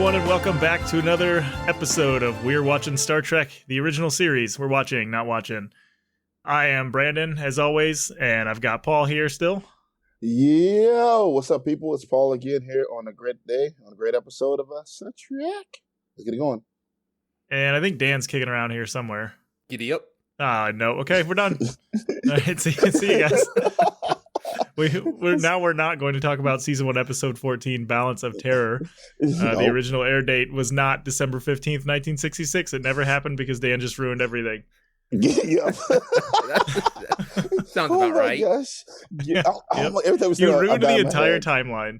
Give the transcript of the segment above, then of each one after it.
everyone, and welcome back to another episode of We're Watching Star Trek, the original series. We're watching, not watching. I am Brandon, as always, and I've got Paul here still. Yo, what's up, people? It's Paul again here on a great day, on a great episode of Star Trek. Let's get it going. And I think Dan's kicking around here somewhere. Giddy up. No. Okay, we're done. All right, see you guys. We're not going to talk about Season 1, Episode 14, Balance of Terror. The original air date was not December 15th, 1966. It never happened because Dan just ruined everything. Yeah. Sounds about right. Gosh. Yeah. You ruined the entire timeline.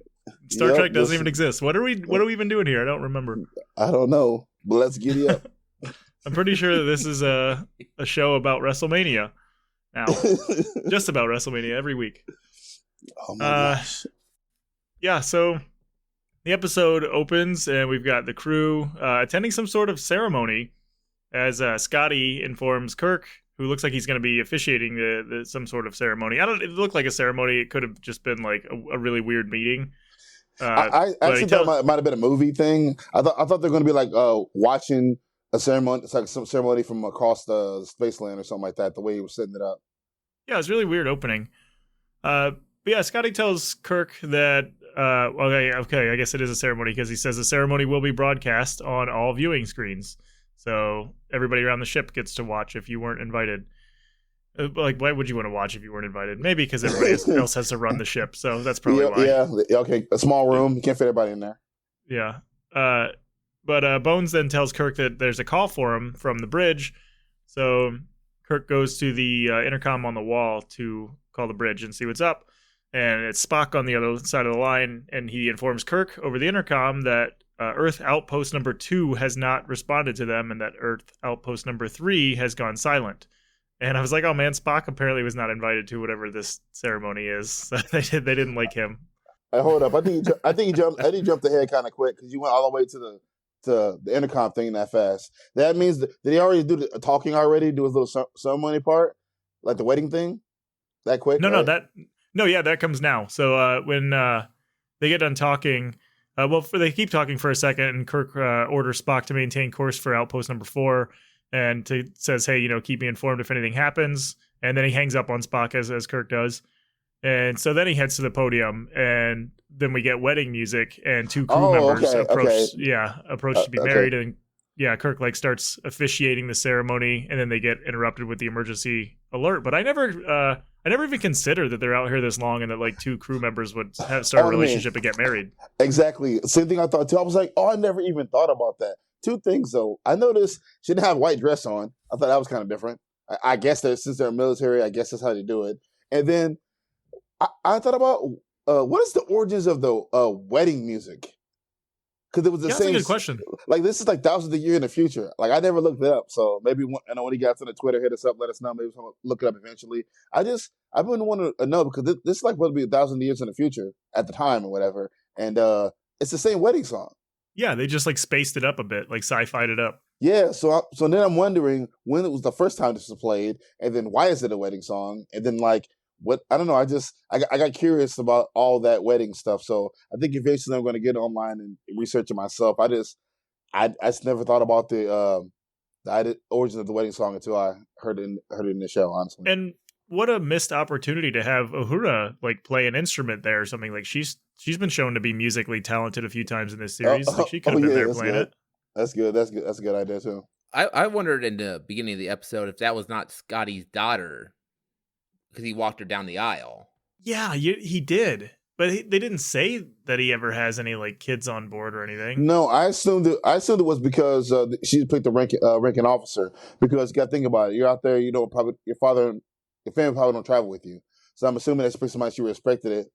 Star Trek doesn't even exist. What are we even doing here? I don't remember. I don't know, but let's giddy up. I'm pretty sure that this is a show about WrestleMania now. Just about WrestleMania every week. Oh my gosh. Yeah, so the episode opens and we've got the crew attending some sort of ceremony as Scotty informs Kirk, who looks like he's going to be officiating some sort of ceremony. It looked like a ceremony. It could have just been like a really weird meeting. I actually thought it might have been a movie thing. I thought they were going to be like watching a ceremony. It's like some ceremony from across the spaceland or something like that, the way he was setting it up. Yeah, it was a really weird opening. But yeah, Scotty tells Kirk that, okay, I guess it is a ceremony because he says the ceremony will be broadcast on all viewing screens. So everybody around the ship gets to watch if you weren't invited. Like, why would you want to watch if you weren't invited? Maybe because everybody else has to run the ship. So that's probably why. Yeah, okay. A small room. You can't fit everybody in there. Yeah. But Bones then tells Kirk that there's a call for him from the bridge. So Kirk goes to the intercom on the wall to call the bridge and see what's up. And it's Spock on the other side of the line, and he informs Kirk over the intercom that Earth Outpost number 2 has not responded to them, and that Earth Outpost number 3 has gone silent. And I was like, oh man, Spock apparently was not invited to whatever this ceremony is. They didn't like him. Hold up, I think he jumped ahead kind of quick because you went all the way to the intercom thing that fast. That means did he already do the talking already? Do his little ceremony part, like the wedding thing, that quick? That comes now. So when they get done talking, they keep talking for a second, and Kirk orders Spock to maintain course for Outpost number 4, and says, "Hey, keep me informed if anything happens." And then he hangs up on Spock as Kirk does, and so then he heads to the podium, and then we get wedding music, and 2 crew members approach to be married, and Kirk starts officiating the ceremony, and then they get interrupted with the emergency alert. But I never even considered that they're out here this long and that 2 crew members would start a relationship and get married. Exactly. Same thing I thought too. I was like, I never even thought about that. 2 things though. I noticed she didn't have a white dress on. I thought that was kind of different. I guess that since they're military, I guess that's how they do it. And then I thought about what is the origins of the wedding music? Because it was the same. That's a good question. This is thousands of years in the future. I never looked it up, so maybe when he got to the Twitter, hit us up, let us know. Maybe we'll look it up eventually. I've been wanting to know because this is supposed to be 1,000 years in the future at the time or whatever, and it's the same wedding song. Yeah, they just spaced it up a bit, sci-fi'd it up. Yeah, so then I'm wondering when it was the first time this was played, and then why is it a wedding song, and then what, I don't know. I got curious about all that wedding stuff. So I think eventually I'm going to get online and research it myself. I just never thought about the origin of the wedding song until I heard it in the show, honestly. And what a missed opportunity to have Uhura play an instrument there or something. She's been shown to be musically talented a few times in this series. She could have been there playing it. That's good. That's a good idea too. I wondered in the beginning of the episode if that was not Scotty's daughter, because he walked her down the aisle. Yeah, he did. But they didn't say that he ever has any like kids on board or anything. No, I assumed it was because she picked the ranking officer. Because you got to think about it. You're out there, you know, probably your family probably don't travel with you. So I'm assuming that's somebody she respected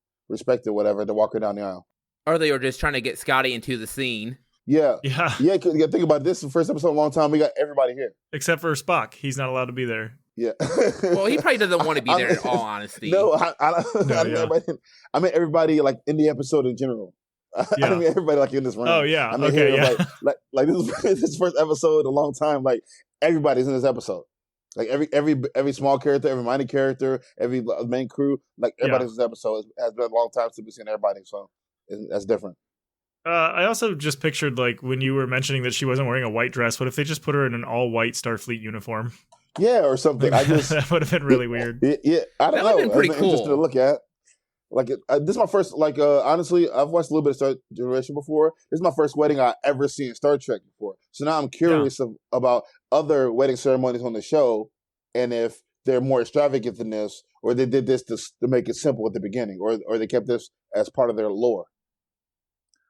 whatever, to walk her down the aisle. Or they were just trying to get Scotty into the scene. Yeah. Because you got to think about it. This is the first episode in a long time. We got everybody here except for Spock. He's not allowed to be there. Yeah. Well, he probably doesn't want to be there in all honesty. No, I mean everybody like in the episode in general. I mean everybody like in this room. Oh yeah. I mean, okay. Here, Yeah. Like this is first episode in a long time. Like everybody's in this episode. Like every small character, every minor character, every main crew, like everybody's in this episode. It has been a long time since we've seen everybody, so that's different. I also just pictured, like, when you were mentioning that she wasn't wearing a white dress, what if they just put her in an all-white Starfleet uniform? Yeah, or something. Like, that would have been really weird. Yeah, I don't That would've know. been pretty It's interesting to cool. look at. Like, this is my first, like, honestly, I've watched a little bit of Star Generation before. This is my first wedding I ever seen in Star Trek before. So now I'm curious about other wedding ceremonies on the show, and if they're more extravagant than this, or they did this to make it simple at the beginning, or they kept this as part of their lore.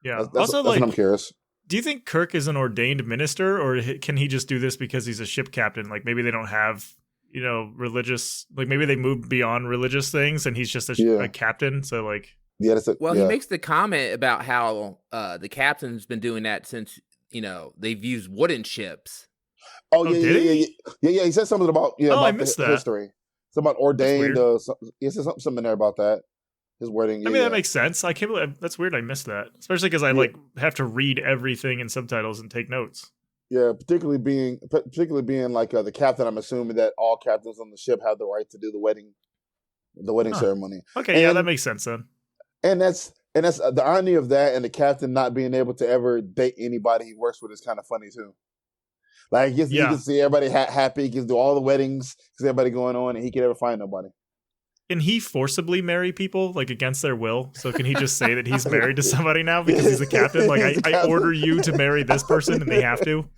Yeah. That's what I'm curious. Do you think Kirk is an ordained minister, or can he just do this because he's a ship captain? Like, maybe they don't have, religious, like, maybe they moved beyond religious things and he's just a captain. So, like, yeah, he makes the comment about how the captain's been doing that since, they've used wooden ships. Oh, yeah. He said something about I missed that. History. Something about ordained. He said something there about that. His wording. I mean, that makes sense. I can't believe that's weird. I missed that, especially because I have to read everything in subtitles and take notes. Yeah, particularly being like the captain. I'm assuming that all captains on the ship have the right to do the wedding ceremony. Okay, that makes sense then. And that's the irony of that, and the captain not being able to ever date anybody he works with is kind of funny too. Like, you can see everybody happy. He can do all the weddings because everybody going on, and he can never find nobody. Can he forcibly marry people, like, against their will? So can he just say that he's married to somebody now because he's the captain? Like, I order you to marry this person, and they have to.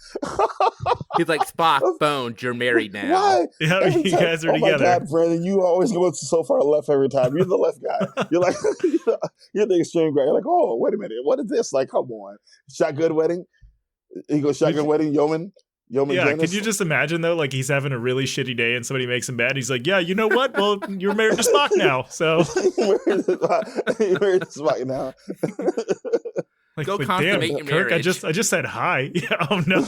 He's like, Spock, phoned, you're married now. Why? Yeah, you guys are together. Oh my God, Brandon, you always go so far left every time. You're the left guy. You're like, you're the extreme guy. You're like, oh, wait a minute, what is this? Like, come on, shotgun wedding. He goes shotgun wedding, yeoman. Yeah, Dennis. Could you just imagine, though, like, he's having a really shitty day and somebody makes him mad. He's like, yeah, you know what? Well, you're married to Spock now, so. You're married to Spock now. Like, go consummate your Kirk, marriage. I just said hi. Yeah, oh, no.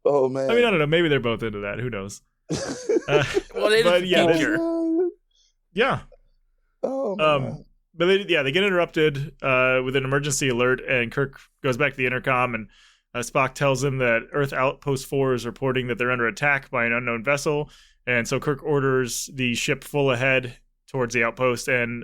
Oh, man. I mean, I don't know. Maybe they're both into that. Who knows? Well, it is the future. Yeah. Oh, man. But they get interrupted with an emergency alert, and Kirk goes back to the intercom, and Spock tells him that Earth Outpost 4 is reporting that they're under attack by an unknown vessel, and so Kirk orders the ship full ahead towards the outpost and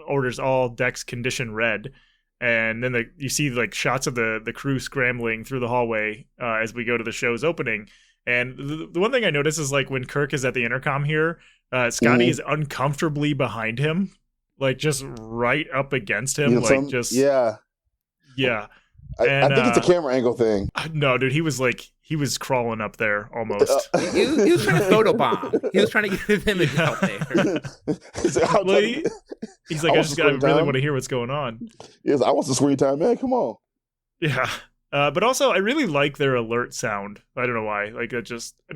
orders all decks condition red. And then you see, like, shots of the crew scrambling through the hallway as we go to the show's opening. And the one thing I notice is, like, when Kirk is at the intercom here, Scotty is uncomfortably behind him. Like, just right up against him. Yeah. I think it's a camera angle thing. No, dude, he was crawling up there almost. He was trying to photobomb. He was trying to get his image out there. He's like, I really want to hear what's going on. Yes, I want some screen time, man. Come on. Yeah. But also, I really like their alert sound. I don't know why. Like,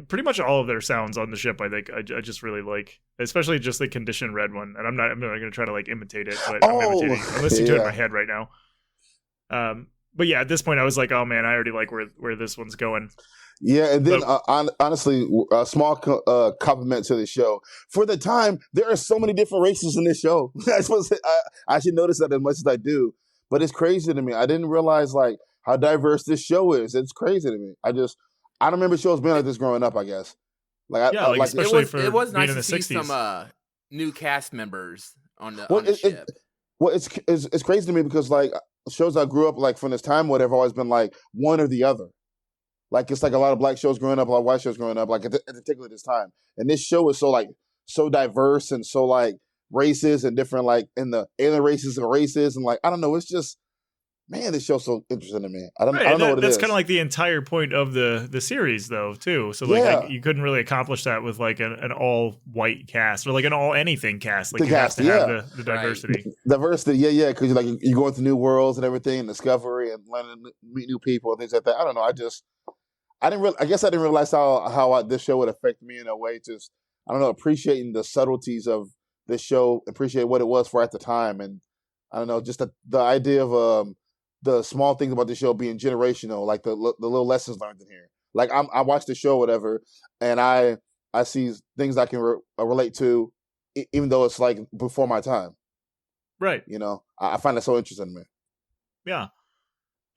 pretty much all of their sounds on the ship, I think, I just really like. Especially just the condition red one. And I'm not going to try to, like, imitate it, but I'm listening to it in my head right now. But yeah, at this point, I was like, oh man, I already like where this one's going. Yeah, and then honestly, a small compliment to the show. For the time, there are so many different races in this show. I should notice that as much as I do. But it's crazy to me. I didn't realize, like, how diverse this show is. It's crazy to me. I don't remember shows being like this growing up, I guess. Especially for it was being nice in the to see 60s. some new cast members on the ship. It's crazy to me because, like, shows I grew up, like, from this time, have always been like one or the other. Like, it's like a lot of black shows growing up, a lot of white shows growing up, like, particularly this time. And this show is so diverse and so, like, races and different, like, in the alien races and races, and, like, I don't know, it's just, man, this show's so interesting to me. I don't know what it is. That's kind of like the entire point of the series, though, too. So, like, you couldn't really accomplish that with, like, an all-white cast or, like, an all-anything cast. Like, you have to have the diversity. Right. Diversity, yeah, because you go into new worlds and everything, and discovery and learning, meet new people and things like that. I don't know. I guess I didn't realize how this show would affect me in a way. Just, I don't know, appreciating the subtleties of this show, appreciate what it was for at the time, and I don't know, just the idea of the small things about the show being generational, like the little lessons learned in here. Like, I watch the show, whatever, and I see things I can relate to, even though it's, like, before my time. Right. I find that so interesting to me. Yeah.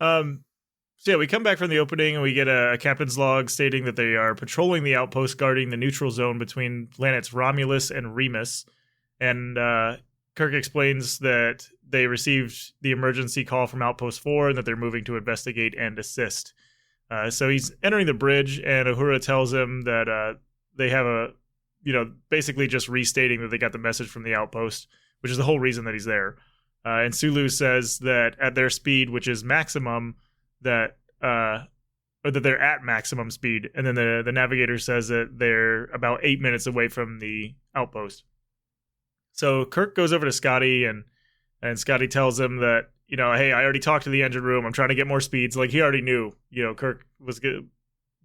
So yeah, we come back from the opening and we get a captain's log stating that they are patrolling the outpost guarding the neutral zone between planets Romulus and Remus. And Kirk explains that they received the emergency call from Outpost 4 and that they're moving to investigate and assist. So he's entering the bridge, and Uhura tells him that they have basically just restating that they got the message from the Outpost, which is the whole reason that he's there. And Sulu says that at their speed, which is maximum, that they're at maximum speed. And then the navigator says that they're about 8 minutes away from the Outpost. So Kirk goes over to Scotty, and Scotty tells him that, hey, I already talked to the engine room. I'm trying to get more speeds. Like, he already knew, Kirk was going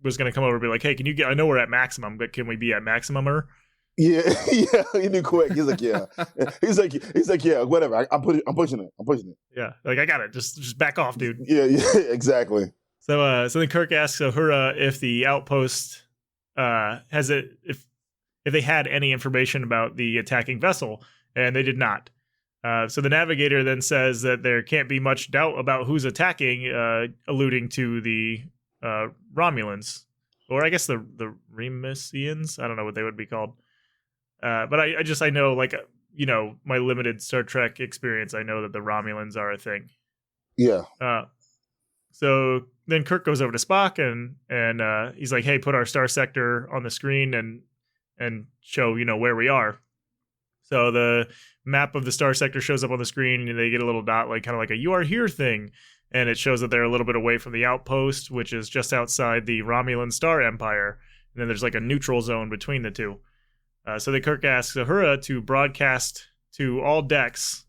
to come over and be like, hey, can you I know we're at maximum, but can we be at maximum? Yeah, he knew quick. He's like, yeah. He's like, yeah, whatever. I'm pushing it. Yeah, like, I got it. Just back off, dude. Yeah, exactly. So then Kirk asks Uhura if the Outpost if they had any information about the attacking vessel, and they did not. So the navigator then says that there can't be much doubt about who's attacking, alluding to the Romulans, or I guess the Remisians. I don't know what they would be called. But I know, like, my limited Star Trek experience, I know that the Romulans are a thing. Yeah. So then Kirk goes over to Spock, and he's like, hey, put our star sector on the screen and show, where we are. So the map of the star sector shows up on the screen, and they get a little dot, like kind of like a "you are here" thing, and it shows that they're a little bit away from the Outpost, which is just outside the Romulan Star Empire, and then there's like a neutral zone between the two. So the Kirk asks Uhura to broadcast to all decks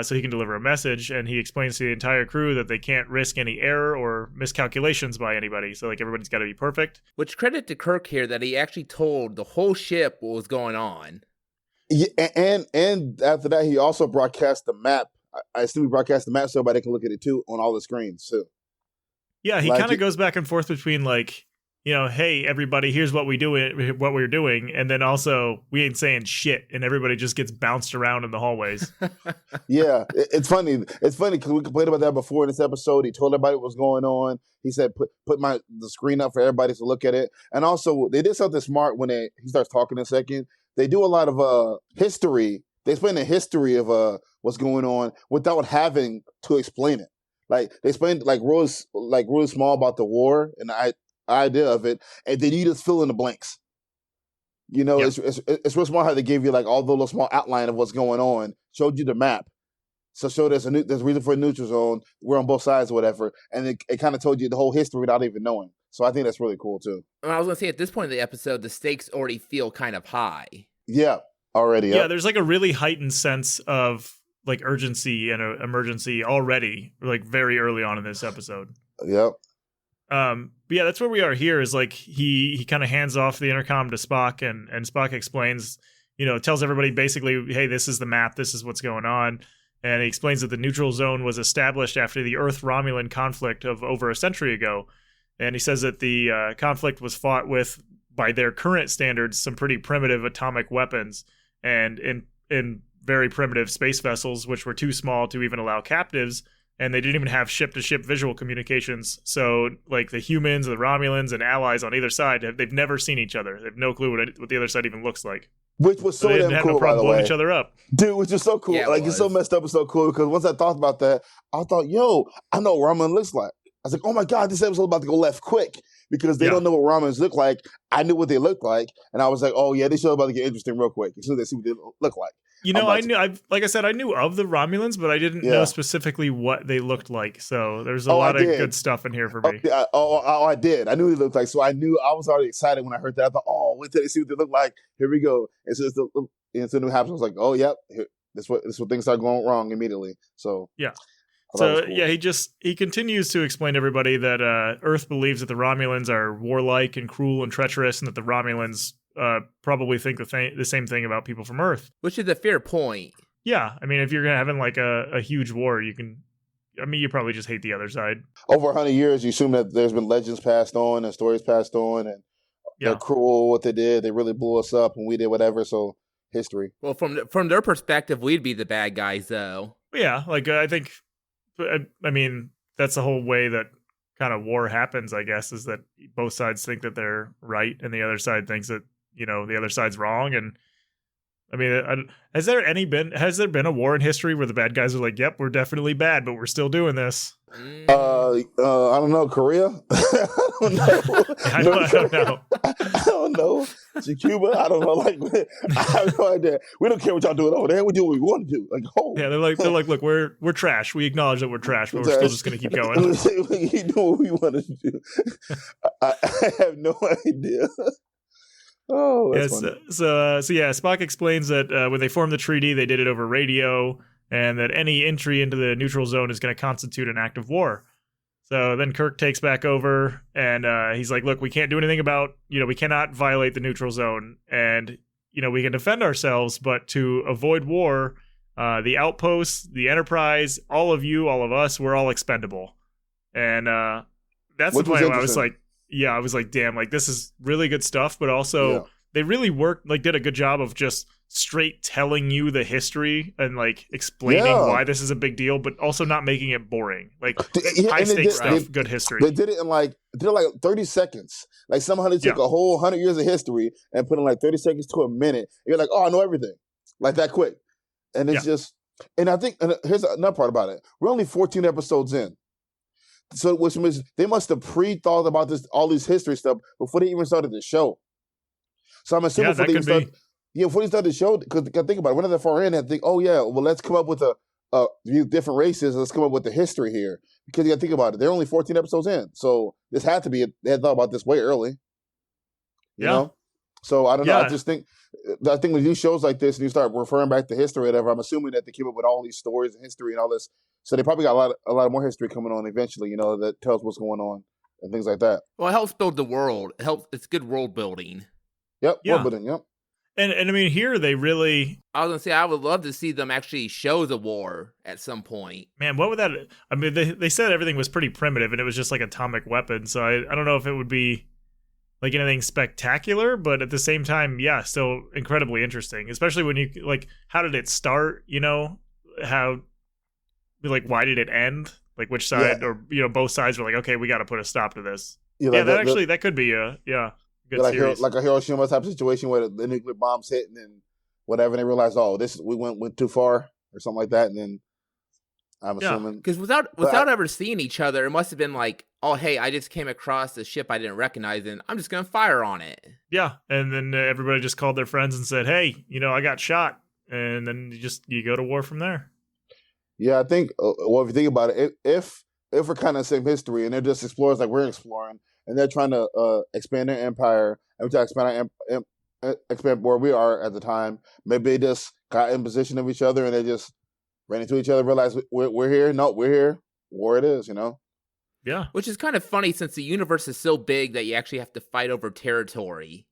so he can deliver a message, and he explains to the entire crew that they can't risk any error or miscalculations by anybody, so like everybody's got to be perfect. Which, credit to Kirk here that he actually told the whole ship what was going on. Yeah, and after that, he also broadcast the map. I assume he broadcast the map so everybody can look at it too on all the screens too. Yeah, he kind of goes back and forth between like, hey, everybody, here's what we're doing, and then also we ain't saying shit, and everybody just gets bounced around in the hallways. Yeah, it's funny. It's funny because we complained about that before in this episode. He told everybody what was going on. He said, put the screen up for everybody to look at it. And also, they did something smart when he starts talking in a second. They do a lot of history. They explain the history of what's going on without having to explain it. Like, they explained like really small about the war and the idea of it, and then you just fill in the blanks. Yep. It's real smart how they gave you like all the little small outline of what's going on, showed you the map, so there's a reason for a neutral zone. We're on both sides or whatever, and it kind of told you the whole history without even knowing. So I think that's really cool too. I was gonna say, at this point in the episode, the stakes already feel kind of high. Yeah, already. Yeah, there's like a really heightened sense of like urgency and emergency already, like very early on in this episode. Yep. But yeah, that's where we are here. Is like he kind of hands off the intercom to Spock, and Spock explains, tells everybody basically, hey, this is the map, this is what's going on, and he explains that the neutral zone was established after the Earth-Romulan conflict of over a century ago, and he says that the conflict was fought with, by their current standards, some pretty primitive atomic weapons, and in very primitive space vessels, which were too small to even allow captives. And they didn't even have ship-to-ship visual communications. So, like, the humans, the Romulans, and allies on either side, they've never seen each other. They have no clue what the other side even looks like. Which was so damn cool, no by the way. Blowing each other up. Dude, which is so cool. Yeah, it's so messed up and so cool, because once I thought about that, I thought, yo, I know what Romulan looks like. I was like, oh my God, this episode's about to go left quick, because they don't know what Romulans look like. I knew what they looked like, and I was like, oh yeah, this show's about to get interesting real quick as soon as they see what they look like. I knew of the Romulans, but I didn't know specifically what they looked like. So there's a lot of good stuff in here for me. I did. I knew what they looked like. So I knew, I was already excited when I heard that. I thought, oh, wait till they see what they look like. Here we go. And so it's new happens. I was like, oh, yep. This what things start going wrong immediately. So yeah. So cool. Yeah, he continues to explain to everybody that Earth believes that the Romulans are warlike and cruel and treacherous, and that the Romulans probably think the same thing about people from Earth. Which is a fair point. Yeah, I mean, if you're having like a huge war, you probably just hate the other side. Over 100 years, you assume that there's been legends passed on and stories passed on, and they're cruel what they did. They really blew us up, and we did whatever. So history. Well, from their perspective, we'd be the bad guys, though. Yeah, like I think. I mean, that's the whole way that kind of war happens, I guess, is that both sides think that they're right and the other side thinks that, the other side's wrong. And I mean, has there been a war in history where the bad guys are like, "Yep, we're definitely bad, but we're still doing this"? I don't know. Korea? I don't know. I don't know. I don't know. Is it Cuba? I don't know. Like, I have no idea. We don't care what y'all doing over there. We do what we want to do. Like, yeah, they're like, look, we're trash. We acknowledge that we're trash, but we're still just gonna keep going. We keep doing what we want to do. I have no idea. Oh, that's funny. So yeah, Spock explains that when they formed the treaty, they did it over radio, and that any entry into the neutral zone is going to constitute an act of war. So then Kirk takes back over, and he's like, look, we can't do anything about, we cannot violate the neutral zone, and, we can defend ourselves, but to avoid war, the outposts, the Enterprise, all of us, we're all expendable. And that's the point where I was like, damn, like, this is really good stuff, but also they really did a good job of just straight telling you the history and like explaining why this is a big deal, but also not making it boring. Like high stakes stuff, good history. They did it in like 30 seconds. Like somehow they took a whole 100 years of history and put in like 30 seconds to a minute. And you're like, oh, I know everything. Like that quick. And it's just, and I think, and here's another part about it. We're only 14 episodes in. So, which means they must have pre-thought about all this history stuff before they even started the show. So I'm assuming before they started the show, because think about it, we're not that far in and think, oh yeah, well let's come up with these different races, let's come up with the history here. Because you got to think about it, they're only 14 episodes in, so this had to be they had thought about this way early. You know? So I don't know. I think when you do shows like this and you start referring back to history or whatever, I'm assuming that they came up with all these stories and history and all this. So they probably got a lot more history coming on eventually, that tells what's going on and things like that. Well, it helps build the world. It's good world building. Yep, world building, yep. And I mean, here they really... I was going to say, I would love to see them actually show the war at some point. Man, what would that... I mean, they said everything was pretty primitive and it was just like atomic weapons, so I don't know if it would be like anything spectacular, but at the same time, still incredibly interesting. Especially when you, like, how did it start, How... Like, why did it end? Like, which side, or, both sides were like, okay, we got to put a stop to this. That could be a, good series. Like a Hiroshima type situation where the nuclear bombs hit and then whatever, and they realized, we went too far or something like that, and then I'm assuming. Because without ever seeing each other, it must have been like, oh, hey, I just came across a ship I didn't recognize, and I'm just going to fire on it. Yeah, and then everybody just called their friends and said, hey, I got shot, and then you go to war from there. Yeah, I think, if you think about it, if we're kind of the same history and they're just explorers like we're exploring and they're trying to expand their empire and we're trying to expand where we are at the time, maybe they just got in position of each other and they just ran into each other, realized we're here. No, we're here. War it is, Yeah. Which is kind of funny since the universe is so big that you actually have to fight over territory.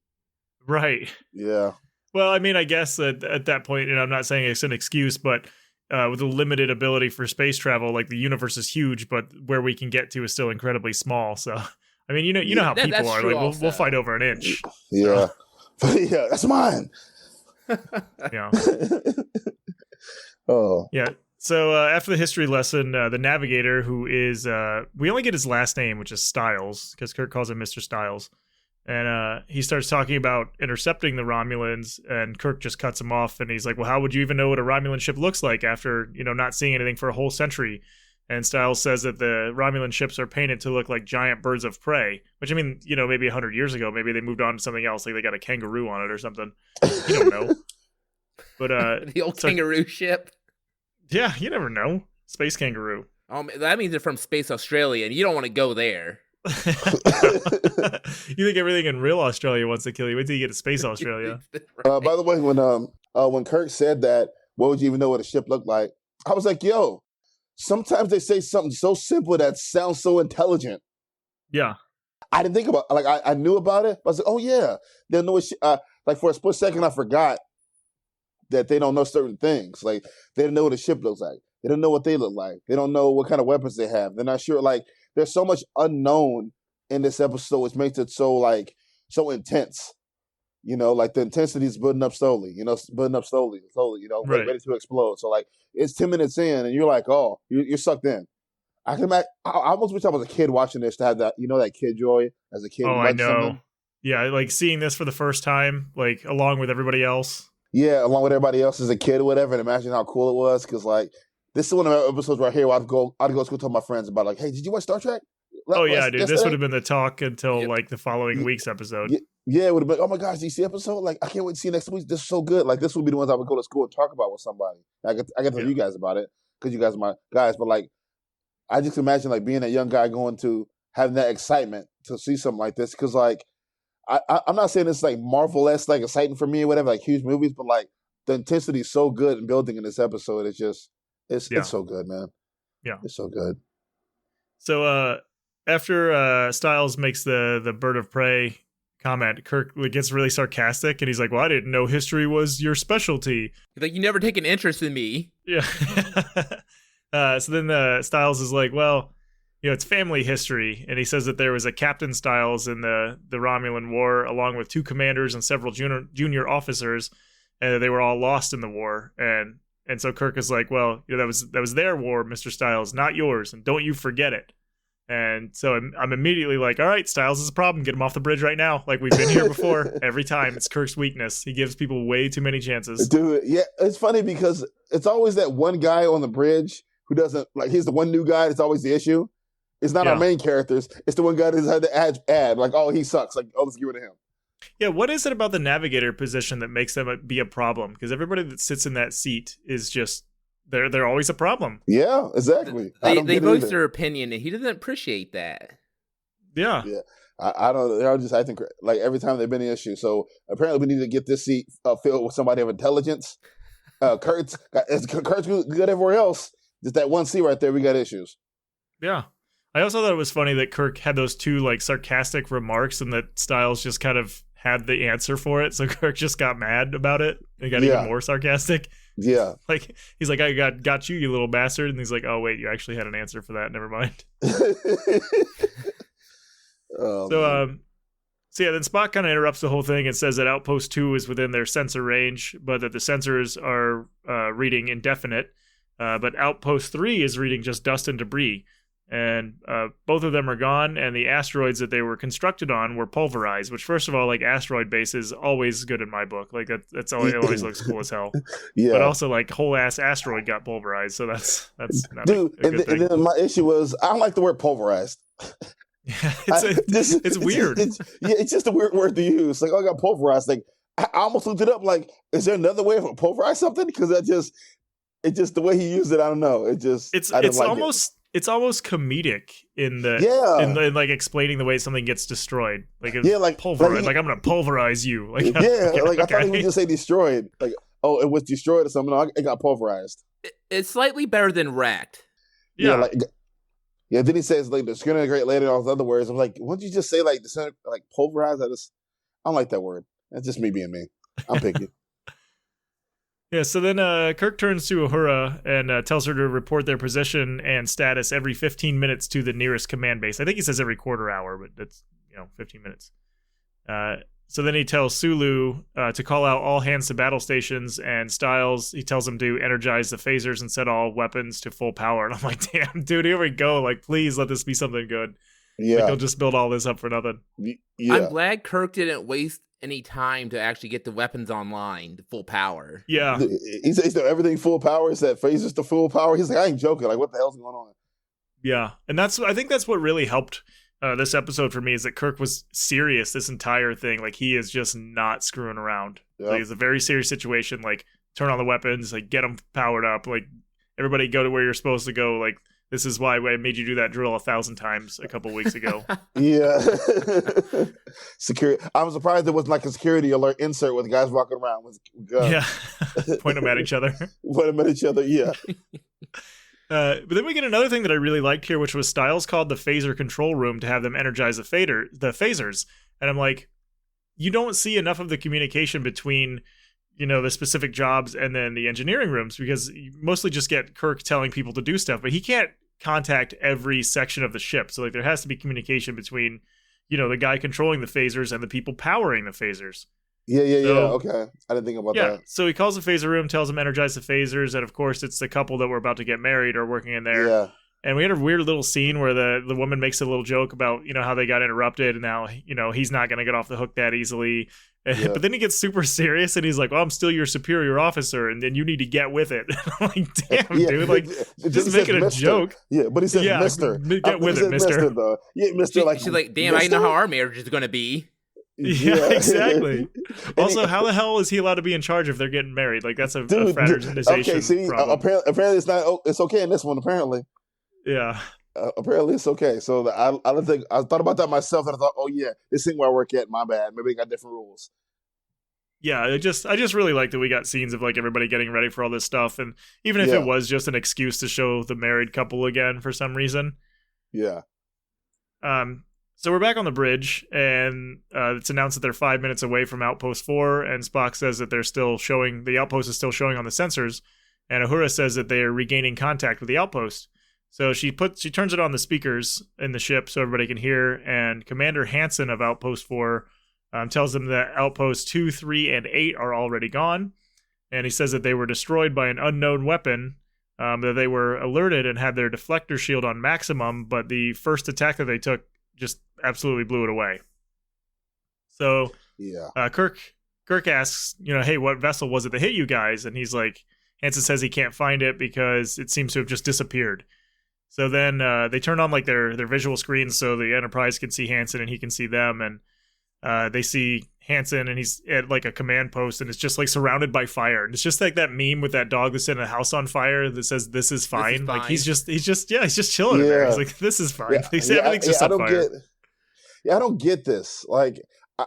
Right. Yeah. Well, I mean, I guess at that point, I'm not saying it's an excuse, but with a limited ability for space travel, like the universe is huge, but where we can get to is still incredibly small. So, I mean, you know how people are. Like, we'll fight over an inch. Yeah, yeah, that's mine. Yeah. Oh. Yeah. So after the history lesson, the navigator, who is we only get his last name, which is Styles, because Kirk calls him Mr. Styles. And he starts talking about intercepting the Romulans, and Kirk just cuts him off, and he's like, well, how would you even know what a Romulan ship looks like after, not seeing anything for a whole century? And Styles says that the Romulan ships are painted to look like giant birds of prey, which, I mean, maybe 100 years ago, maybe they moved on to something else, like they got a kangaroo on it or something. You don't know. But the old kangaroo ship? Yeah, you never know. Space kangaroo. That means they're from Space Australia, and you don't want to go there. You think everything in real Australia wants to kill you? Wait till you get to Space Australia. Right. By the way, when Kirk said that, what would you even know what a ship looked like? I was like, yo, sometimes they say something so simple that sounds so intelligent. Yeah. I didn't think about it. Like, I knew about it, but I was like, oh yeah, they'll know like for a split second, I forgot that they don't know certain things. Like, they don't know what a ship looks like. They don't know what they look like. They don't know what kind of weapons they have. They're not sure. Like, there's so much unknown in this episode, which makes it so intense. Like the intensity is building up slowly, slowly, right. Ready to explode. So like it's 10 minutes in and you're like, oh, you're sucked in. I can imagine, I almost wish I was a kid watching this to have that, that kid joy as a kid. Oh, I know. Something. Yeah, like seeing this for the first time, like along with everybody else. Yeah, along with everybody else as a kid or whatever, and imagine how cool it was. Because like, this is one of the episodes right here where I'd go to school, tell my friends about like, hey, did you watch Star Trek? Oh yeah, dude, this would have been the talk until Yep. like the following week's episode. Yeah, it would have been. Oh my gosh, do you see the episode? Like, I can't wait to see next week. This is so good. Like, this would be the ones I would go to school and talk about with somebody. I get to tell you guys about it because you guys are my guys. But like, I just imagine like being a young guy going to having that excitement to see something like this. Because like, I'm not saying it's like Marvel-esque, like exciting for me or whatever, like huge movies, but like the intensity is so good in building in this episode. It's just, it's so good, man. Yeah, it's so good. So after Styles makes the bird of prey comment, Kirk gets really sarcastic and he's like, well, I didn't know history was your specialty. He's like, you never take an interest in me. Yeah. So then Styles is like, well, it's family history. And he says that there was a Captain Styles in the Romulan War, along with 2 commanders and several junior officers, and they were all lost in the war. And so Kirk is like, well, that was their war, Mr. Styles, not yours, and don't you forget it. And so I'm immediately like, all right, Styles is a problem. Get him off the bridge right now. Like, we've been here before. Every time. It's Kirk's weakness. He gives people way too many chances. Dude, yeah, it's funny because it's always that one guy on the bridge who doesn't, like, he's the one new guy that's always the issue. It's not our main characters. It's the one guy that's had to add, like, oh, he sucks. Like, oh, let's get rid of him. Yeah, what is it about the navigator position that makes them be a problem? Because everybody that sits in that seat is just, they're always a problem. Yeah, exactly. They voice their opinion, and he doesn't appreciate that. Yeah. Yeah. I don't. They're just acting like every time they've been an issue. So apparently, we need to get this seat filled with somebody of intelligence. Kurt's good everywhere else. Just that one seat right there, we got issues. Yeah. I also thought it was funny that Kirk had those 2 like sarcastic remarks, and that Styles just kind of had the answer for it. So Kirk just got mad about it and got even more sarcastic. Yeah. Like, he's like, I got you, you little bastard. And he's like, oh wait, you actually had an answer for that. Never mind. So yeah, then Spock kind of interrupts the whole thing and says that Outpost 2 is within their sensor range, but that the sensors are reading indefinite. But Outpost 3 is reading just dust and debris. And both of them are gone, and the asteroids that they were constructed on were pulverized, which, first of all, like, asteroid base is always good in my book. Like, that's always, it always looks cool as hell. Yeah. But also, like, whole ass asteroid got pulverized, so that's not Dude, a good thing. And then my issue was, I don't like the word pulverized. Yeah, it's weird. It's just a weird word to use. Like, oh, I got pulverized. Like, I almost looked it up. Like, is there another way of pulverize something? Because it's just the way he used it. I don't know. It's almost comedic in like explaining the way something gets destroyed. Like, like pulverized. Like, I'm gonna pulverize you. Like, like I thought he would just say destroyed. Like, oh, it was destroyed or something. No, it got pulverized. It's slightly better than wrecked. Yeah. Then he says like disintegrate later. All those other words. I'm like, why don't you just say like like pulverized? I don't like that word. That's just me being me. I'm picky. Yeah, so then Kirk turns to Uhura and tells her to report their position and status every 15 minutes to the nearest command base. I think he says every quarter hour, but that's 15 minutes. So then he tells Sulu to call out all hands to battle stations, and Styles, he tells him to energize the phasers and set all weapons to full power. And I'm like, damn, dude, here we go. Like, please let this be something good. Yeah. Like, they'll just build all this up for nothing. Yeah. I'm glad Kirk didn't waste any time to actually get the weapons online to full power. Yeah. He says everything full power. He said phasers to full power. He's like, I ain't joking. Like, what the hell's going on? Yeah. And I think that's what really helped this episode for me, is that Kirk was serious this entire thing. Like, he is just not screwing around. Yep. Like, it's a very serious situation. Like, turn on the weapons, like, get them powered up. Like, everybody go to where you're supposed to go. Like, this is why I made you do that drill 1,000 times a couple weeks ago. Yeah. Security. I'm surprised there wasn't like a security alert insert with guys walking around with guns. Yeah. Point them at each other. Yeah. But then we get another thing that I really liked here, which was Styles called the phaser control room to have them energize the phasers. And I'm like, you don't see enough of the communication between, the specific jobs and then the engineering rooms, because you mostly just get Kirk telling people to do stuff, but he can't contact every section of the ship. So like, there has to be communication between, the guy controlling the phasers and the people powering the phasers. Yeah. Okay. I didn't think about that. So he calls the phaser room, tells them energize the phasers, and of course it's the couple that were about to get married or working in there. Yeah. And we had a weird little scene where the woman makes a little joke about, how they got interrupted and now, he's not going to get off the hook that easily. Yeah. But then he gets super serious and he's like, well, I'm still your superior officer and then you need to get with it. I'm like, damn, dude, like just making a joke. Yeah, but he says mister. Get with it, mister. Though. Yeah, mister. She's like, damn, I know how our marriage is going to be. Yeah, exactly. Also, how the hell is he allowed to be in charge if they're getting married? Like, that's a fraternization. Okay, see, apparently it's not. It's okay in this one. Apparently, yeah. Apparently it's okay. So I don't think I thought about that myself, and I thought, oh yeah, this ain't where I work at. My bad. Maybe they got different rules. Yeah, I just really like that we got scenes of like everybody getting ready for all this stuff, and even if it was just an excuse to show the married couple again for some reason. Yeah. So we're back on the bridge, and it's announced that they're 5 minutes away from Outpost 4, and Spock says that they're still showing, the outpost is still showing on the sensors, and Uhura says that they are regaining contact with the outpost. So she turns it on the speakers in the ship so everybody can hear, and Commander Hansen of Outpost 4 tells them that Outposts 2, 3, and 8 are already gone, and he says that they were destroyed by an unknown weapon, that they were alerted and had their deflector shield on maximum, but the first attack that they took just absolutely blew it away. So Kirk asks, hey, what vessel was it that hit you guys? And he's like, Hansen says he can't find it because it seems to have just disappeared. So then they turn on like their visual screens so the Enterprise can see Hansen and he can see them, and they see Hansen and he's at like a command post and it's just like surrounded by fire. And it's just like that meme with that dog that's in a house on fire that says this is fine. This is fine. Like he's just chilling in there. He's like, this is fine. Everything's just on fire. I don't get this. Like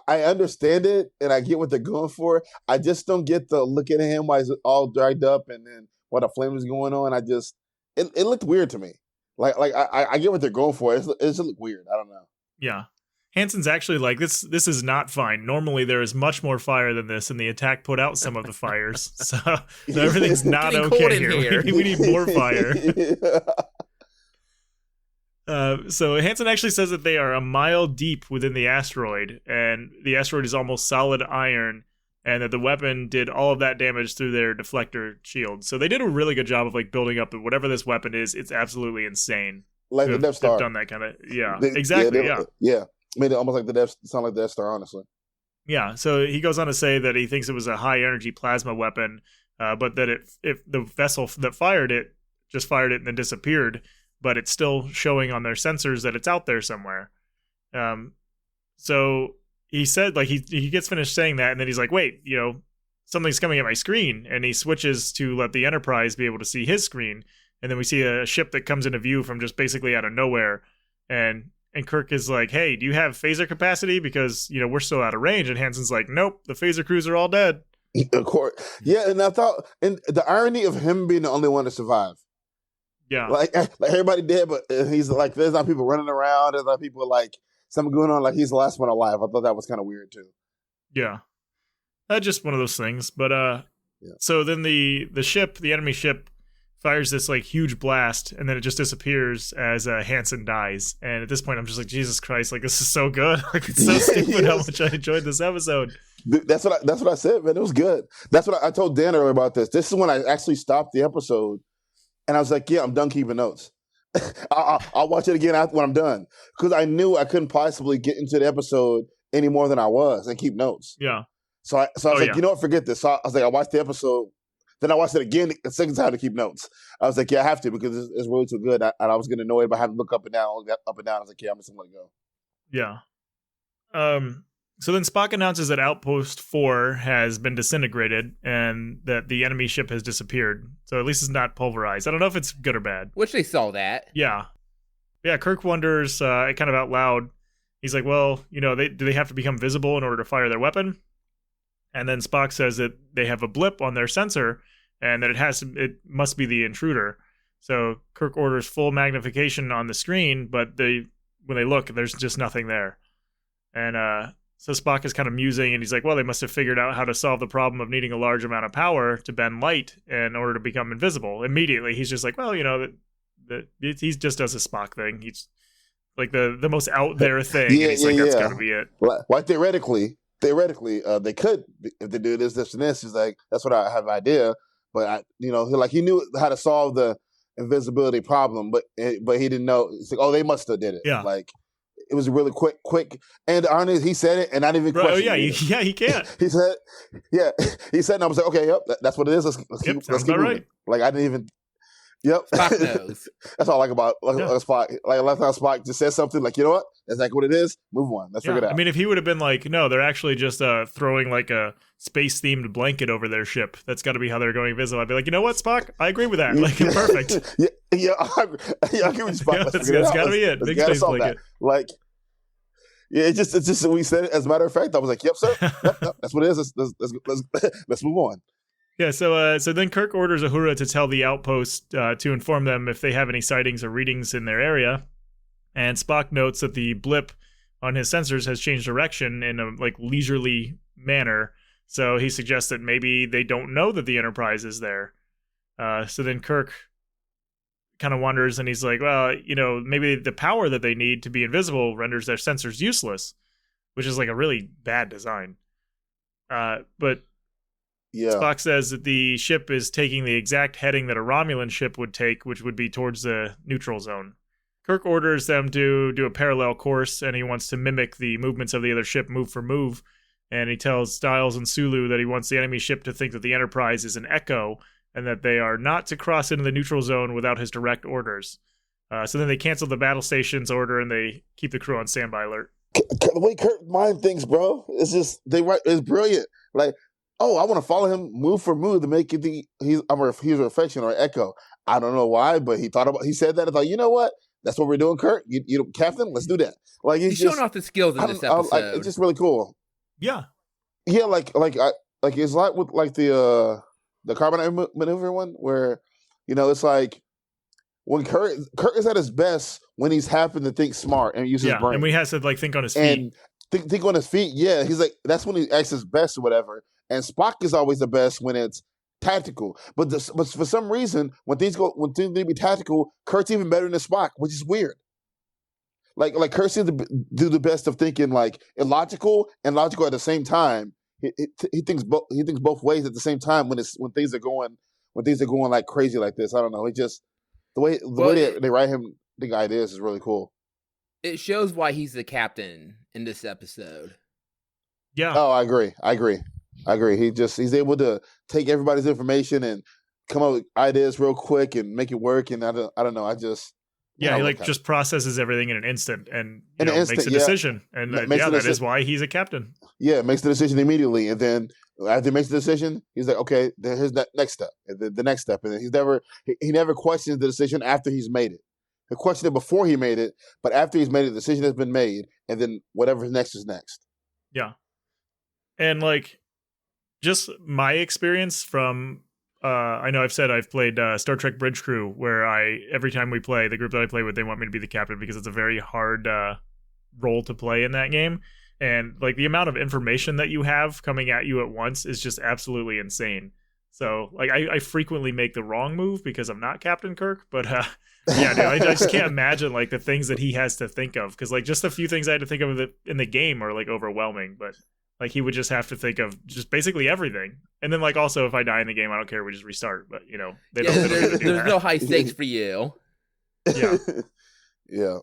I understand it and I get what they're going for. I just don't get the look at him while he's all dried up and then while the flame is going on. It looked weird to me. Like I get what they're going for. It just looked weird. I don't know. Yeah. Hansen's actually like, this is not fine. Normally there is much more fire than this, and the attack put out some of the fires. So everything's not okay here. We need more fire. So Hansen actually says that they are a mile deep within the asteroid, and the asteroid is almost solid iron, and that the weapon did all of that damage through their deflector shield. So they did a really good job of like building up whatever this weapon is. It's absolutely insane. Like the Death Star. Done that kind of, exactly. Yeah. Made it almost like sound like the Death Star, honestly. Yeah, so he goes on to say that he thinks it was a high-energy plasma weapon, but that if the vessel that fired it just fired it and then disappeared, but it's still showing on their sensors that it's out there somewhere. So he said, like, he gets finished saying that, and then he's like, wait, something's coming at my screen, and he switches to let the Enterprise be able to see his screen, and then we see a ship that comes into view from just basically out of nowhere, and Kirk is like, hey, do you have phaser capacity? Because, we're still out of range. And Hansen's like, nope, the phaser crews are all dead. Of course. Yeah, and I thought, and the irony of him being the only one to survive. Yeah. Like everybody dead, but he's like, there's not people running around. There's not people like something going on. Like he's the last one alive. I thought that was kind of weird too. Yeah. Just one of those things. But so then the enemy ship fires this like huge blast, and then it just disappears as Hansen dies. And at this point, I'm just like, Jesus Christ! Like this is so good. Like it's so stupid how much I enjoyed this episode. That's what I said, man. It was good. That's what I told Dan earlier about this. This is when I actually stopped the episode, and I was like, yeah, I'm done keeping notes. I'll watch it again when I'm done, because I knew I couldn't possibly get into the episode any more than I was and keep notes. Yeah. So I was like, you know what? Forget this. So I was like, I watched the episode. Then I watched it again a second time to keep notes. I was like, yeah, I have to, because it's really too good. And I was going to know it, but I had to look up and down. I was like, yeah, I'm just going to go. Yeah. So then Spock announces that Outpost 4 has been disintegrated and that the enemy ship has disappeared. So at least it's not pulverized. I don't know if it's good or bad. Which they saw that. Yeah. Yeah, Kirk wonders kind of out loud. He's like, well, do they have to become visible in order to fire their weapon? And then Spock says that they have a blip on their sensor and that it must be the intruder. So Kirk orders full magnification on the screen, but when they look, there's just nothing there. And so Spock is kind of musing, and he's like, well, they must have figured out how to solve the problem of needing a large amount of power to bend light in order to become invisible. Immediately, he's just like, well, he just does a Spock thing. He's like the most out there thing. And he's like, that's got to be it. Well, theoretically, they could, if they do this, and this. He's like, that's what I have an idea. But he knew how to solve the invisibility problem, but he didn't know. It's like, oh, they must have did it. Yeah. Like it was a really quick. And honest, he said it, and I didn't even question. Yeah, he can't. he said, and I was like, okay, yep, that's what it is. Let's keep moving. Right. Like I didn't even. Yep. Spock knows. That's all I like about Spock. Like last time Spock just says something like, you know what? That's exactly what it is. Move on. Let's figure it out. I mean, if he would have been like, no, they're actually just throwing like a space-themed blanket over their ship. That's got to be how they're going invisible. I'd be like, you know what, Spock? I agree with that. Like, perfect. I agree with Spock. That's got to be it. Big space blanket. Like, it's just we said it. As a matter of fact, I was like, yep, sir. Yep, that's what it is. Let's move on. Yeah, so then Kirk orders Uhura to tell the outpost to inform them if they have any sightings or readings in their area. And Spock notes that the blip on his sensors has changed direction in a like leisurely manner. So he suggests that maybe they don't know that the Enterprise is there. So then Kirk kind of wonders, and he's like, well, maybe the power that they need to be invisible renders their sensors useless, which is like a really bad design. But Spock says that the ship is taking the exact heading that a Romulan ship would take, which would be towards the neutral zone. Kirk orders them to do a parallel course, and he wants to mimic the movements of the other ship move for move. And he tells Styles and Sulu that he wants the enemy ship to think that the Enterprise is an Echo, and that they are not to cross into the neutral zone without his direct orders. So then they cancel the battle station's order, and they keep the crew on standby alert. The way Kirk mind thinks, bro, it's brilliant. Like, oh, I want to follow him move for move to make it he's a reflection or an echo. I don't know why, but he said that. I thought, you know what? That's what we're doing, Kirk. You Captain, let's do that. Like he's showing off the skills in this episode. It's just really cool. Yeah. Like it's like with like the carbonite maneuver one where, it's like when Kirk is at his best when he's happened to think smart and use his brain. And when he has to like think on his feet. And think on his feet, yeah. He's like, that's when he acts his best or whatever. And Spock is always the best when it's tactical. But for some reason, when things need to be tactical, Kirk's even better than Spock, which is weird. Like Kirk seems to do the best of thinking like illogical and logical at the same time. He thinks both ways at the same time when things are going like crazy like this. I don't know. He just the way they write him the ideas is really cool. It shows why he's the captain in this episode. Yeah. Oh, I agree. He's able to take everybody's information and come up with ideas real quick and make it work. And I don't know. He just processes everything in an instant and makes a decision. And that is why he's a captain. Yeah, makes the decision immediately. And then after he makes the decision, he's like, okay, then here's that next step. And the next step. And then he never questions the decision after he's made it. He questioned it before he made it, but after he's made it, the decision has been made. And then whatever's next is next. Yeah. And like, just my experience from, I know I've said I've played Star Trek Bridge Crew, where every time we play, the group that I play with, they want me to be the captain because it's a very hard role to play in that game. And like the amount of information that you have coming at you at once is just absolutely insane. So like I frequently make the wrong move because I'm not Captain Kirk, but I just can't imagine like the things that he has to think of, because like just a few things I had to think of in the game are like overwhelming, but like he would just have to think of just basically everything. And then like also if I die in the game, I don't care, we just restart. But there's no high stakes for you. Yeah. Yeah.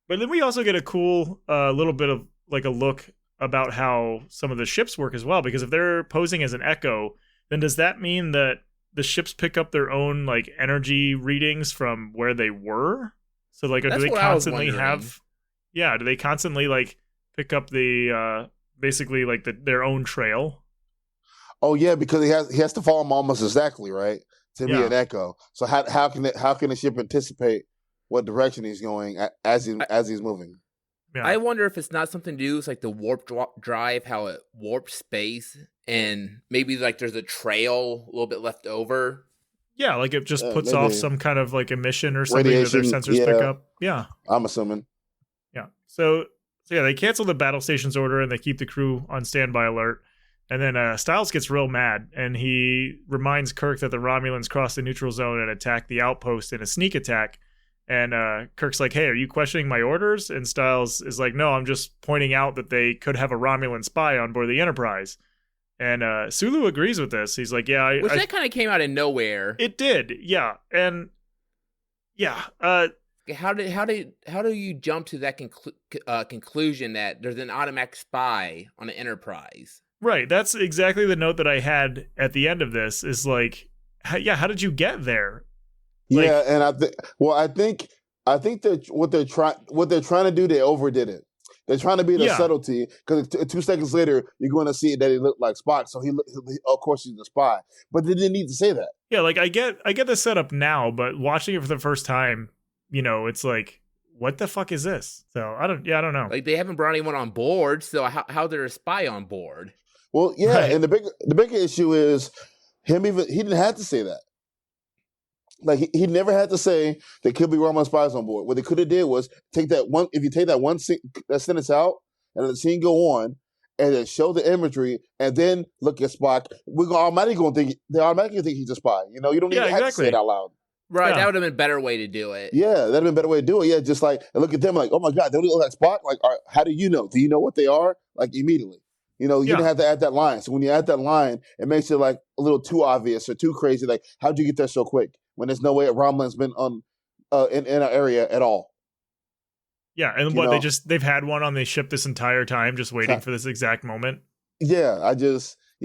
But then we also get a cool little bit of like a look about how some of the ships work as well, because if they're posing as an echo, then does that mean that the ships pick up their own like energy readings from where they were? So like do they constantly do they constantly like pick up the basically like their own trail? Oh yeah, because he has to follow them almost exactly, right? To be an echo. So how can the ship anticipate what direction he's going as he's moving? Yeah. I wonder if it's not something to do with like the warp drive, how it warps space, and maybe like there's a trail a little bit left over. Yeah, like it just puts off some kind of like emission or something that their sensors pick up. Yeah, I'm assuming. Yeah. So they cancel the battle station's order and they keep the crew on standby alert. And then Styles gets real mad and he reminds Kirk that the Romulans crossed the neutral zone and attacked the outpost in a sneak attack. And Kirk's like, hey, are you questioning my orders? And Styles is like, no, I'm just pointing out that they could have a Romulan spy on board the Enterprise. And Sulu agrees with this. He's like, yeah. That kind of came out of nowhere. It did, yeah. And yeah, How do you jump to that conclusion that there's an automatic spy on the Enterprise? Right. That's exactly the note that I had at the end of this. Is like, how did you get there? Like, yeah, and I think that what they're trying to do, they overdid it. They're trying to be the subtlety, because 2 seconds later you're going to see that he looked like Spock, so he of course he's a spy. But they didn't need to say that. Yeah, like I get the setup now, but watching it for the first time, it's like, what the fuck is this? So I don't know. Like, they haven't brought anyone on board, so how they're a spy on board? Well, yeah, right. And the bigger issue is he didn't have to say that. Like he never had to say there could be Romulan spies on board. What they could have did was take that one. If you take that sentence out and let the scene go on, and then show the imagery, and then look at Spock, we're automatically think he's a spy. You don't even have to say it out loud. Right, that would have been a better way to do it. Yeah, that'd have been a better way to do it. Yeah, just like, and look at them like, oh my God, they look like Spock. Like, how do you know? Do you know what they are? Like, immediately. You didn't have to add that line. So when you add that line, it makes it like a little too obvious or too crazy. Like, how'd you get there so quick when there's no way Romulan's been on in our area at all? Yeah, and they've had one on the ship this entire time, just waiting for this exact moment. Yeah, I get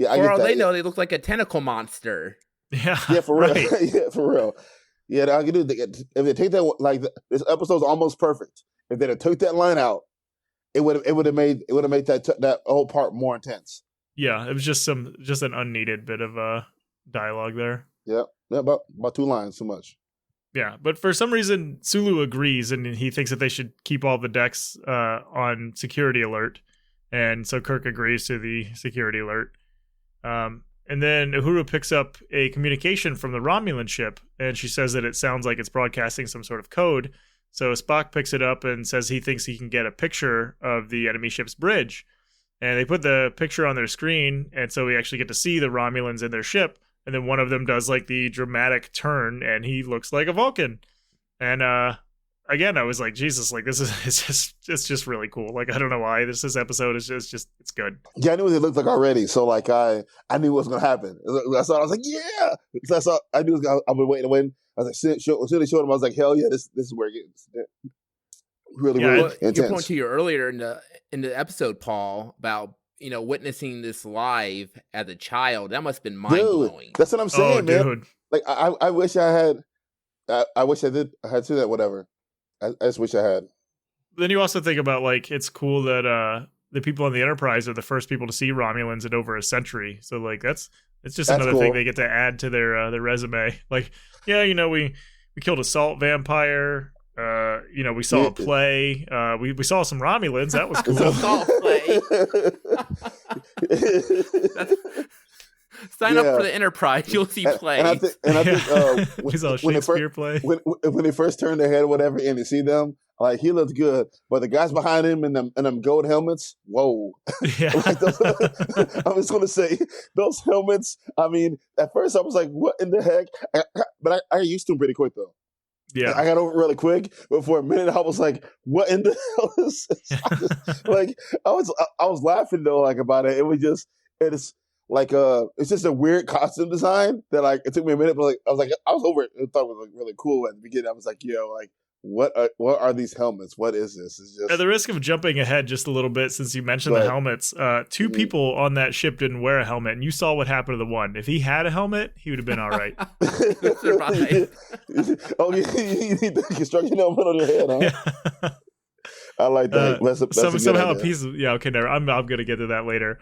all that. They know, they look like a tentacle monster. Yeah, for real. Right. Yeah, for real. Yeah, I can do. If they take that, like, this episode's almost perfect. If they had took that line out, it would have made that whole part more intense. Yeah, it was just an unneeded bit of dialogue there. Yeah, about 2 lines too much. Yeah, but for some reason Sulu agrees, and he thinks that they should keep all the decks on security alert, and so Kirk agrees to the security alert. And then Uhura picks up a communication from the Romulan ship, and she says that it sounds like it's broadcasting some sort of code. So Spock picks it up and says he thinks he can get a picture of the enemy ship's bridge. And they put the picture on their screen, and so we actually get to see the Romulans in their ship. And then one of them does like the dramatic turn, and he looks like a Vulcan. And again, I was like, Jesus, like it's just really cool. Like, I don't know why this episode is just it's good. Yeah, I knew what they looked like already, so like I knew what was gonna happen. I saw it, I was like, yeah. I knew I've been waiting to win. I was like, as soon as they showed him, I was like, hell yeah, this is where it gets really intense. Your point to you earlier in the episode, Paul, about witnessing this live as a child, that must have been mind blowing. That's what I'm saying, man. Dude. Like I wish I had. I wish I did. I had to do that. Whatever. I just wish I had. Then you also think about, like, it's cool that the people on the Enterprise are the first people to see Romulans in over a century. So like it's just another thing they get to add to their resume. Like, yeah, we killed a salt vampire. We saw a play. We saw some Romulans. That was cool. Sign up for the Enterprise. You'll see plays. And I think we saw a Shakespeare play. When they first turn their head or whatever and you see them, like, he looks good, but the guys behind him in them gold helmets, whoa. Yeah. Like I was going to say, those helmets, I mean, at first I was like, what in the heck? But I got used to them pretty quick, though. Yeah, I got over it really quick, but for a minute I was like, "What in the hell is this?" Like, I was laughing though, like, about it. It's like it's just a weird costume design that, like, it took me a minute, but I was over it. I thought it was, like, really cool at the beginning. I was like, like, what are these helmets? What is this? It's just, at the risk of jumping ahead just a little bit, since you mentioned the helmets, 2 people on that ship didn't wear a helmet, and you saw what happened to the one. If he had a helmet, he would have been all right. Oh, you need the construction helmet on your head, huh? Yeah. I like that. That's somehow a piece of okay. Never. I'm gonna get to that later.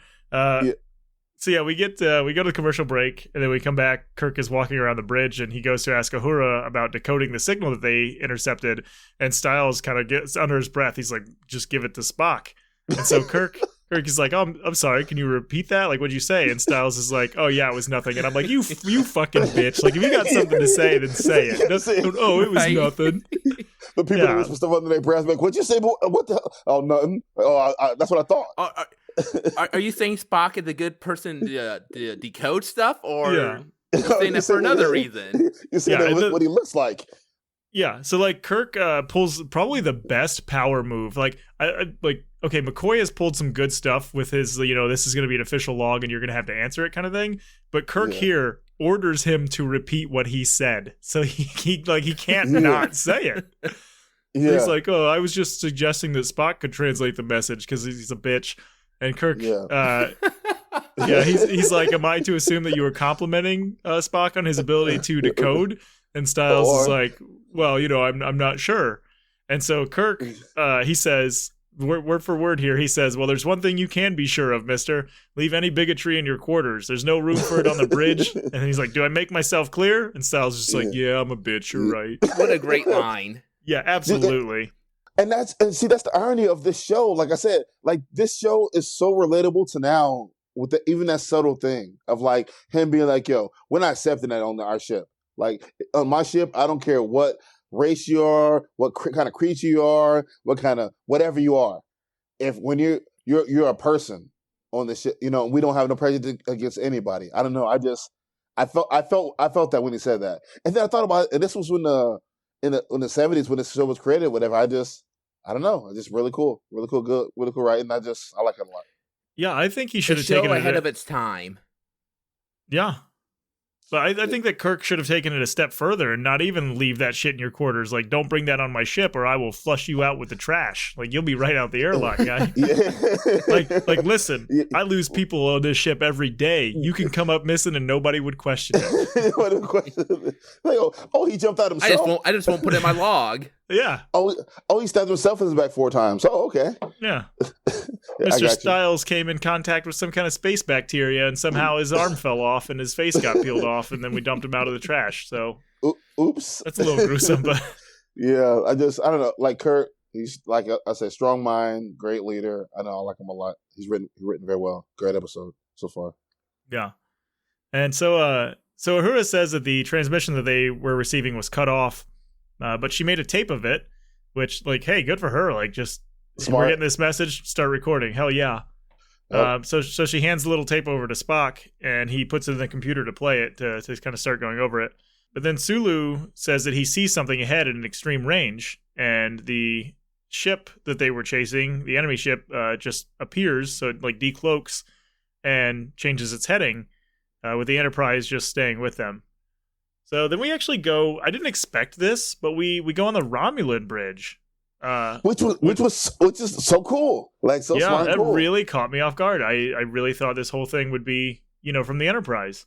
So yeah, we go to the commercial break, and then we come back. Kirk is walking around the bridge, and he goes to ask Uhura about decoding the signal that they intercepted. And Styles kind of gets under his breath. He's like, "Just give it to Spock." And so Kirk is like, "Oh, I'm sorry. Can you repeat that? Like, what'd you say?" And Styles is like, "Oh yeah, it was nothing." And I'm like, "You fucking bitch! Like, if you got something to say, then say it. It was nothing." The people that whisper stuff under their breath, like, "What'd you say? What the hell? Oh, nothing. Oh, that's what I thought." Are you saying Spock is a good person to decode stuff, or you're saying that for another reason? You're saying what he looks like. Yeah, so like Kirk pulls probably the best power move. Like, okay, McCoy has pulled some good stuff with his, this is going to be an official log and you're going to have to answer it kind of thing. But Kirk here orders him to repeat what he said, so he can't not say it. So he's like, "Oh, I was just suggesting that Spock could translate the message because he's a bitch." And Kirk, he's like, "Am I to assume that you were complimenting Spock on his ability to decode?" And Styles is like, "Well, I'm not sure." And so Kirk, he says, word for word here, he says, "Well, there's one thing you can be sure of, mister. Leave any bigotry in your quarters. There's no room for it on the bridge." And he's like, "Do I make myself clear?" And Styles is just like, "Yeah, I'm a bitch. You're right." What a great line. Yeah, absolutely. And that's the irony of this show. Like I said, like this show is so relatable to now with even that subtle thing of like him being like, "Yo, we're not accepting that on our ship. Like on my ship, I don't care what race you are, what kind of creature you are, what kind of whatever you are. If when you're a person on the ship, we don't have no prejudice against anybody." I don't know. I felt that when he said that, and then I thought about it. And this was when in the 70s when this show was created, whatever. I don't know. It's just really cool, good, really cool writing. I like it a lot. Yeah, I think he should have taken it ahead of its time. Yeah. But I think that Kirk should have taken it a step further and not even leave that shit in your quarters. Like, don't bring that on my ship or I will flush you out with the trash. Like, you'll be right out the airlock, guy. like, listen, I lose people on this ship every day. You can come up missing and nobody would question it. Like, he jumped out himself. I just won't put it in my log. Yeah. He stabbed himself in his back 4 times. Oh, okay. Yeah. Mr. Styles came in contact with some kind of space bacteria and somehow his arm fell off and his face got peeled off and then we dumped him out of the trash. So oops. That's a little gruesome, but yeah, I don't know. Like Kirk, he's like I said, strong mind, great leader. I know I like him a lot. He's written very well. Great episode so far. Yeah. And so Uhura says that the transmission that they were receiving was cut off, but she made a tape of it, which, like, hey, good for her. Like, just Smart. We're getting this message, start recording. Hell yeah. So she hands the little tape over to Spock, and he puts it in the computer to play it to kind of start going over it. But then Sulu says that he sees something ahead at an extreme range, and the ship that they were chasing, the enemy ship, just appears, so it like decloaks and changes its heading, with the Enterprise just staying with them. So then we actually go. I didn't expect this, but we go on the Romulan bridge. Which is so cool, like so yeah, smart and cool. That really caught me off guard. I really thought this whole thing would be, from the Enterprise.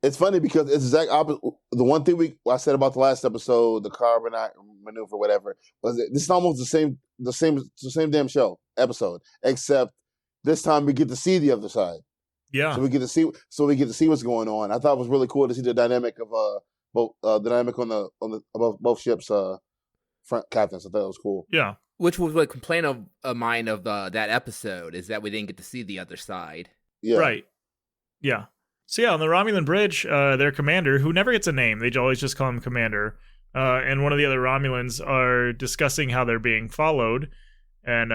It's funny because it's exact opposite. The one thing I said about the last episode, the carbonite maneuver, whatever, was this is almost the same damn show episode, except this time we get to see the other side. Yeah, so we get to see what's going on. I thought it was really cool to see the dynamic of both dynamic on both ships. Front captains. I thought it was cool. Yeah. Which was a complaint of mine of that episode, is that we didn't get to see the other side. Yeah. Right. Yeah. So yeah, on the Romulan bridge, their commander, who never gets a name, they always just call him Commander, and one of the other Romulans are discussing how they're being followed, and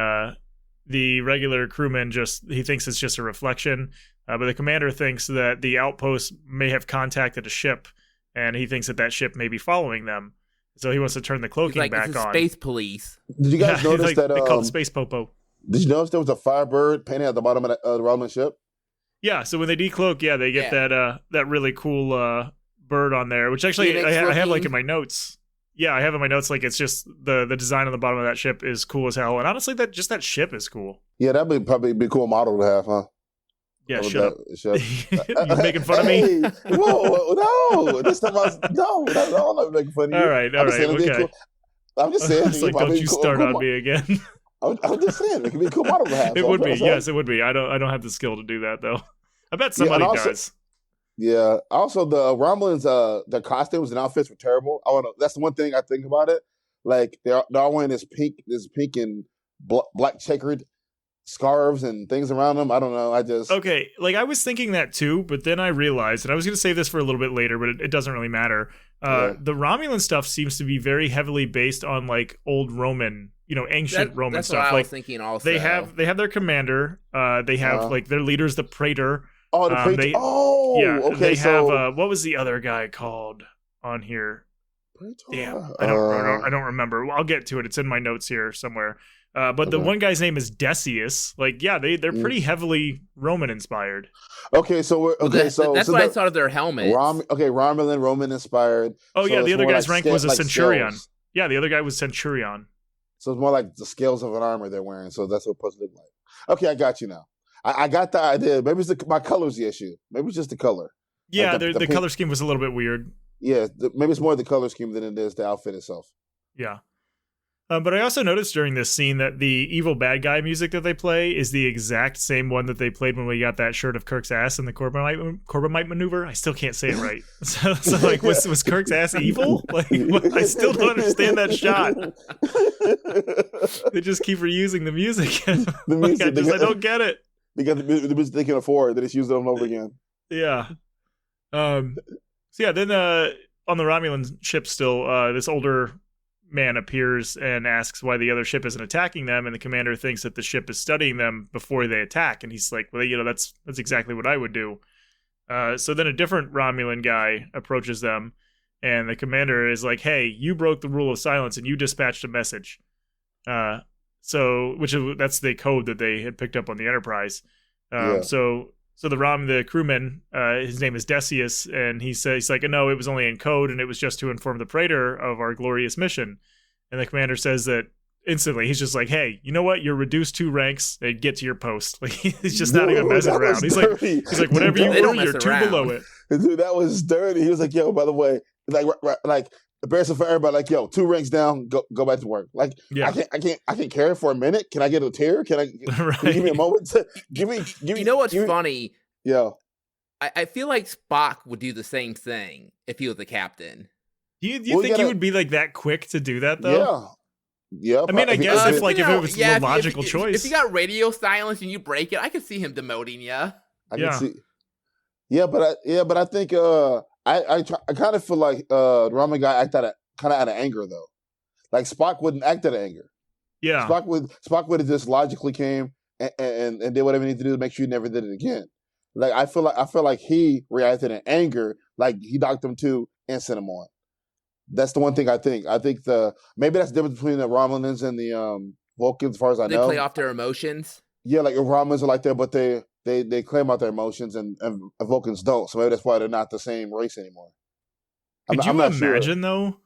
the regular crewman he thinks it's just a reflection, but the commander thinks that the outpost may have contacted a ship, and he thinks that ship may be following them. So he wants to turn the cloaking back on. Space police. Did you guys notice that they call it Space Popo? Did you notice there was a Firebird painted at the bottom of the Romulan ship? Yeah. So when they decloak, they get that really cool bird on there, which actually I have like in my notes. Yeah, I have in my notes like it's just the design on the bottom of that ship is cool as hell, and honestly, that ship is cool. Yeah, that'd be probably be a cool model to have, huh? Yeah, shut up. You making fun of me? Whoa, no. This time I'm not making fun of you. All right, okay. Cool. I'm just saying. Like, don't you start on me again. I'm just saying, it could be a cool model to have. It would be, yes, it would be. I don't have the skill to do that, though. I bet somebody does. Yeah. Also, the Romulans, their costumes and outfits were terrible. That's the one thing I think about it. Like, they're all wearing this pink and black checkered scarves and things around them. I don't know. Okay, like I was thinking that too, but then I realized, and I was going to save this for a little bit later, but it doesn't really matter. The Romulan stuff seems to be very heavily based on like old Roman, ancient Roman that's stuff. What I like was thinking also. They have their commander. They have like their leaders, the Praetor. Oh, the Praetor. Okay. They have what was the other guy called on here? Praetor? Damn, I don't remember. Well, I'll get to it. It's in my notes here somewhere. But the one guy's name is Decius. Like, yeah, they're pretty heavily Roman inspired. Okay, so that's what I thought of their helmets. Romulan, Roman inspired. Oh, so yeah, the other guy's rank was a like centurion. skills. Yeah, the other guy was centurion. So it's more like the scales of an armor they're wearing. So that's what it's supposed to look like. Okay, I got you now. I got the idea. Maybe it's my color's the issue. Maybe it's just the color. Yeah, Like the color scheme was a little bit weird. Yeah, maybe it's more the color scheme than it is the outfit itself. Yeah. But I also noticed during this scene that the evil bad guy music that they play is the exact same one that they played when we got that shirt of Kirk's ass in the Corbomite maneuver. I still can't say it right. So like, was Kirk's ass evil? Like, I still don't understand that shot. They just keep reusing the music. The music I don't get it. Because the music they can afford, they just use it over and over again. Yeah. So yeah, then on the Romulan ship still, this older man appears and asks why the other ship isn't attacking them, and the commander thinks that the ship is studying them before they attack, and he's like, well, that's exactly what I would do. So then a different Romulan guy approaches them, and the commander is like, hey, you broke the rule of silence and you dispatched a message. That's the code that they had picked up on the Enterprise. So the crewman, his name is Decius, and he's like, no, it was only in code, and it was just to inform the Praetor of our glorious mission. And the commander says that instantly. He's just like, hey, you know what? You're reduced 2 ranks and get to your post. Like, he's just not even messing around. He's like, whatever you were, you're 2 below it. Dude, that was dirty. He was like, yo, by the way, like embarrassing for everybody. Like, yo, 2 ranks down, go back to work. Like, yeah. I can't carry it for a minute. Can I get a tear? Can you give me a moment to give me? You know what's funny? Yeah, I feel like Spock would do the same thing if he was the captain. Do you think he would be like that quick to do that though? Yeah. I mean, I guess if it was a logical choice. If you got radio silence and you break it, I could see him demoting you. I can see. Yeah, but I think I kind of feel like the Romulan guy acted kind of out of anger though. Like Spock wouldn't act out of anger. Yeah, Spock would have just logically came and did whatever he needed to do to make sure he never did it again. Like I feel like he reacted in anger, like he docked him to and sent him on. That's the one thing I think. I think maybe that's the difference between the Romulans and the Vulcans, as far as I know. They play off their emotions. Yeah, like Romulans are like that, but they claim out their emotions, and Vulcans don't. So maybe that's why they're not the same race anymore. Could you imagine though?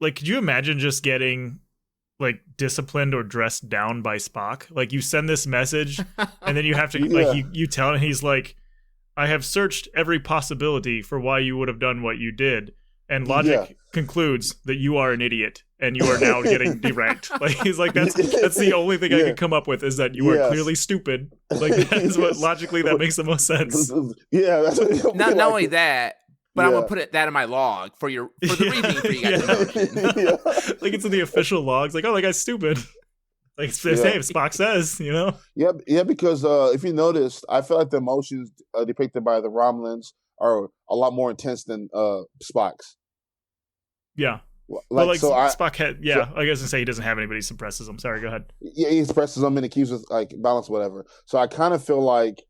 Like, could you imagine just getting like disciplined or dressed down by Spock? Like, you send this message, and then you have to you tell him, he's like, I have searched every possibility for why you would have done what you did. And logic concludes that you are an idiot and you are now getting deranked. Like, he's like, that's the only thing I can come up with is that you are clearly stupid. Like, that is what logically that makes the most sense. Yeah, that's what not only that, but I'm gonna put that in my log for the reasoning for you guys. Demotion. Like, it's in the official logs. Like, oh, that guy's stupid. Like, hey, Spock says, you know. Yeah, because if you noticed, I feel like the emotions depicted by the Romulans are a lot more intense than Spock's. Yeah. Spock had, I guess to say he doesn't have anybody, he suppresses them. Sorry, go ahead. Yeah, he suppresses them and he keeps with like balance, whatever. So I kind of feel like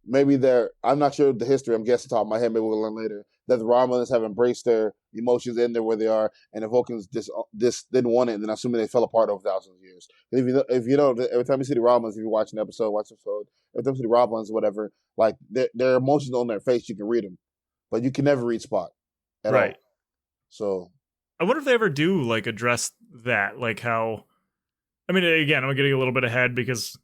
maybe I'm not sure the history, I'm guessing top of my head, maybe we'll learn later, that the Romulans have embraced their emotions in there where they are, and the Vulcans just didn't want it, and then assuming they fell apart over thousands of years. And if you know, every time you see the Romulans, if you watch an episode, every time you see the Romulans or whatever, like their emotions on their face, you can read them, but you can never read Spock at all. So I wonder if they ever do like address that, like how, I mean, again, I'm getting a little bit ahead because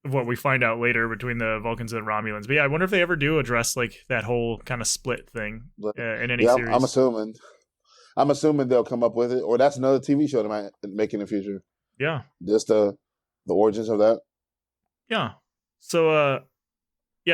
of what we find out later between the Vulcans and Romulans. But yeah, I wonder if they ever do address like that whole kind of split thing in any series. I'm assuming they'll come up with it, or that's another TV show they might make in the future. Yeah, just the origins of that. Yeah. So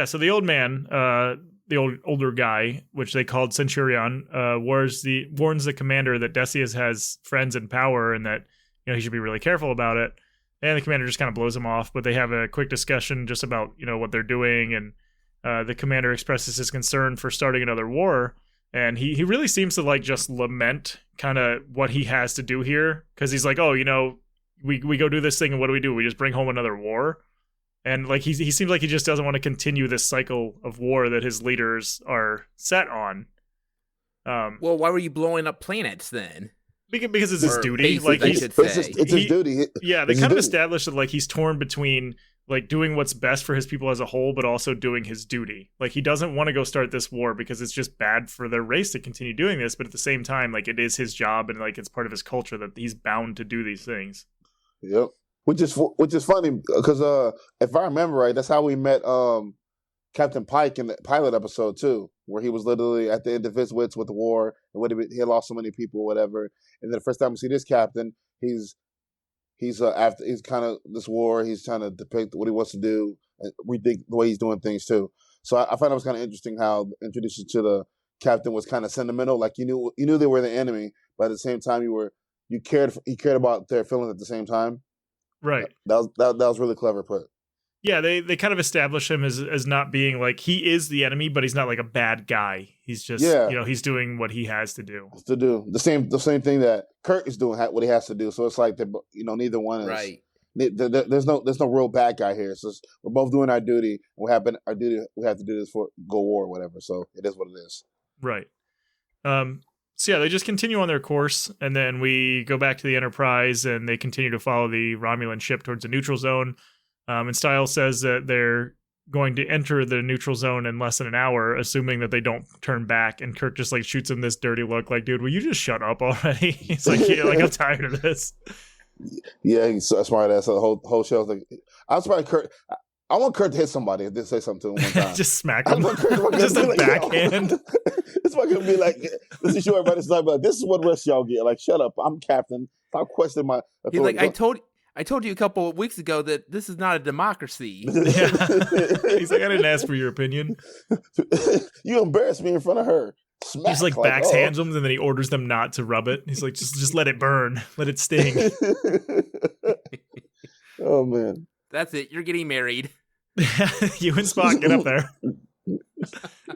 so the old man, the older guy, which they called Centurion, warns the commander that Decius has friends in power and that he should be really careful about it. And the commander just kind of blows him off, but they have a quick discussion just about what they're doing, and the commander expresses his concern for starting another war, and he really seems to like just lament kind of what he has to do here, because he's like, oh, we go do this thing, and what do? We just bring home another war. And like he seems like he just doesn't want to continue this cycle of war that his leaders are set on. Well, why were you blowing up planets then? Because it's his duty. Like it's his duty. Yeah, they kind of established that like he's torn between like doing what's best for his people as a whole, but also doing his duty. Like he doesn't want to go start this war because it's just bad for their race to continue doing this. But at the same time, like it is his job and like it's part of his culture that he's bound to do these things. Yep. Which is funny because if I remember right, that's how we met Captain Pike in the pilot episode too, where he was literally at the end of his wits with the war and he had lost so many people, or whatever. And then the first time we see this captain, he's after he's kind of this war. He's trying to depict what he wants to do and rethink the way he's doing things too. So I found it was kind of interesting how introduced to the captain was kind of sentimental. Like you knew they were the enemy, but at the same time he cared about their feelings at the same time. Right. That was really clever put. Yeah, they kind of establish him as not being like, he is the enemy, but he's not like a bad guy. He's just, he's doing what he has to do. The same thing that Kirk is doing, what he has to do. So it's like, neither one is. Right. There's no real bad guy here. So we're both doing our duty. We have to do this for go war or whatever. So it is what it is. Right. So yeah, they just continue on their course, and then we go back to the Enterprise, and they continue to follow the Romulan ship towards the neutral zone. And Styles says that they're going to enter the neutral zone in less than an hour, assuming that they don't turn back. And Kirk just like shoots him this dirty look, like, "Dude, will you just shut up already?" He's like, "Yeah, like I'm tired of this." Yeah, he's so smart ass. The whole show's like, I'm surprised Kirk. I want Kirk to hit somebody if they say something to him one time. Just smack him. Just a like, backhand. It's not gonna be like, this is sure everybody's not like, this is what rest y'all get. Like, shut up, I'm captain. Stop questioning my authority. He's like, I told you a couple of weeks ago that this is not a democracy. Yeah. He's like, I didn't ask for your opinion. You embarrassed me in front of her. Smack, he's like backshands them, and then he orders them not to rub it. He's like, just let it burn. Let it sting. Oh, man. That's it. You're getting married. You and Spock, get up there.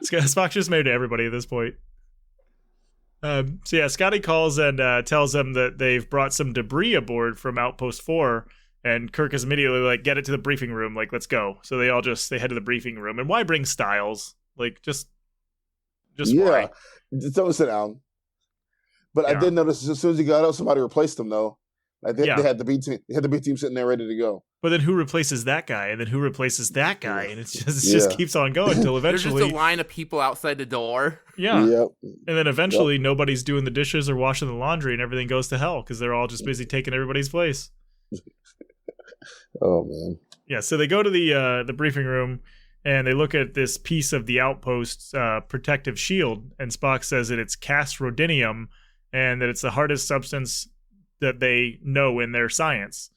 Spock's just married to everybody at this point. So yeah, Scotty calls and tells them that they've brought some debris aboard from Outpost 4, and Kirk is immediately like, get it to the briefing room, like, let's go. So they head to the briefing room. And why bring Styles? Like, just why? Just don't sit down. But I did notice as soon as he got up, somebody replaced him though. Like they had the B team. They had the B team sitting there ready to go. But then who replaces that guy? And then who replaces that guy? And it just keeps on going until eventually there's just a line of people outside the door. Yeah. Yep. And then eventually nobody's doing the dishes or washing the laundry, and everything goes to hell because they're all just busy taking everybody's place. Oh man. Yeah. So they go to the briefing room, and they look at this piece of the Outpost's protective shield, and Spock says that it's cast rhodinium, and that it's the hardest substance that they know in their science.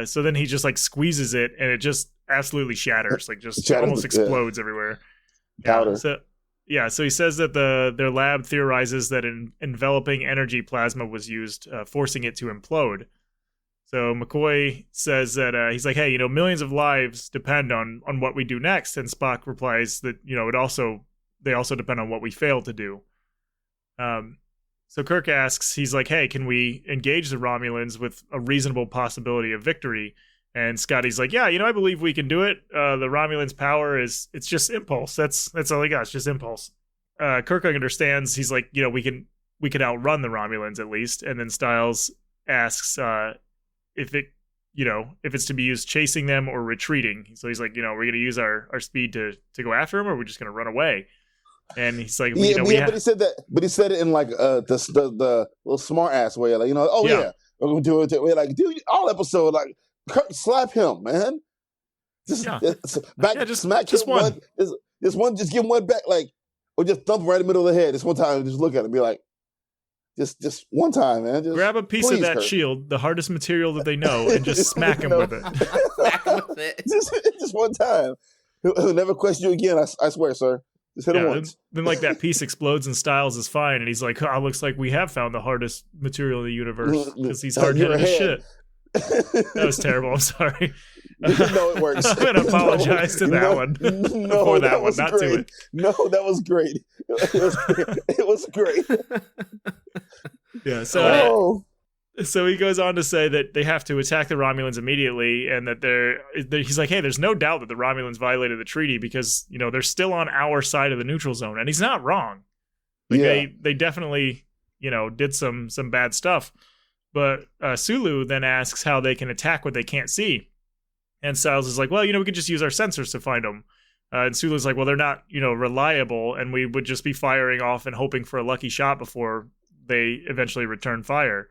So then he just like squeezes it, and it just absolutely shatters, like just almost explodes everywhere. Powder. So he says that their lab theorizes that an enveloping energy plasma was used, forcing it to implode. So McCoy says that he's like, hey, millions of lives depend on what we do next. And Spock replies that, they also depend on what we fail to do. So Kirk asks, he's like, hey, can we engage the Romulans with a reasonable possibility of victory? And Scotty's like, yeah, I believe we can do it. The Romulans' power it's just impulse. That's all they got. It's just impulse. Kirk understands. He's like, we could outrun the Romulans at least. And then Styles asks if it's to be used chasing them or retreating. So he's like, we're going to use our speed to go after them, or we're just going to run away. And he's like, but he said that, but he said it in like the little smart ass way, like, we're gonna do it. We're like, dude, all episode, like, Kirk, slap him, man. Smack just one. This one, just give him one back, like, or just thump him right in the middle of the head. This one time, just look at him, and be like, just one time, man. Just, grab a piece of that Kirk. Shield, the hardest material that they know, and just smack him with it. Smack him with it. Just one time. He'll never question you again. I swear, sir. Just hit him once. Then like that piece explodes and Styles is fine, and he's like, looks like we have found the hardest material in the universe because he's hard-headed as shit. That was terrible. I'm sorry. No, it works. I'm going to apologize to that one. Before that one, not great. to it. No, that was great. It was great. Yeah, so he goes on to say that they have to attack the Romulans immediately, and that he's like, hey, there's no doubt that the Romulans violated the treaty because, they're still on our side of the neutral zone. And he's not wrong. Like they definitely, did some bad stuff. But Sulu then asks how they can attack what they can't see. And Styles is like, well, we could just use our sensors to find them. And Sulu's like, well, they're not, reliable, and we would just be firing off and hoping for a lucky shot before they eventually return fire.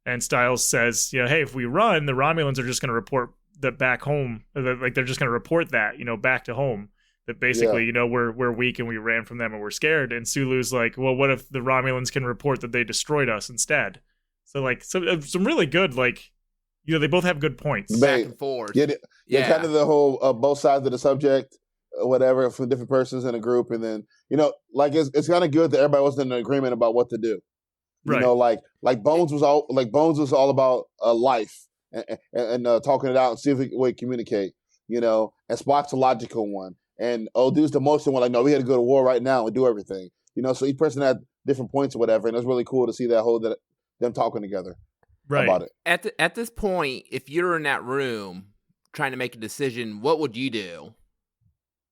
And Styles says, hey, if we run, the Romulans are just going to report that back home. Like they're just going to report that, back to home. That basically, we're weak and we ran from them and we're scared. And Sulu's like, well, what if the Romulans can report that they destroyed us instead? So like some really good, like, they both have good points. Back and forth. Yeah, kind of the whole both sides of the subject, whatever, for different persons in a group. And then, like it's kind of good that everybody was in agreement about what to do. Right. Like Bones was all about life and talking it out and see if we can communicate, and Spock's a logical one. And dude's the emotional one, like, no, we had to go to war right now and do everything. So each person had different points or whatever, and it was really cool to see them talking together about it. At this point, if you're in that room trying to make a decision, what would you do?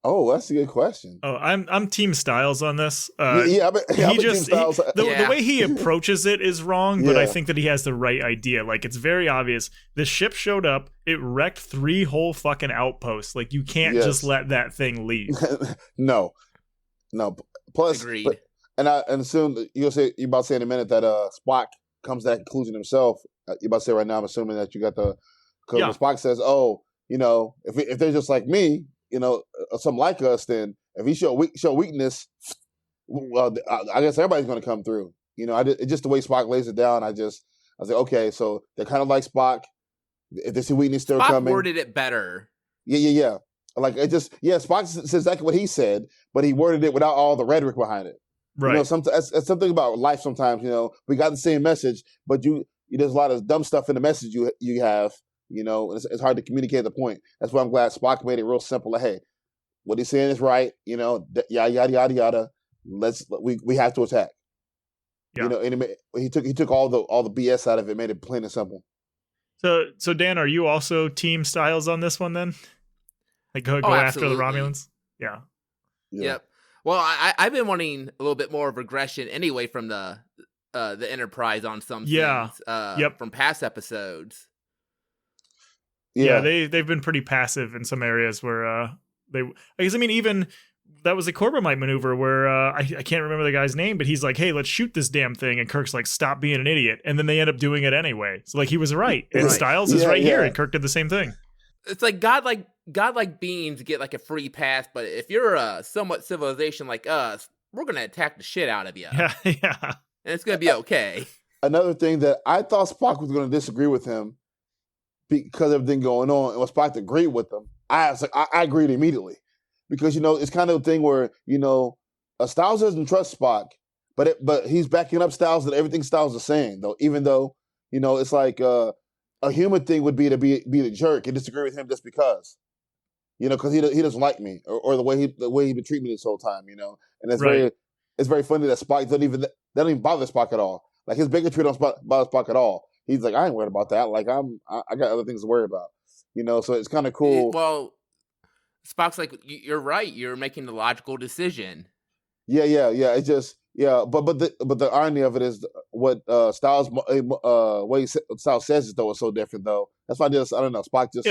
Oh, that's a good question. Oh, I'm Team Styles on this. I'm Team Styles. The way he approaches it is wrong, but I think that he has the right idea. Like, it's very obvious. The ship showed up. It wrecked 3 whole fucking outposts. Like, you can't just let that thing leave. No. Plus, agreed. And assume you're about to say in a minute that Spock comes to that conclusion himself. You're about to say right now, I'm assuming that you got because when Spock says, if they're just like me, something like us, then if he show weakness, well, I guess everybody's going to come through. It's just the way Spock lays it down. I was like, okay, so they're kind of like Spock. If they see weakness still coming, Spock worded it better. Yeah. Like Spock says exactly what he said, but he worded it without all the rhetoric behind it. Right. That's something about life. Sometimes we got the same message, but there's a lot of dumb stuff in the message you have. It's hard to communicate the point. That's why I'm glad Spock made it real simple. Like, hey, what he's saying is right. Yada yada yada yada. We have to attack. Yeah. And he took all the BS out of it, made it plain and simple. So Dan, are you also Team Styles on this one then? Like go after the Romulans? Yeah. Yep. Well, I've been wanting a little bit more of regression anyway from the Enterprise on some things from past episodes. Yeah, they've been pretty passive in some areas where even that was a Corbomite maneuver where I can't remember the guy's name, but he's like, hey, let's shoot this damn thing, and Kirk's like, stop being an idiot, and then they end up doing it anyway. So like he was right, and Styles is right here, and Kirk did the same thing. It's like godlike beings get like a free pass, but if you're a somewhat civilization like us, we're gonna attack the shit out of you. Yeah. And it's gonna be okay. Another thing that I thought Spock was gonna disagree with him because of everything going on, and when Spock agreed with them, I agreed immediately. Because, it's kind of a thing where, Styles doesn't trust Spock, but he's backing up Styles and everything Styles is saying, though, even though, it's like a human thing would be to be the jerk and disagree with him just because, because he doesn't like me or the way he been treating me this whole time, and it's very funny that Spock doesn't even bother Spock at all. Like his bigotry don't bother Spock at all. He's like, I ain't worried about that. Like I got other things to worry about, so it's kind of cool. Well, Spock's like, you're right. You're making the logical decision. Yeah. It's just but the irony of it is what Styles says it though is so different though. That's why I don't know. Spock just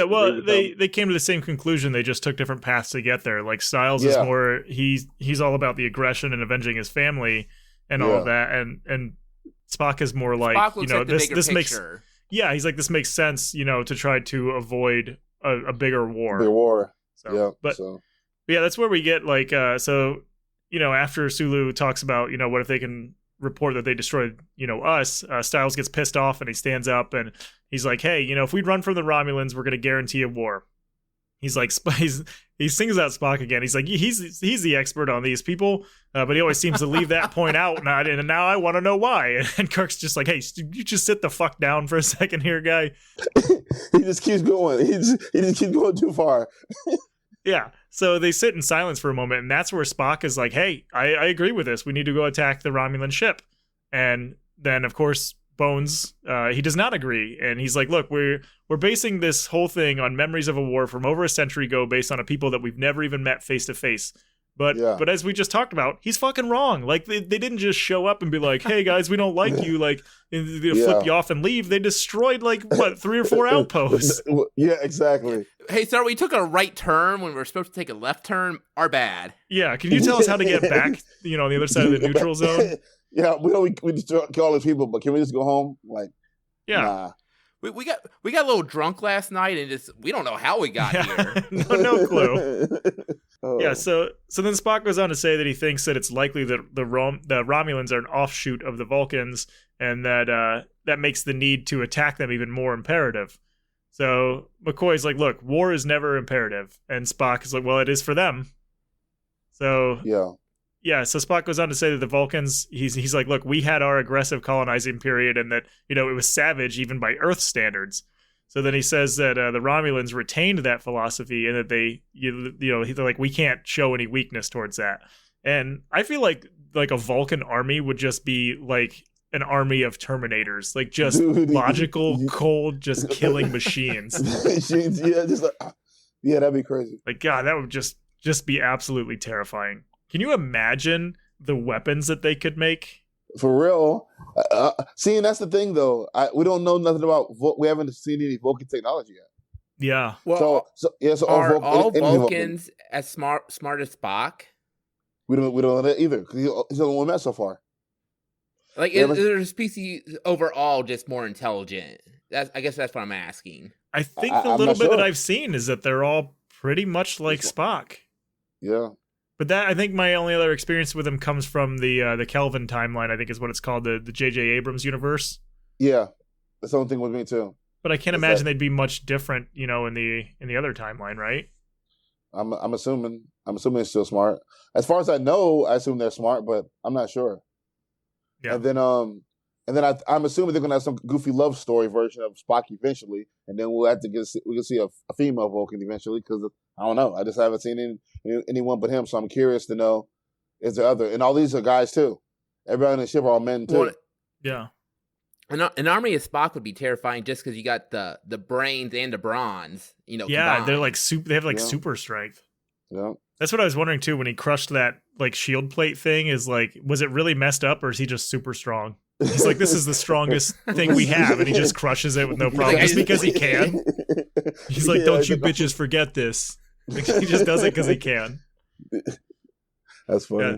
they came to the same conclusion. They just took different paths to get there. Like Styles is more he's all about the aggression and avenging his family and all of that, and Spock is more like this makes he's like this makes sense to try to avoid a bigger war. Big war. So, that's where we get like after Sulu talks about what if they can report that they destroyed us, Styles gets pissed off and he stands up and he's like, hey, if we'd run from the Romulans, we're gonna guarantee a war. He's like he sings out Spock again. He's like he's the expert on these people, but he always seems to leave that point out. And now I want to know why. And Kirk's just like, hey, you just sit the fuck down for a second here, guy. He just keeps going. He just keeps going too far. Yeah, so they sit in silence for a moment, and that's where Spock is like, hey, I agree with this. We need to go attack the Romulan ship. And then, of course, Bones, he does not agree. And he's like, look, we're basing this whole thing on memories of a war from over a century ago based on a people that we've never even met face to face. But as we just talked about, he's fucking wrong. Like, they didn't just show up and be like, hey, guys, we don't like you. Like, flip you off and leave. They destroyed, 3 or 4 outposts. Yeah, exactly. Hey, sir, we took a right turn when we were supposed to take a left turn. Our bad. Yeah, can you tell us how to get back, on the other side of the neutral zone? Yeah, we just kill all these people, but can we just go home? Like, Yeah. Nah. We got a little drunk last night and we don't know how we got here. no clue. Oh. Yeah, so then Spock goes on to say that he thinks that it's likely that the Romulans are an offshoot of the Vulcans, and that that makes the need to attack them even more imperative. So McCoy's like, look, war is never imperative. And Spock is like, well, it is for them. So yeah, so Spock goes on to say that the Vulcans, he's like, look, we had our aggressive colonizing period, and that, it was savage even by Earth standards. So then he says that the Romulans retained that philosophy, and that they're like, we can't show any weakness towards that. And I feel like a Vulcan army would just be like an army of Terminators, like just logical, cold, just killing machines. Yeah, that'd be crazy. Like, God, that would just be absolutely terrifying. Can you imagine the weapons that they could make? For real. See, and that's the thing, though. We don't know nothing about. We haven't seen any Vulcan technology yet. Yeah. Well, so are all Vulcans as smart as Spock? We don't know that either, because he's the only one met so far. Like, is a species overall just more intelligent? I guess that's what I'm asking. I think the little bit that I've seen is that they're all pretty much like Spock. Yeah. But that, I think my only other experience with him comes from the Kelvin timeline, I think is what it's called, the J.J. Abrams universe. Yeah. That's the only thing with me, too. But I can't imagine they'd be much different, in the other timeline, right? I'm assuming it's still smart. As far as I know, I assume they're smart, but I'm not sure. Yeah. And then I'm assuming they're gonna have some goofy love story version of Spock eventually, and then we can see a female Vulcan eventually, because I don't know. I just haven't seen anyone but him, so I'm curious to know, is there other? And all these are guys too. Everybody on the ship are all men too. Well, yeah. An army of Spock would be terrifying just because you got the brains and the bronze. Yeah, combined. They're like they have super strength. Yeah. That's what I was wondering too when he crushed that like shield plate thing. Is like, was it really messed up, or is he just super strong? He's like, this is the strongest thing we have, and he just crushes it with no problem, just because he can. He's like, don't you bitches forget this. Like, he just does it because he can. That's funny. Yeah.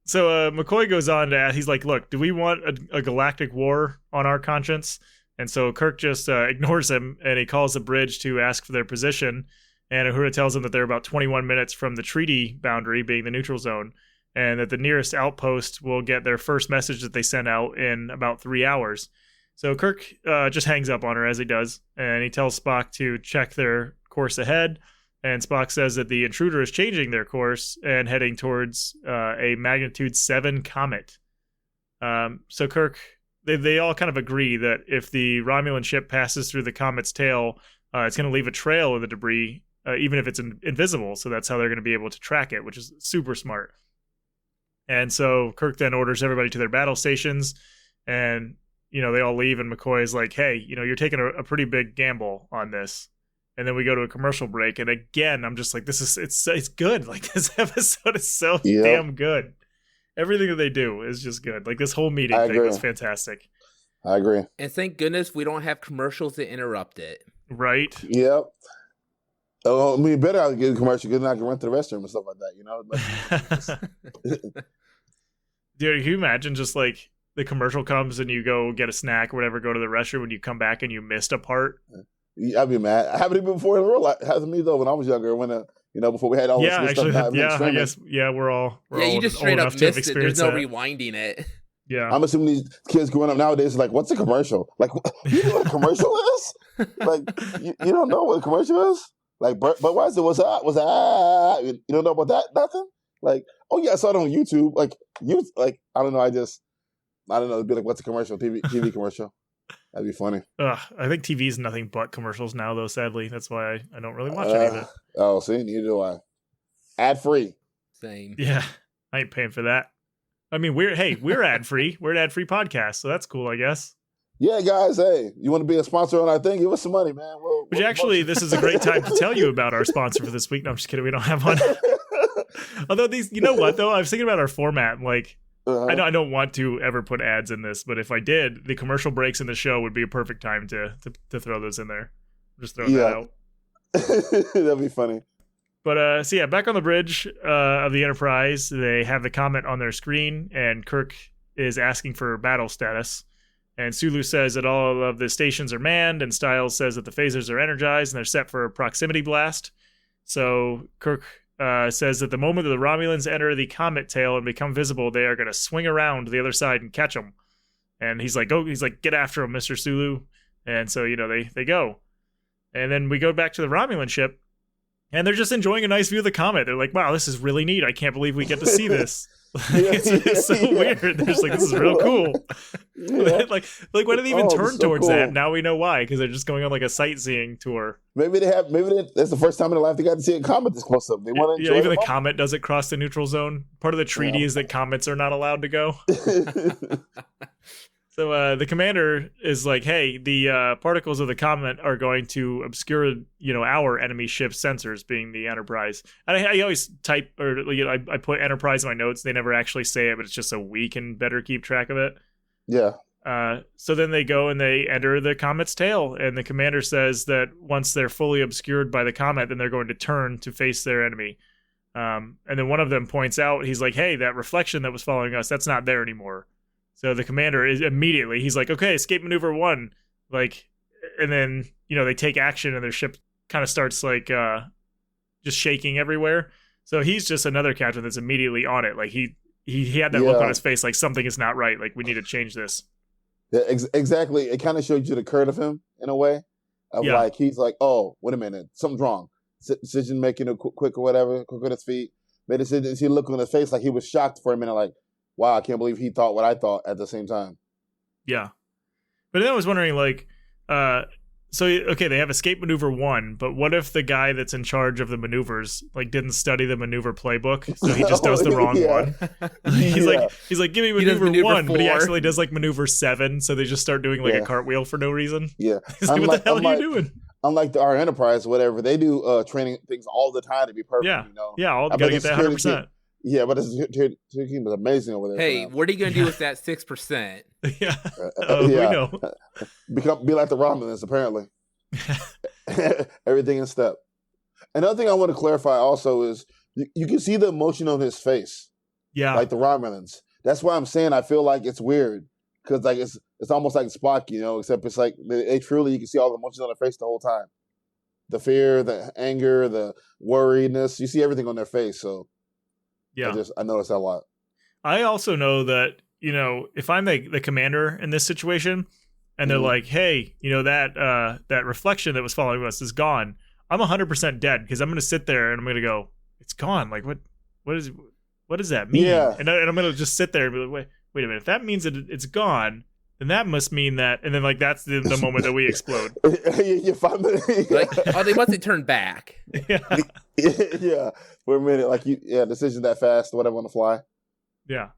So McCoy goes on to ask, he's like, look, do we want a galactic war on our conscience? And so Kirk just ignores him, and he calls the bridge to ask for their position. And Uhura tells him that they're about 21 minutes from the treaty boundary, being the neutral zone, and that the nearest outpost will get their first message that they send out in about 3 hours. So Kirk just hangs up on her, as he does, and he tells Spock to check their course ahead. And Spock says that the intruder is changing their course and heading towards a magnitude 7 comet. So Kirk, they all kind of agree that if the Romulan ship passes through the comet's tail, it's going to leave a trail of the debris, even if it's invisible. So that's how they're going to be able to track it, which is super smart. And so Kirk then orders everybody to their battle stations, and they all leave, and McCoy is like, hey, you're taking a pretty big gamble on this. And then we go to a commercial break, and again, I'm just like, it's good. Like, this episode is so damn good. Everything that they do is just good. Like, this whole meeting thing was fantastic. I agree. And thank goodness we don't have commercials to interrupt it. Right? Yep. Oh, I mean, better I get a commercial because then I can run to the restroom and stuff like that, Dude, can you imagine just like the commercial comes and you go get a snack or whatever, go to the restroom, and you come back and you missed a part? I'd be mad. I happened even before in real life. It happened to me though when I was younger. When before we had all this actually, stuff. I guess. Yeah, we're all you just straight up missed it. There's no rewinding it. Yeah, I'm assuming these kids growing up nowadays are like, what's a commercial? Like, you know what a commercial is? Like, you don't know what a commercial is? Like, Budweiser was that? You don't know about that? Nothing? Like, oh yeah, I saw it on YouTube. Like, I don't know. I don't know. It'd be like, what's a commercial? TV commercial. That'd be funny. I think TV is nothing but commercials now, though, sadly. That's why I don't really watch any of it. Oh, see? Neither do I. Ad-free. Same. Yeah, I ain't paying for that. I mean, we're ad-free. We're an ad-free podcast, so that's cool, I guess. Yeah, guys, hey, you want to be a sponsor on our thing? Give us some money, man. Which actually, this is a great time to tell you about our sponsor for this week. No, I'm just kidding. We don't have one. Although you know what, though? I was thinking about our format, like, I don't want to ever put ads in this, but if I did, the commercial breaks in the show would be a perfect time to throw those in there. Just throw that out. That'd be funny. But so yeah, back on the bridge of the Enterprise, they have the comet on their screen, and Kirk is asking for battle status. And Sulu says that all of the stations are manned, and Styles says that the phasers are energized and they're set for a proximity blast. So Kirk says that the moment that the Romulans enter the comet tail and become visible, they are going to swing around to the other side and catch them. And he's like, get after him, Mr. Sulu. And so, they go. And then we go back to the Romulan ship, and they're just enjoying a nice view of the comet. They're like, wow, this is really neat. I can't believe we get to see this. It's so weird. They're just like, this is real cool. Yeah. like why did they even turn towards cool. that? Now we know why, because they're just going on like a sightseeing tour. Maybe that's the first time in their life they got to see a comet this close up. They want to enjoy even the comet doesn't cross the neutral zone. Part of the treaty is that comets are not allowed to go. So the commander is like, hey, the particles of the comet are going to obscure, our enemy ship's sensors, being the Enterprise. And I always type, or I put Enterprise in my notes. They never actually say it, but it's just so we can better keep track of it. Yeah. So then they go and they enter the comet's tail, and the commander says that once they're fully obscured by the comet, then they're going to turn to face their enemy. And then one of them points out, he's like, hey, that reflection that was following us, that's not there anymore. So the commander is immediately, he's like, okay, escape maneuver 1. And then, they take action and their ship kind of starts just shaking everywhere. So he's just another captain that's immediately on it. Like he had that look on his face, like something is not right. Like we need to change this. Yeah, exactly. It kind of showed you the Kirk of him in a way. Like he's like, oh, wait a minute, something's wrong. Decision making quick or whatever, quick on his feet. Made decisions. He looked on his face like he was shocked for a minute, like, wow, I can't believe he thought what I thought at the same time. Yeah. But then I was wondering, they have escape maneuver 1, but what if the guy that's in charge of the maneuvers, didn't study the maneuver playbook, so he just does the wrong one? He's like, give me maneuver 1, 4. But he actually does maneuver 7, so they just start doing a cartwheel for no reason. Yeah. What the hell are you doing? Unlike our Enterprise, whatever, they do training things all the time to be perfect. Yeah. Yeah, gotta get that 100%. Yeah, but this team is amazing over there. Hey, what are you going to do with that 6%? Yeah. We know. Be like the Romulans, apparently. Everything in step. Another thing I want to clarify also is you can see the emotion on his face. Yeah. Like the Romulans. That's why I'm saying I feel like it's weird. Because it's almost like Spock, except it's like they truly, you can see all the emotions on their face the whole time. The fear, the anger, the worriedness. You see everything on their face, so. Yeah, I noticed that a lot. I also know that, if I'm the commander in this situation and they're like, hey, that reflection that was following us is gone, I'm 100% dead, because I'm going to sit there and I'm going to go, it's gone. Like, what does that mean? Yeah. And I'm going to just sit there and be like, wait a minute. If that means that it's gone, then that must mean that. And then that's the moment that we explode. You find they must have turned back. Yeah. Yeah. For a minute, decision that fast, whatever on the fly. Yeah.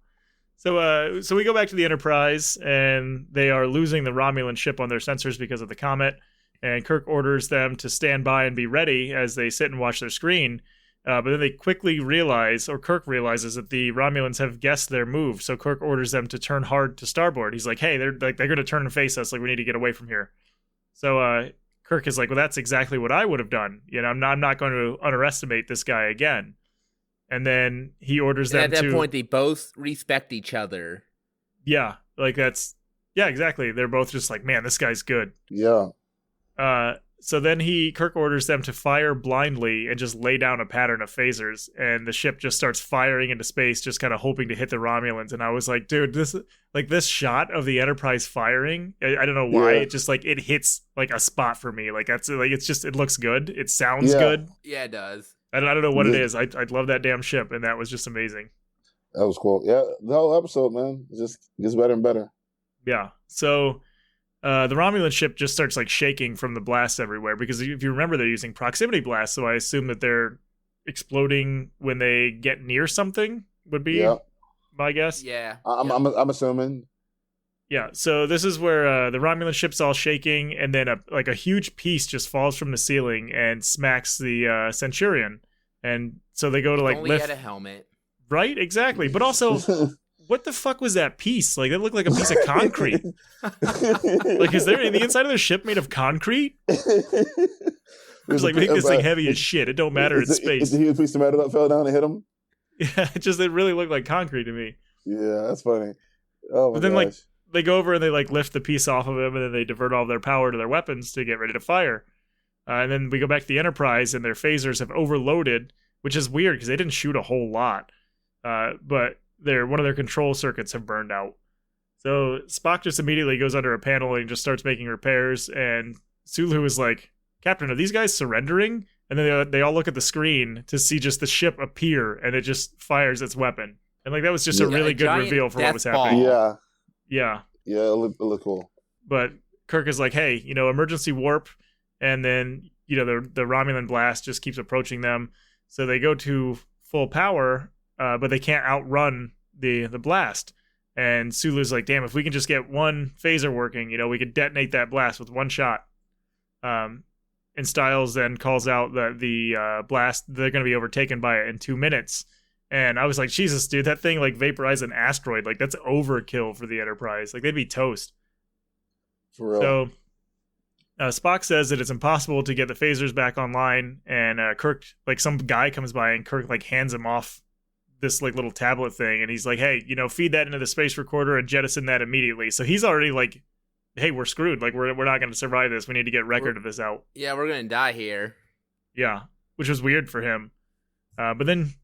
So we go back to the Enterprise, and they are losing the Romulan ship on their sensors because of the comet. And Kirk orders them to stand by and be ready as they sit and watch their screen. But then they quickly realize, or Kirk realizes, that the Romulans have guessed their move. So Kirk orders them to turn hard to starboard. He's like, hey, they're going to turn and face us. Like, we need to get away from here. So Kirk is like, well, that's exactly what I would have done. I'm not going to underestimate this guy again. And then he orders them to... At that point, they both respect each other. Yeah, exactly. They're both just like, man, this guy's good. Yeah. So then Kirk orders them to fire blindly and just lay down a pattern of phasers, and the ship just starts firing into space, just kind of hoping to hit the Romulans. And I was like, dude, this shot of the Enterprise firing, I don't know why, it just it hits a spot for me. It looks good. It sounds good. Yeah, it does. I don't know what it is. I love that damn ship, and that was just amazing. That was cool. Yeah, the whole episode, man, just gets better and better. Yeah. So the Romulan ship just starts shaking from the blasts everywhere, because if you remember, they're using proximity blasts, so I assume that they're exploding when they get near something would be my guess. Yeah. I'm assuming. Yeah, so this is where the Romulan ship's all shaking, and then a huge piece just falls from the ceiling and smacks the Centurion, and so they go to only lift. Had a helmet, right? Exactly, but also, what the fuck was that piece? It looked like a piece of concrete. Is there the inside of the ship made of concrete? It's make this thing heavy as shit. It don't matter in space. Is the huge piece of metal that fell down and hit him? Yeah, it really looked like concrete to me. Yeah, that's funny. Oh my but then gosh. they go over and they like lift the piece off of him, and then they divert all of their power to their weapons to get ready to fire. And then we go back to the Enterprise, and their phasers have overloaded, which is weird because they didn't shoot a whole lot. But one of their control circuits have burned out. So Spock just immediately goes under a panel and just starts making repairs. And Sulu is like, Captain, are these guys surrendering? And then they all look at the screen to see just the ship appear, and it just fires its weapon. And like that was just a really good reveal for what was happening. Yeah, it looked cool. But Kirk is like, hey, emergency warp, and then the Romulan blast just keeps approaching them, so they go to full power, but they can't outrun the blast. And Sulu's like, damn, if we can just get one phaser working, we could detonate that blast with one shot. And Styles then calls out that the blast, they're going to be overtaken by it in 2 minutes. And I was like, Jesus, dude, that thing like vaporized an asteroid. Like that's overkill for the Enterprise. Like they'd be toast. For real. So Spock says that it's impossible to get the phasers back online. And Kirk, like some guy comes by and Kirk like hands him off this like little tablet thing. And he's like, hey, feed that into the space recorder and jettison that immediately. So he's already like, hey, we're screwed. Like we're not going to survive this. We need to get record of this out. Yeah, we're going to die here. Yeah, which was weird for him. But then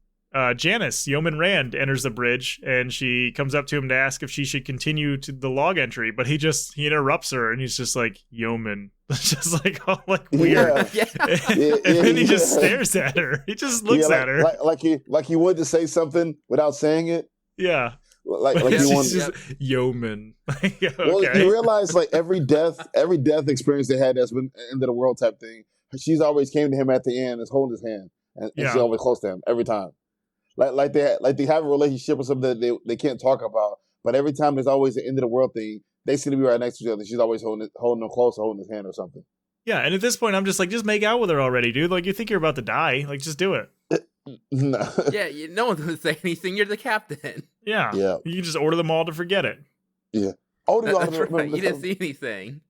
Janice, Yeoman Rand, enters the bridge, and she comes up to him to ask if she should continue to the log entry, but he interrupts her, and he's just like, Yeoman. Just like, all like weird. Yeah. And then he just stares at her. He just looks at her. Like he wanted to say something without saying it. Yeah. Like he wanted just Yeoman. Okay. Well, you realize like every death experience they had that's been end of the world type thing, she's always came to him at the end and is holding his hand, and she's always close to him every time. Like they have a relationship or something that they can't talk about, but every time there's always an end of the world thing, they seem to be right next to each other. She's always holding him close, or holding his hand or something. Yeah, and at this point, I'm just like, just make out with her already, dude. Like you think you're about to die, like just do it. No. Yeah, no one's gonna say anything. You're the captain. Yeah. You can just order them all to forget it. Yeah. That's right. You didn't see anything.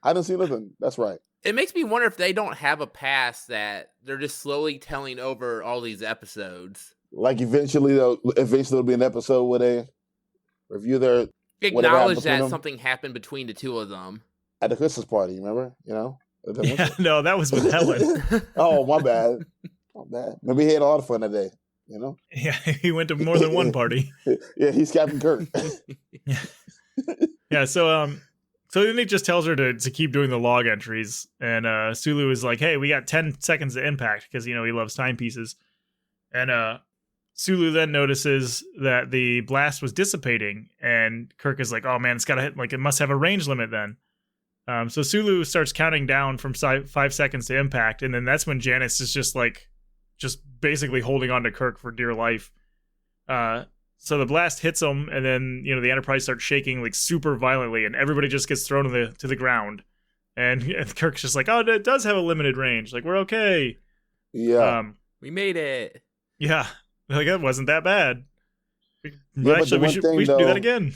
I didn't see nothing. That's right. It makes me wonder if they don't have a past that they're just slowly telling over all these episodes. Like eventually there'll be an episode where they review their acknowledge that something happened between the two of them at the Christmas party. Remember? Yeah, no, that was with Helen. Oh, my bad. Maybe he had a lot of fun that day. Yeah, he went to more than one party. Yeah, he's Captain Kirk. Yeah. So then he just tells her to keep doing the log entries, and Sulu is like, "Hey, we got 10 seconds to impact," because he loves timepieces, and Sulu then notices that the blast was dissipating, and Kirk is like, "Oh man, it's gotta hit, like it must have a range limit then." So Sulu starts counting down from 5 seconds to impact, and then that's when Janice is just basically holding on to Kirk for dear life. So the blast hits them, and then the Enterprise starts shaking like super violently, and everybody just gets thrown to the ground. And Kirk's just like, "Oh, it does have a limited range. Like we're okay." Yeah, we made it. Yeah, like it wasn't that bad. Actually, we should do that again.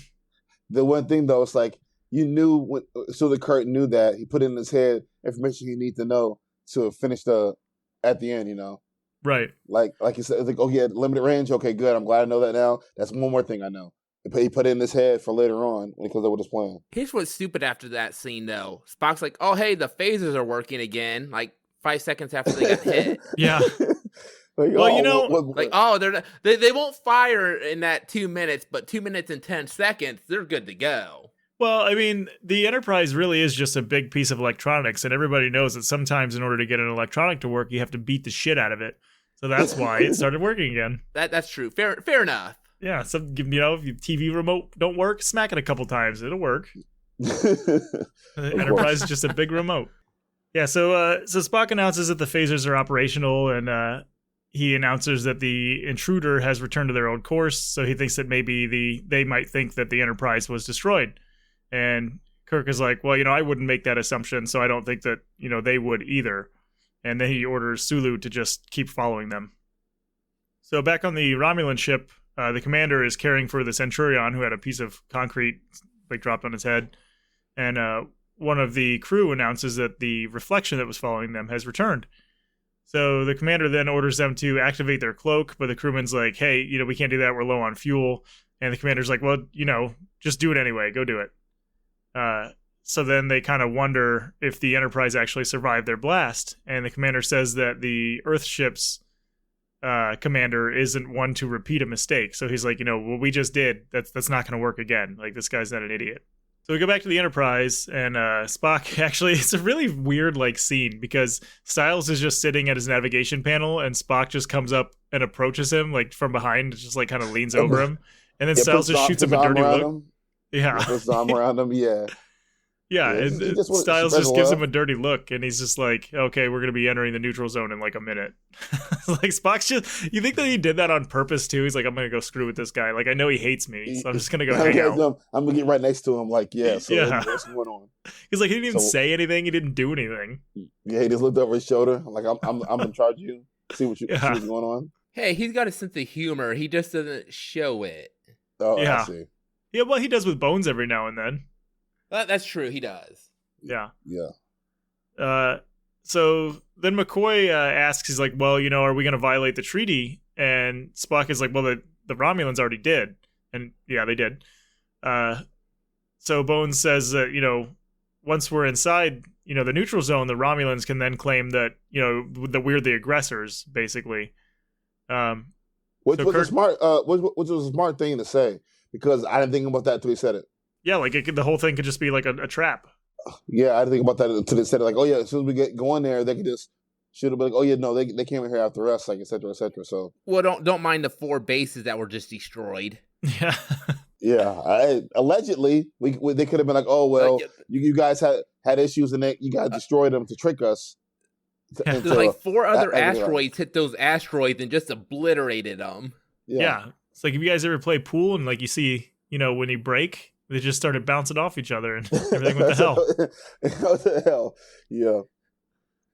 The one thing though, it's like so the Kirk knew that he put in his head information he needs to know to finish at the end. Right. Like he said, like, oh, he had limited range. Okay, good. I'm glad I know that now. That's one more thing I know. He put it in his head for later on when he comes up with his plan. Here's what's stupid after that scene, though. Spock's like, oh, hey, the phasers are working again, like 5 seconds after they got hit. Yeah. Like, they won't fire in that 2 minutes, but 2 minutes and 10 seconds, they're good to go. Well, I mean, the Enterprise really is just a big piece of electronics, and everybody knows that sometimes in order to get an electronic to work, you have to beat the shit out of it. So that's why it started working again. That's true. Fair enough. Yeah, so if your TV remote don't work, smack it a couple times. It'll work. Enterprise is just a big remote. Yeah, so Spock announces that the phasers are operational, and he announces that the intruder has returned to their old course, so he thinks that maybe they might think that the Enterprise was destroyed. And Kirk is like, well, I wouldn't make that assumption, so I don't think that, they would either. And then he orders Sulu to just keep following them. So back on the Romulan ship, the commander is caring for the Centurion, who had a piece of concrete dropped on his head. And one of the crew announces that the reflection that was following them has returned. So the commander then orders them to activate their cloak, but the crewman's like, hey, we can't do that. We're low on fuel. And the commander's like, well, just do it anyway. Go do it. So then they kind of wonder if the Enterprise actually survived their blast. And the commander says that the Earth ship's commander isn't one to repeat a mistake. So he's like, what we just did, that's not going to work again. Like, this guy's not an idiot. So we go back to the Enterprise, and Spock actually, it's a really weird scene because Styles is just sitting at his navigation panel, and Spock just comes up and approaches him from behind, just kind of leans over him, and then Styles just shoots him a dirty look. Yeah, puts his arm around him. Yeah. Yeah, and Styles just gives him a dirty look, and he's just like, okay, we're going to be entering the neutral zone in a minute. Spock's just, you think that he did that on purpose too? He's like, I'm going to go screw with this guy. I know he hates me, so I'm just going to go hang out. I'm going to get right next to him, what's going on? He's like, he didn't even say anything. He didn't do anything. Yeah, he just looked over his shoulder. I'm in charge of you. See what's going on. Hey, he's got a sense of humor. He just doesn't show it. Oh, yeah. I see. Yeah, well, he does with Bones every now and then. That's true. He does. Yeah. Yeah. So then McCoy asks, he's like, well, are we going to violate the treaty? And Spock is like, well, the Romulans already did. And yeah, they did. So Bones says that, once we're inside, the neutral zone, the Romulans can then claim that, that we're the aggressors, basically. Which was a smart thing to say, because I didn't think about that until he said it. Yeah, the whole thing could just be a trap. Yeah, I didn't think about that until they said it. Oh yeah, as soon as we go in there, they could just shoot it. Oh yeah, no, they came in here after us, et cetera, et cetera. So don't mind the 4 bases that were just destroyed. Yeah, yeah. Allegedly, they could have been like, oh well, you guys had issues and you guys destroyed them to trick us. There's 4 other asteroids hit those asteroids and just obliterated them. Yeah. It's if you guys ever play pool and you see, when you break. They just started bouncing off each other and everything. What the hell? What the hell? Yeah.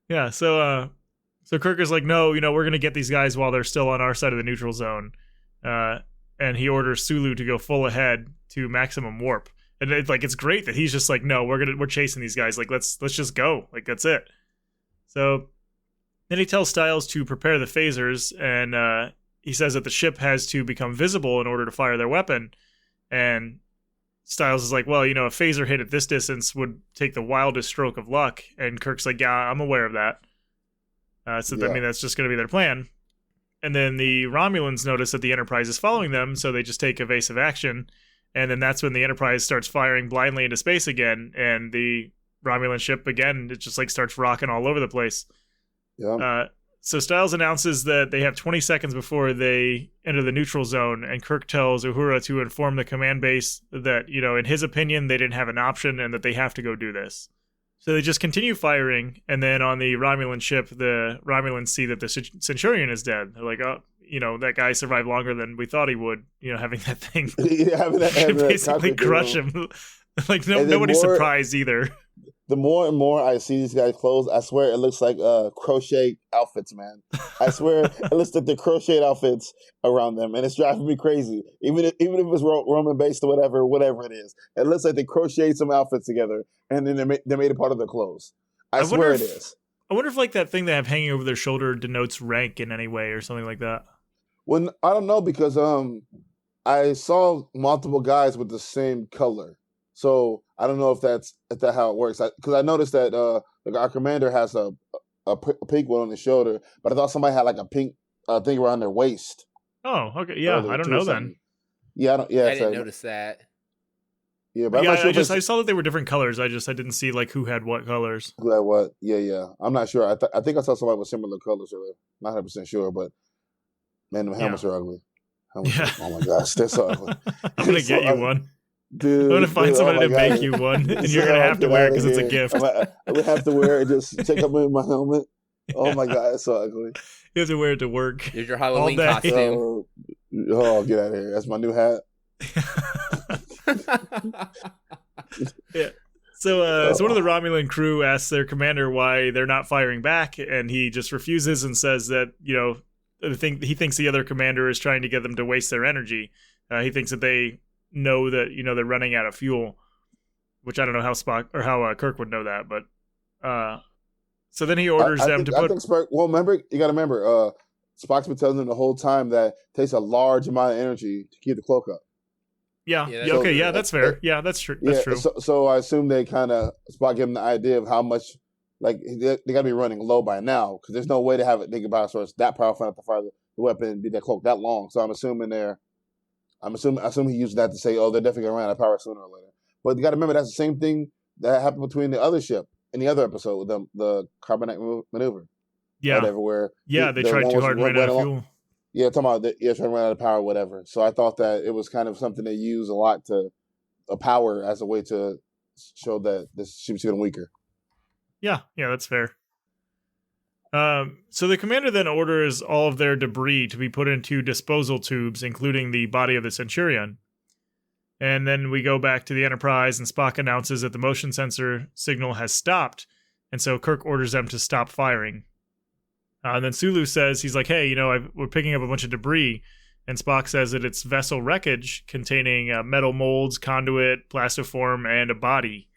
Yeah. So Kirk is like, no, we're going to get these guys while they're still on our side of the neutral zone. And he orders Sulu to go full ahead to maximum warp. And it's great that he's just like, no, we're chasing these guys. Let's just go. That's it. So then he tells Styles to prepare the phasers, and he says that the ship has to become visible in order to fire their weapon. And Styles is like, well, a phaser hit at this distance would take the wildest stroke of luck. And Kirk's like, yeah, I'm aware of that. I mean, that's just going to be their plan. And then the Romulans notice that the Enterprise is following them, so they just take evasive action. And then that's when the Enterprise starts firing blindly into space again. And the Romulan ship, again, it just starts rocking all over the place. Yeah. So Styles announces that they have 20 seconds before they enter the neutral zone, and Kirk tells Uhura to inform the command base that, in his opinion, they didn't have an option and that they have to go do this. So they just continue firing, and then on the Romulan ship, the Romulans see that the Centurion is dead. They're like, oh, that guy survived longer than we thought he would, having that thing basically crush him. Nobody's surprised either. The more and more I see these guys' clothes, I swear it looks like crochet outfits, man. I swear it looks like the crocheted outfits around them, and it's driving me crazy. Even if it's Roman based or whatever it is, it looks like they crocheted some outfits together, and then they made it part of their clothes. I swear it is. I wonder if that thing they have hanging over their shoulder denotes rank in any way or something like that. Well, I don't know, because I saw multiple guys with the same color. So I don't know if that's how it works. Because I noticed that our commander has a pink one on his shoulder, but I thought somebody had a pink thing around their waist. Oh, okay, yeah, I don't know then. Yeah, I didn't notice that. Yeah, but I'm not sure I saw that they were different colors. I didn't see who had what colors. Who had what? Yeah. I'm not sure. I think I saw somebody with similar colors earlier. Not 100% sure, but man, the helmets are ugly. Oh my gosh, they're so ugly. I'm gonna get you one. Dude, I'm gonna find somebody to make you one, and you're gonna have to wear it because it's a gift. I'm gonna have to wear it. Just take up my helmet. Oh my god, it's so ugly. You have to wear it to work. Here's your Halloween costume. Oh, get out of here! That's my new hat. Yeah. So one of the Romulan crew asks their commander why they're not firing back, and he just refuses and says that he thinks the other commander is trying to get them to waste their energy. He thinks that they know that they're running out of fuel, which I don't know how Spock or how Kirk would know that, but so then he orders them to put. Remember, you got to remember, Spock's been telling them the whole time that it takes a large amount of energy to keep the cloak up. Yeah. Yeah, Yeah. Okay. Yeah, that's fair. Yeah, that's true. That's true. So I assume they kind of Spock gave him the idea of how much, like they got to be running low by now because there's no way to have a nigga power source that powerful enough to fire the weapon and be that cloak that long. So I'm assuming he used that to say, oh, they're definitely gonna run out of power sooner or later. But you got to remember that's the same thing that happened between the other ship in the other episode, the carbonite maneuver. Yeah. Whatever. Where they tried too hard and ran out of fuel. Yeah, talking about trying to run out of power, whatever. So I thought that it was kind of something they use a lot to power as a way to show that this ship's getting weaker. Yeah, that's fair. So the commander then orders all of their debris to be put into disposal tubes, including the body of the Centurion. And then we go back to the Enterprise, and Spock announces that the motion sensor signal has stopped, and so Kirk orders them to stop firing. And then Sulu says, he's like, hey, we're picking up a bunch of debris. And Spock says that it's vessel wreckage containing metal molds, conduit, plastiform, and a body.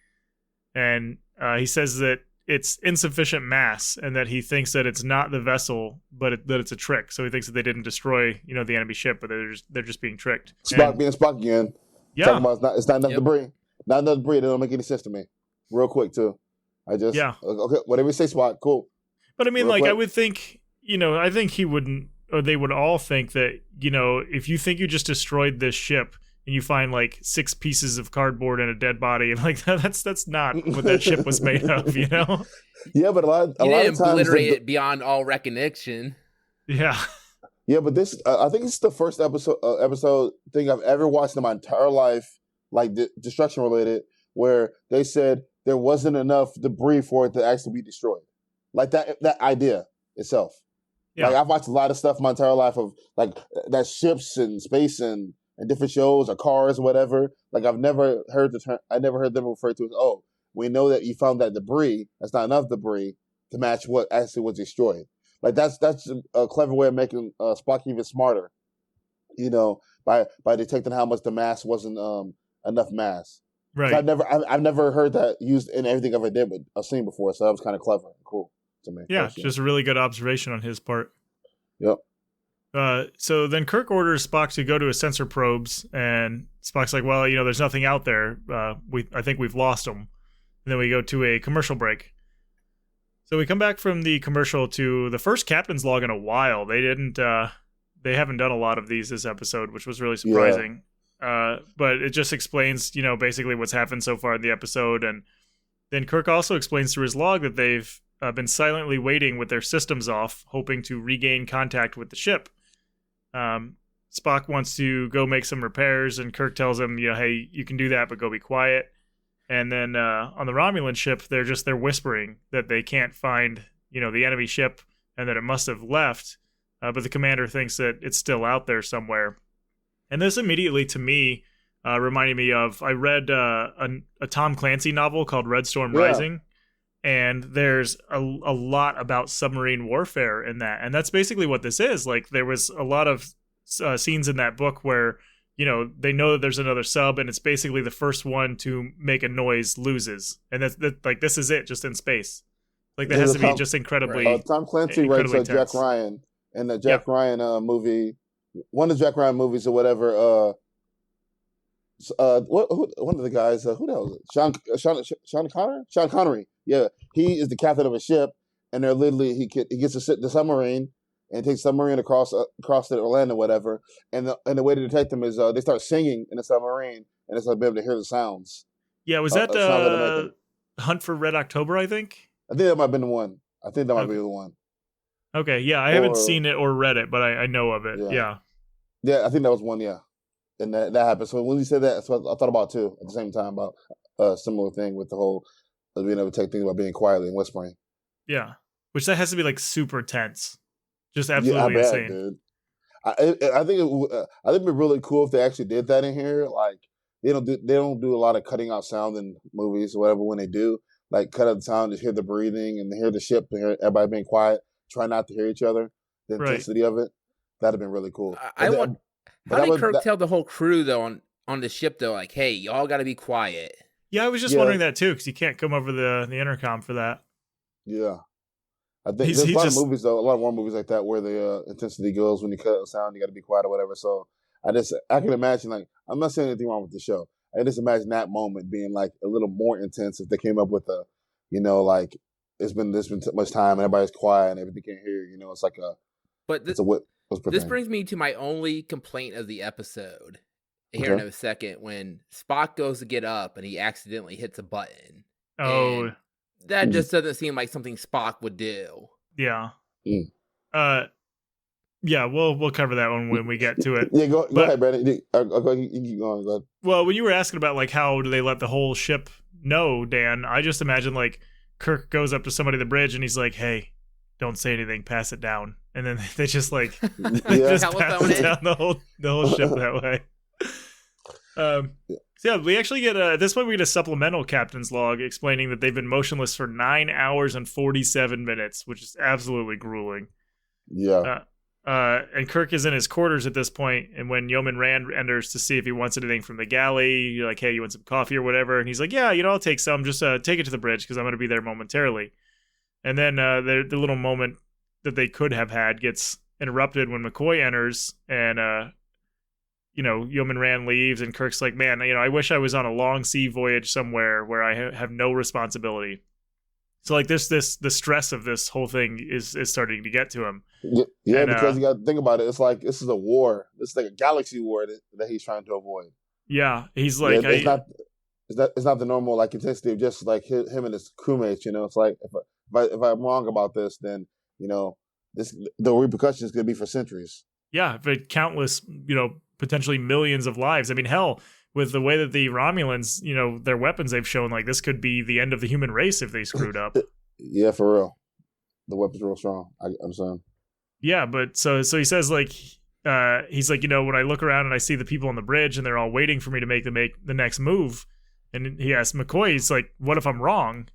And he says that it's insufficient mass and that he thinks that it's not the vessel, but that it's a trick. So he thinks that they didn't destroy, the enemy ship, but they're just being tricked. Spock being Spock again. Yeah. Talking about it's not enough debris. Not enough debris. They don't make any sense to me. Real quick, too. Okay, whatever you say, Spock, cool. But I mean, I would think, I think he wouldn't, or they would all think that, if you think you just destroyed this ship and you find 6 pieces of cardboard and a dead body, and that's not what that ship was made of, Yeah, but a lot of times obliterate it beyond all recognition. Yeah. Yeah, but this, I think it's the first episode thing I've ever watched in my entire life, destruction related, where they said there wasn't enough debris for it to actually be destroyed. That idea itself. Yeah. I've watched a lot of stuff my entire life of that ships and space and different shows or cars or whatever. I've never heard the term. I never heard them refer to it as, oh, we know that you found that debris. That's not enough debris to match what actually was destroyed. That's a clever way of making Spock even smarter. By detecting how much the mass wasn't enough mass. Right. I've never heard that used in everything I've ever did, but I've seen before. So that was kind of clever and cool to me. Yeah, just a really good observation on his part. Yep. So then Kirk orders Spock to go to his sensor probes, and Spock's like, well, there's nothing out there. I think we've lost them. And then we go to a commercial break. So we come back from the commercial to the first captain's log in a while. They haven't done a lot of these this episode, which was really surprising. Yeah. But it just explains, basically what's happened so far in the episode. And then Kirk also explains through his log that they've been silently waiting with their systems off, hoping to regain contact with the ship. Spock wants to go make some repairs, and Kirk tells him, hey, you can do that, but go be quiet. And then on the Romulan ship, they're whispering that they can't find, the enemy ship and that it must have left. But the commander thinks that it's still out there somewhere. And this immediately, to me, reminded me of, I read a Tom Clancy novel called Red Storm Rising. And there's a lot about submarine warfare in that. And that's basically what this is. There was a lot of scenes in that book where, they know that there's another sub, and it's basically the first one to make a noise loses. And that's this is it, just in space. That has to be just incredibly. Tom Clancy writes Jack Ryan, and the Jack Ryan movie, one of the Jack Ryan movies or whatever. One of the guys, who the hell is it? Sean Connery. Yeah, he is the captain of a ship, and they're literally he gets to sit the submarine and takes the submarine across the Orlando, whatever. And the way to detect them is they start singing in the submarine, and it's be able to hear the sounds. Yeah, was that Hunt for Red October? I think that might have been the one. I think that might be the one. Okay, yeah, I haven't seen it or read it, but I know of it. Yeah, I think that was one. Yeah, and that happened. So when you said that, that's what I thought about too. At the same time, about a similar thing with the whole being able to take things about being quietly and whispering. Yeah, which that has to be super tense. Just absolutely insane. Dude. I think it'd be really cool if they actually did that in here. They don't do a lot of cutting out sound in movies or whatever. When they do, cut out the sound, just hear the breathing and hear the ship, and hear everybody being quiet, try not to hear each other. The intensity of it, that'd have been really cool. How did Kirk tell the whole crew though on the ship though? Hey, y'all got to be quiet. Yeah, I was just wondering that too, because you can't come over the intercom for that. Yeah. I think there's a lot of movies though, a lot more movies like that where the intensity goes when you cut out sound, you got to be quiet or whatever. So I can imagine I'm not saying anything wrong with the show. I just imagine that moment being like a little more intense if they came up with a, like there's been much time and everybody's quiet and everything can't hear. It's like a. But this brings me to my only complaint of the episode. Here in a second, when Spock goes to get up and he accidentally hits a button. Oh, that just doesn't seem like something Spock would do. Yeah. Yeah, we'll cover that one when we get to it. Yeah, go ahead, Brandon. You keep going. Go ahead. Well, when you were asking about like how do they let the whole ship know, Dan, I just imagine like Kirk goes up to somebody at the bridge and he's like, "Hey, don't say anything, pass it down," and then they just like just pass it down the whole ship that way. So yeah, we actually get at this point we get a supplemental captain's log explaining that they've been motionless for 9 hours and 47 minutes, which is absolutely grueling. Yeah. And Kirk is in his quarters at this point, and when Yeoman Rand enters to see if he wants anything from the galley, you're like, "Hey, you want some coffee or whatever?" And he's like, "Yeah, I'll take some. Just take it to the bridge because I'm going to be there momentarily." And then the little moment that they could have had gets interrupted when McCoy enters, and Yeoman Rand leaves, and Kirk's like, "Man, I wish I was on a long sea voyage somewhere where I have no responsibility." So like the stress of this whole thing is starting to get to him. Yeah, and, because you got to think about it. It's like this is a war. It's like a galaxy war that he's trying to avoid. Yeah, he's like, it's not the normal like intensity of just like him and his crewmates. It's like if I'm wrong about this, then the repercussions could be for centuries. Yeah, but countless potentially millions of lives. I mean, hell, with the way that the Romulans, their weapons they've shown, like this could be the end of the human race if they screwed up. Yeah, for real. The weapon's real strong. I'm saying. Yeah, but so he says like, he's like, when I look around and I see the people on the bridge and they're all waiting for me to make the next move, and he asks McCoy, he's like, "What if I'm wrong?"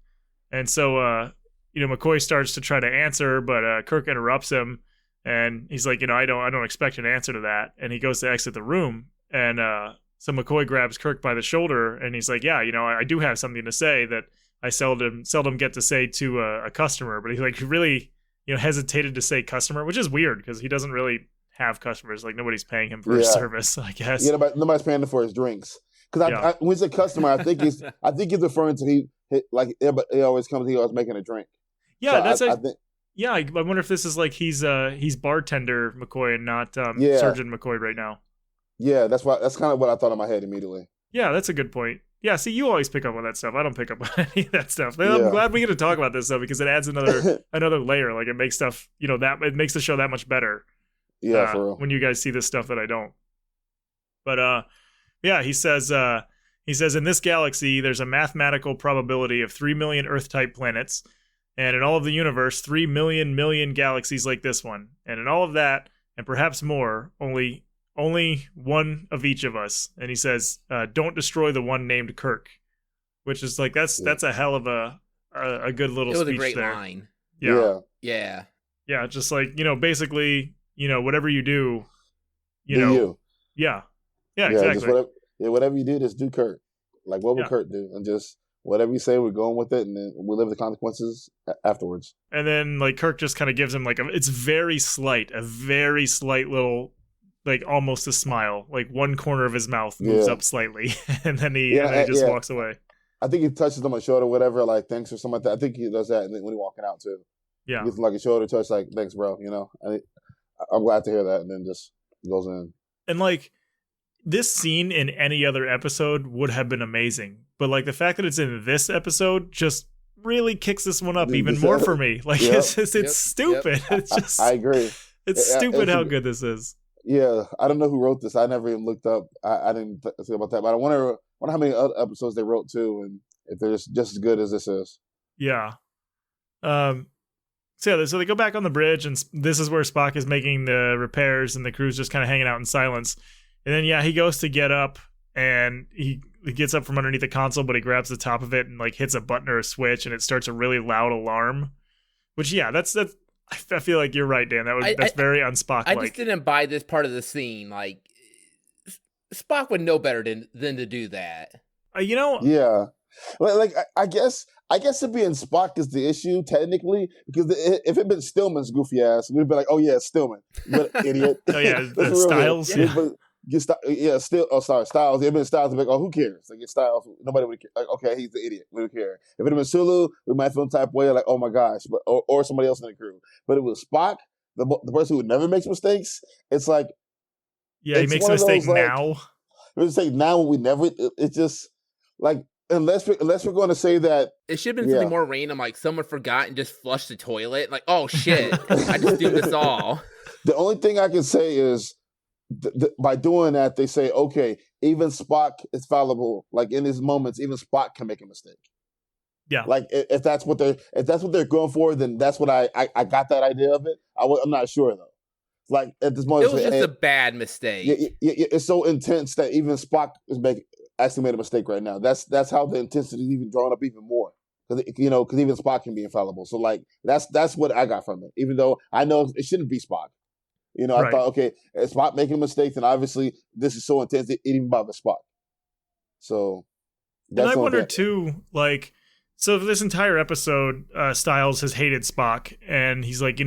And so McCoy starts to try to answer, but Kirk interrupts him, and he's like, I don't expect an answer to that, and he goes to exit the room, and so McCoy grabs Kirk by the shoulder, and he's like, "Yeah, I do have something to say that I seldom get to say to a customer," but he like really hesitated to say customer, which is weird because he doesn't really have customers. Like nobody's paying him for his service, I guess. Yeah, nobody's paying him for his drinks. Because when he's a customer, I think he's referring to he always comes. He always making a drink. Yeah, so I think. Yeah, I wonder if this is like he's bartender McCoy and not Surgeon McCoy right now. Yeah, that's kind of what I thought in my head immediately. Yeah, that's a good point. Yeah, see, you always pick up on that stuff. I don't pick up on any of that stuff. I'm glad we get to talk about this though because it adds another layer. Like it makes stuff, that it makes the show that much better. Yeah, for real. When you guys see this stuff that I don't. But yeah, he says in this galaxy there's a mathematical probability of 3 million Earth-type planets, and in all of the universe 3 million galaxies like this one, and in all of that and perhaps more, only one of each of us. And he says, "Don't destroy the one named Kirk," which is like that's a hell of a good little speech. It was a great line. Yeah. Just like basically whatever you do, you. Yeah, exactly. Whatever you do, just do Kirk. Like what would Kirk do, and just whatever you say, we're going with it, and then we'll live the consequences afterwards. And then like Kirk just kind of gives him like it's a very slight little. Like almost a smile, like one corner of his mouth moves up slightly, and then he just walks away. I think he touches him on the shoulder, whatever, like thanks or something like that. I think he does that, and then when he's walking out too, he gives him like a shoulder touch, like thanks, bro. I'm glad to hear that, and then just goes in. And like this scene in any other episode would have been amazing, but like the fact that it's in this episode just really kicks this one up even more for me. Like it's stupid. It's just I agree. It's stupid how good this is. Yeah, I don't know who wrote this. I never even looked up. I didn't think about that. But I wonder how many other episodes they wrote too, and if they're just as good as this is. Yeah. So they go back on the bridge, and this is where Spock is making the repairs, and the crew's just kind of hanging out in silence. And then he goes to get up, and he gets up from underneath the console, but he grabs the top of it and like hits a button or a switch, and it starts a really loud alarm. Which that's. I feel like you're right, Dan. That's very un-Spock-like. I just didn't buy this part of the scene. Like, Spock would know better than to do that. Yeah. Like, I guess it being Spock is the issue, technically, because if it had been Stillman's goofy ass, we'd be like, oh, yeah, it's Stillman. What idiot. Oh, yeah, the Styles. Yeah. Styles. It'd been Styles. Like, oh, who cares? Like, it's Styles. Nobody would care. Like, okay, he's the idiot. We don't care. If it had been Sulu, we might feel the type of way, like, oh my gosh, but or somebody else in the crew. But it was Spock, the person who never makes mistakes. It's like, yeah, he makes a mistake now. Mistake now, we never. It's just like, unless we're going to say that it should have been something more random, like someone forgot and just flushed the toilet. Like, oh shit, I just do this all. The only thing I can say is, by doing that, they say, okay, even Spock is fallible. Like, in his moments, even Spock can make a mistake. Yeah. Like, if that's what they're going for, then that's what I got that idea of it. I'm not sure though. Like, at this moment, it was just a bad mistake. Yeah, it's so intense that even Spock actually made a mistake right now. That's how the intensity is even drawn up even more. Because even Spock can be infallible. So like, that's what I got from it. Even though I know it shouldn't be Spock. I thought, okay, if Spock making a mistake, then obviously this is so intense it even bothers Spock. So that's, and I wonder too, like, so for this entire episode, Styles has hated Spock, and he's like,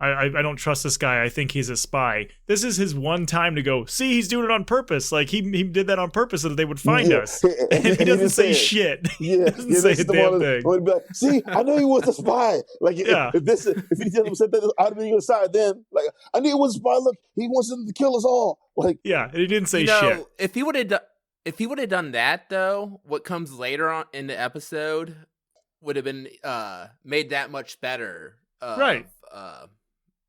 I don't trust this guy. I think he's a spy. This is his one time to go, see, he's doing it on purpose. Like, he did that on purpose so that they would find us. And he doesn't say shit. He doesn't say a damn thing. Be like, see, I knew he was a spy. Like, if he didn't said that, I'd have been on your side then. Like, I knew he was a spy. Look, he wants them to kill us all. Like, yeah, and he didn't say shit. If he would have done that, though, what comes later on in the episode would have been made that much better. Right.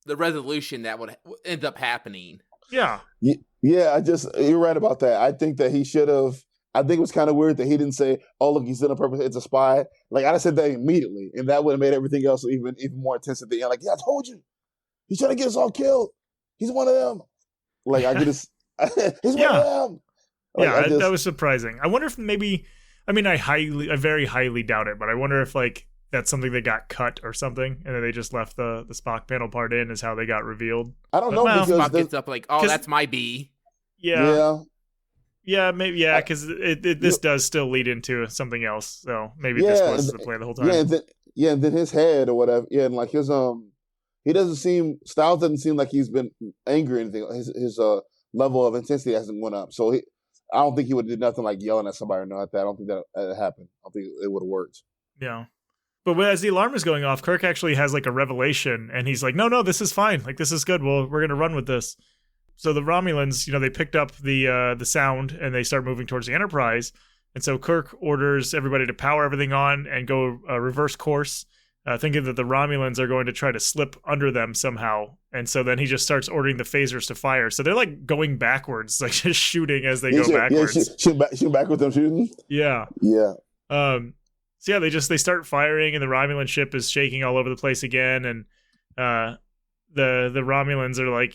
The resolution that would end up happening. Yeah. Yeah, you're right about that. I think that he should have. I think it was kind of weird that he didn't say, oh, look, he's done on purpose. It's a spy. Like, I'd have said that immediately, and that would have made everything else even more intense at the end. Like, yeah, I told you. He's trying to get us all killed. He's one of them. Like, I could just, he's one of them. Like, that was surprising. I wonder if maybe, I mean, I very highly doubt it, but I wonder if, like, that's something that got cut or something, and then they just left the Spock panel part in is how they got revealed. I don't know, because Spock gets up like, oh, that's my B. Yeah, maybe, because this does still lead into something else, so maybe this was the plan the whole time. And then his head or whatever, and like his Styles doesn't seem like he's been angry or anything. His level of intensity hasn't went up, so I don't think he would have did nothing like yelling at somebody or nothing like that. I don't think that happened. I don't think it would have worked. Yeah. But as the alarm is going off, Kirk actually has like a revelation, and he's like, no, this is fine. Like, this is good. Well, we're going to run with this. So the Romulans, they picked up the sound, and they start moving towards the Enterprise. And so Kirk orders everybody to power everything on and go reverse course, thinking that the Romulans are going to try to slip under them somehow. And so then he just starts ordering the phasers to fire. So they're like going backwards, like just shooting as they go backwards. Yeah, shoot backwards, them shooting? Yeah. Yeah. So yeah, they start firing, and the Romulan ship is shaking all over the place again, and the Romulans are like,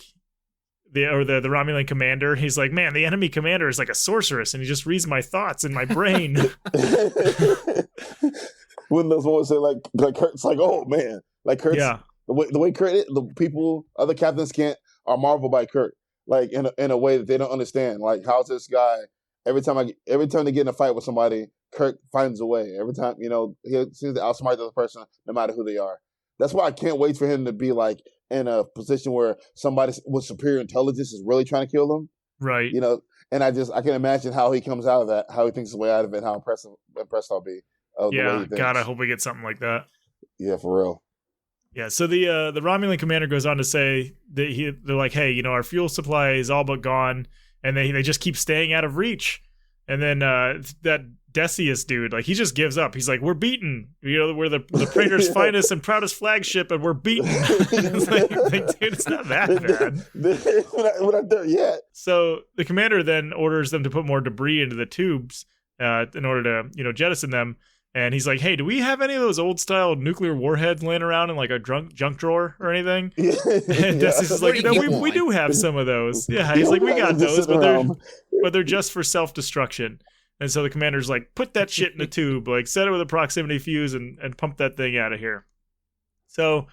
the Romulan commander, he's like, man, the enemy commander is like a sorceress, and he just reads my thoughts in my brain. When those ones say like Kirk's like, oh man, like Kirk's the way Kirk, other captains are marveled by Kirk, like in a way that they don't understand. Like, how's this guy every time they get in a fight with somebody, Kirk finds a way. Every time, he seems to outsmart the other person, no matter who they are. That's why I can't wait for him to be like in a position where somebody with superior intelligence is really trying to kill them. Right. And I can imagine how he comes out of that, how he tthinks his way out of it, and how impressed I'll be. God, I hope we get something like that. Yeah, for real. Yeah, so the Romulan commander goes on to say that they're like, hey, our fuel supply is all but gone, and they just keep staying out of reach. And then that Decius dude, like, he just gives up. He's like, we're beaten. We're the Praetor's finest and proudest flagship, and we're beaten. It's like, dude, it's not that bad. We're not there yet. So the commander then orders them to put more debris into the tubes in order to, jettison them. And he's like, hey, do we have any of those old-style nuclear warheads laying around in, like, a junk drawer or anything? And Decius is like, we do have some of those. Yeah, he's like, we got those, but they're just for self-destruction. And so the commander's like, put that shit in a tube, like, set it with a proximity fuse and pump that thing out of here. So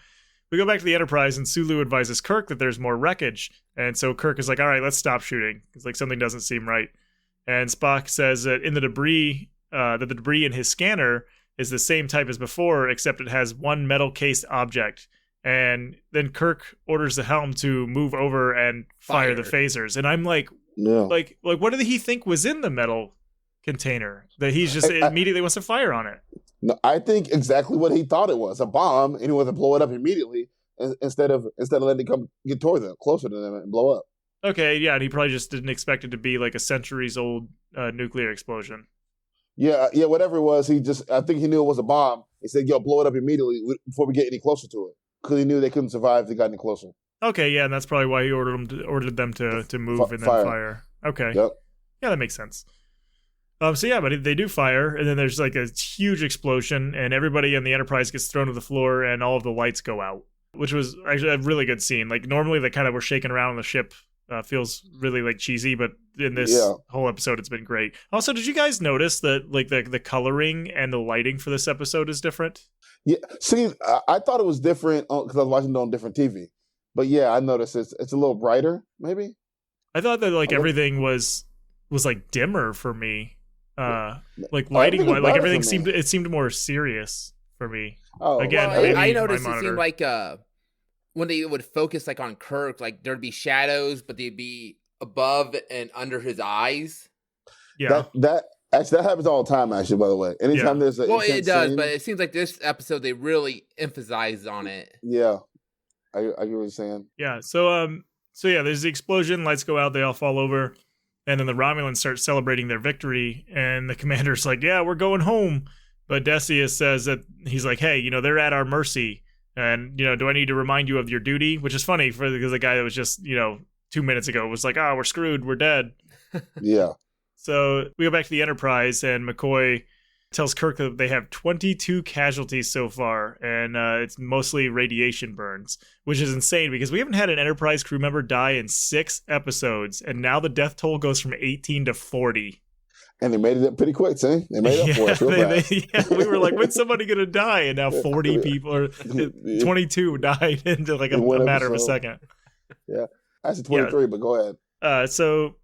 we go back to the Enterprise, and Sulu advises Kirk that there's more wreckage. And so Kirk is like, all right, let's stop shooting. It's like something doesn't seem right. And Spock says that in the debris, the debris in his scanner is the same type as before, except it has one metal-cased object. And then Kirk orders the helm to move over and fire the phasers. And I'm like, Yeah. Like what did he think was in the metal container that he's just immediately wants to fire on it? No, I think exactly what he thought it was, a bomb, and he wants to blow it up immediately instead of letting it come get toward them, closer to them, and blow up. Okay, yeah, and he probably just didn't expect it to be like a centuries-old nuclear explosion. Yeah, whatever it was, I think he knew it was a bomb. He said, "Yo, blow it up immediately before we get any closer to it," because he knew they couldn't survive if they got any closer. Okay, yeah, and that's probably why he ordered them to move and then fire. Okay, yep. Yeah, that makes sense. So yeah, but they do fire, and then there's like a huge explosion, and everybody in the Enterprise gets thrown to the floor, and all of the lights go out, which was actually a really good scene. Like normally they kind of were shaking around on the ship. Feels really like cheesy, but in this whole episode, it's been great. Also, did you guys notice that like the coloring and the lighting for this episode is different? Yeah, see, I thought it was different because I was watching it on different TV. But yeah, I noticed it's a little brighter, maybe. I thought that like everything was like dimmer for me. Like lighting, like everything seemed more serious for me. Oh, again, well, I noticed it seemed like when they would focus like on Kirk, like there'd be shadows, but they'd be above and under his eyes. Yeah, that happens all the time. Actually, by the way, anytime there's a it does, scene, but it seems like this episode they really emphasized on it. Yeah, I get what you're saying. Yeah, so yeah, there's the explosion, lights go out, they all fall over, and then the Romulans start celebrating their victory, and the commander's like, "Yeah, we're going home," but Decius says that he's like, "Hey, they're at our mercy." And, do I need to remind you of your duty? Which is funny because the guy that was just, 2 minutes ago was like, we're screwed. We're dead. Yeah. So we go back to the Enterprise and McCoy tells Kirk that they have 22 casualties so far. And it's mostly radiation burns, which is insane because we haven't had an Enterprise crew member die in 6 episodes. And now the death toll goes from 18 to 40. And they made it up pretty quick, see? They made it up for us. We were like, when's somebody going to die? And now 40 people, or 22 died into like a matter of a second. Yeah. Actually 23, but go ahead. So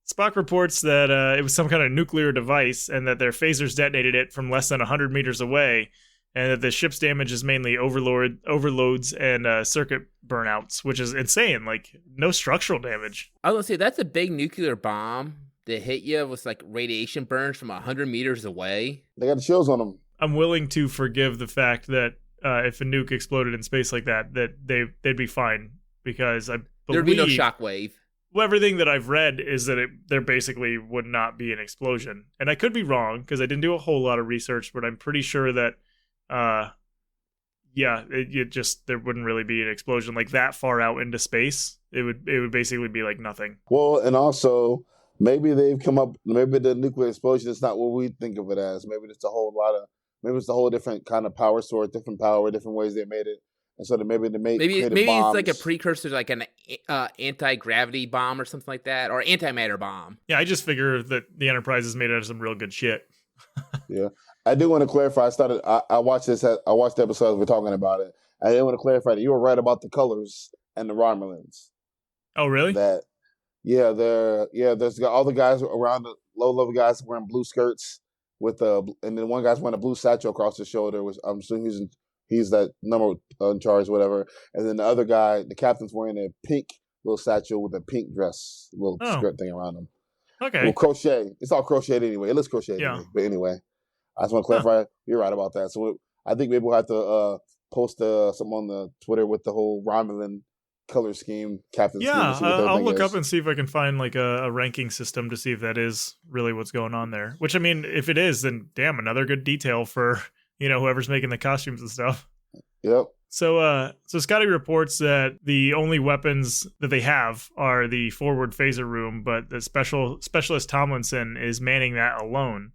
Spock reports that it was some kind of nuclear device and that their phasers detonated it from less than 100 meters away, and that the ship's damage is mainly overloads and circuit burnouts, which is insane. Like, no structural damage. I was going to say, that's a big nuclear bomb. That hit you with like radiation burns from 100 meters away. They got the chills on them. I'm willing to forgive the fact that if a nuke exploded in space like that they'd be fine because I believe there'd be no shockwave. Well, everything that I've read is that there basically would not be an explosion, and I could be wrong because I didn't do a whole lot of research, but I'm pretty sure that there wouldn't really be an explosion like that far out into space. It would basically be like nothing. Well, and also. Maybe they've come up. Maybe the nuclear explosion is not what we think of it as. Maybe it's a whole different kind of power source, different power, different ways they made it, and so maybe it's like a precursor to like an anti-gravity bomb or something like that, or antimatter bomb. Yeah, I just figure that the Enterprise is made out of some real good shit. Yeah, I do want to clarify. I watched this. I watched the episode. We're talking about it. I did want to clarify that you were right about the colors and the Romulans. Oh, really? There's all the guys around the low-level guys wearing blue skirts and then one guy's wearing a blue satchel across his shoulder, which I'm assuming he's that number in charge, whatever. And then the other guy, the captain's wearing a pink little satchel with a pink dress, little skirt thing around him. Okay. Well, crochet. It's all crocheted anyway. It looks crocheted anyway. But anyway, I just want to clarify. You're right about that. So I think maybe we'll have to post something on the Twitter with the whole Romulan color scheme, captain scheme. I'll look up and see if I can find like a ranking system to see if that is really what's going on there. Which, I mean, if it is, then damn, another good detail for whoever's making the costumes and stuff. Yep. So Scotty reports that the only weapons that they have are the forward phaser room, but the specialist Tomlinson is manning that alone.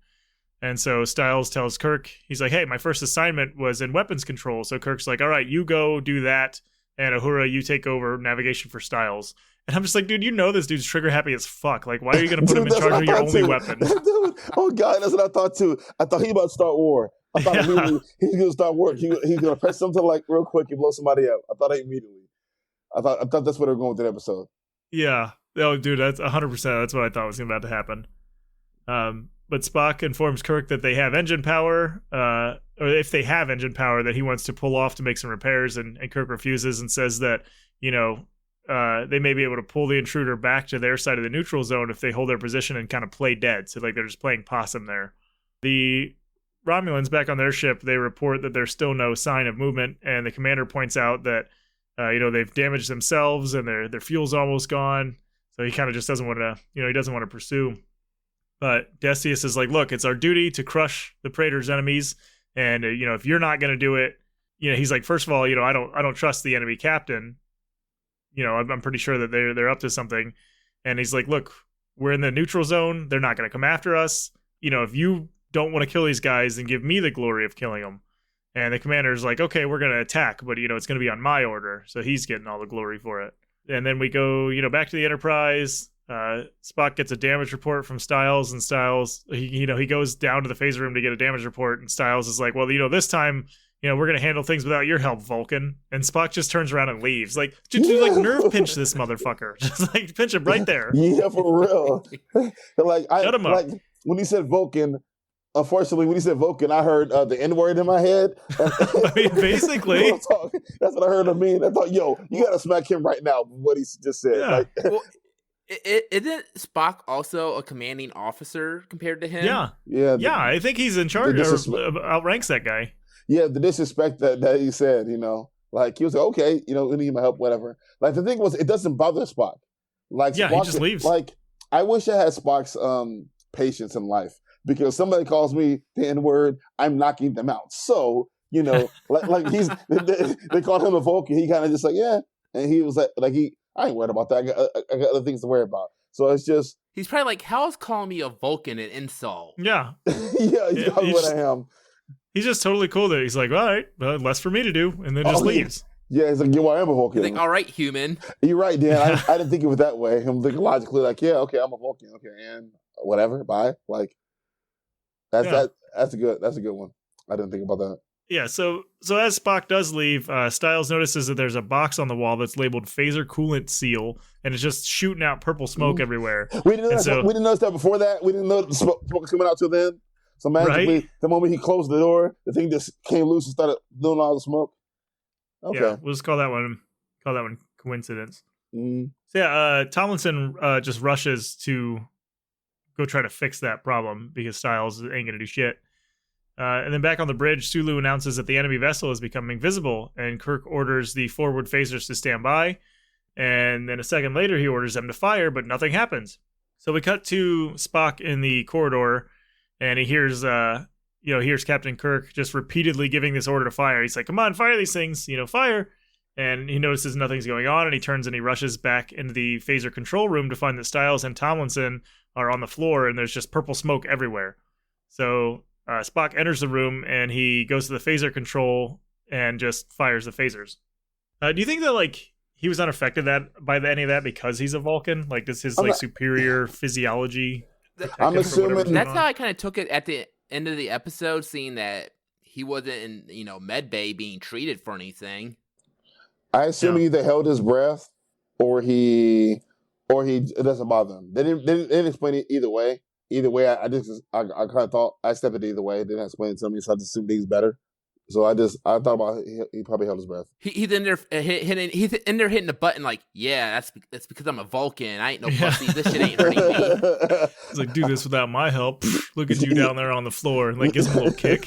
And so Styles tells Kirk, he's like, "Hey, my first assignment was in weapons control." So Kirk's like, "All right, you go do that. And Uhura, you take over navigation for Styles." And I'm just like, dude, this dude's trigger happy as fuck. Like, why are you going to put him in charge of your only weapon? Dude, oh, God, that's what I thought, too. I thought he about to start war. I thought immediately he's going to start war. He's going to press something like real quick and blow somebody up. I thought immediately. I thought that's what they were going with that episode. Yeah. Oh, dude, that's 100%. That's what I thought was about to happen. But Spock informs Kirk that they have engine power, or if they have engine power, that he wants to pull off to make some repairs, and Kirk refuses and says that, they may be able to pull the intruder back to their side of the neutral zone if they hold their position and kind of play dead. So like they're just playing possum there. The Romulans back on their ship, they report that there's still no sign of movement, and the commander points out that they've damaged themselves and their fuel's almost gone. So he kind of just doesn't want to, he doesn't want to pursue. But Decius is like, look, it's our duty to crush the Praetor's enemies, and if you're not going to do it, he's like, first of all, I don't trust the enemy captain. I'm pretty sure that they're up to something. And he's like, look, we're in the neutral zone. They're not going to come after us. If you don't want to kill these guys, then give me the glory of killing them. And the commander's like, okay, we're going to attack, but it's going to be on my order. So he's getting all the glory for it. And then we go, back to the Enterprise. Spock gets a damage report from Styles, and Styles, he goes down to the phaser room to get a damage report, and Styles is like, well, this time, we're going to handle things without your help, Vulcan. And Spock just turns around and leaves. Like, dude, nerve pinch this motherfucker. Just like pinch him right there. Yeah, for real. Shut him up. Like, when he said Vulcan, unfortunately, when he said Vulcan, I heard the N-word in my head. I mean, basically. That's what I heard him mean. I thought, you got to smack him right now, what he just said. Yeah. Well, isn't Spock also a commanding officer compared to him? Yeah. Yeah, I think he's in charge or outranks that guy. Yeah, the disrespect that he said, like he was like, okay, we need my help, whatever. Like the thing was, it doesn't bother Spock. Like, yeah, Spock, he just leaves. Like, I wish I had Spock's patience in life, because somebody calls me the N-word, I'm knocking them out. So, like he's they called him a Vulcan. He kind of just like, yeah, and he was like I ain't worried about that. I got other things to worry about. So it's just he's probably like, how is calling me a Vulcan an insult? Yeah, yeah, he's probably what I am. He's just totally cool that he's like, all right, less for me to do, and then just leaves. Yeah, he's like, yeah, well, I am a Vulcan. He's like, all right, human. You're right, Dan. I didn't think of it that way. I'm thinking logically, like, yeah, okay, I'm a Vulcan, okay, and whatever, bye. Like, that's a good one. I didn't think about that. Yeah, so as Spock does leave, Styles notices that there's a box on the wall that's labeled Phaser Coolant Seal, and it's just shooting out purple smoke everywhere. We didn't notice that before that. We didn't know the smoke was coming out till then. So magically, The moment he closed the door, the thing just came loose and started doing all the smoke. Okay, yeah, we'll just call that one coincidence. Mm. So yeah, Tomlinson just rushes to go try to fix that problem because Styles ain't gonna do shit. And then back on the bridge, Sulu announces that the enemy vessel is becoming visible, and Kirk orders the forward phasers to stand by. And then a second later, he orders them to fire, but nothing happens. So we cut to Spock in the corridor, and he hears, hears Captain Kirk just repeatedly giving this order to fire. He's like, "Come on, fire these things, fire!" And he notices nothing's going on, and he turns and he rushes back into the phaser control room to find that Styles and Tomlinson are on the floor, and there's just purple smoke everywhere. So Spock enters the room, and he goes to the phaser control and just fires the phasers. Do you think that he was unaffected by any of that because he's a Vulcan? Like, does his superior physiology? I'm assuming that's how I kind of took it at the end of the episode, seeing that he wasn't in med bay being treated for anything. I assume he either held his breath or it doesn't bother him. They didn't explain it either way. Either way, I kind of thought I stepped it either way. They didn't explain it to me, so I just assumed he's better. So I thought about he probably held his breath. He's in there hitting the button like, yeah, that's because I'm a Vulcan. I ain't no pussy. This shit ain't hurting me. He's like, do this without my help. Look at you down there on the floor, and gives him a little kick.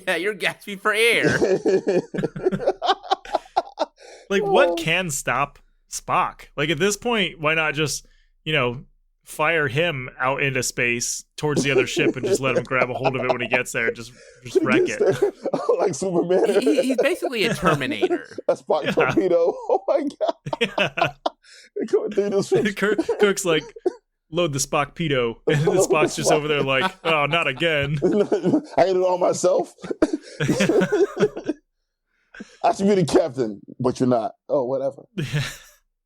Yeah, you're gasping for air. What can stop Spock? At this point, why not just fire him out into space towards the other ship and just let him grab a hold of it when he gets there and just wreck it. Like Superman. He's basically a Terminator. A Spock torpedo. Oh my god. Yeah. Kirk's like, load the Spock pedo. And the Spock's just over there like, oh, not again. I did it all myself. I should be the captain, but you're not. Oh, whatever.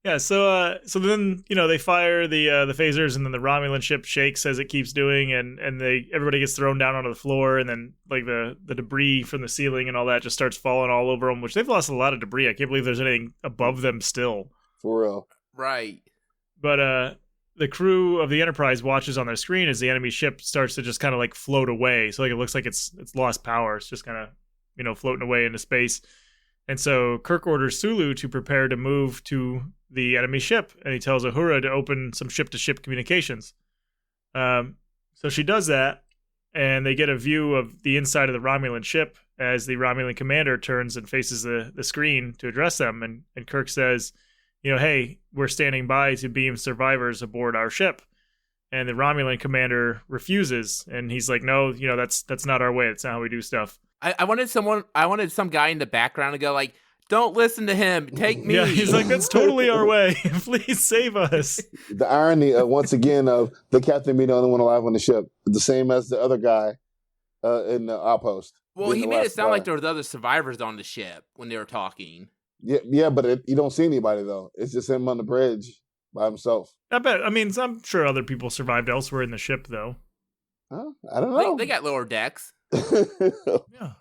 Yeah, so then they fire the phasers, and then the Romulan ship shakes as it keeps doing, and everybody gets thrown down onto the floor, and then the debris from the ceiling and all that just starts falling all over them, which they've lost a lot of debris. I can't believe there's anything above them still. For real, right? But the crew of the Enterprise watches on their screen as the enemy ship starts to just kind of float away. So it looks like it's lost power. It's just kind of floating away into space. And so Kirk orders Sulu to prepare to move to the enemy ship, and he tells Uhura to open some ship-to-ship communications. So she does that, and they get a view of the inside of the Romulan ship as the Romulan commander turns and faces the screen to address them. And Kirk says, hey, we're standing by to beam survivors aboard our ship. And the Romulan commander refuses, and he's like, no, that's not our way. That's not how we do stuff. I wanted some guy in the background to go like, don't listen to him. Take me. Yeah, he's like, that's totally our way. Please save us. The irony, once again, of the captain being the only one alive on the ship, the same as the other guy in the outpost. Well, he made it sound like there was other survivors on the ship when they were talking. Yeah, but you don't see anybody, though. It's just him on the bridge by himself. I'm sure other people survived elsewhere in the ship, though. Huh? I don't know. They got lower decks. Yeah.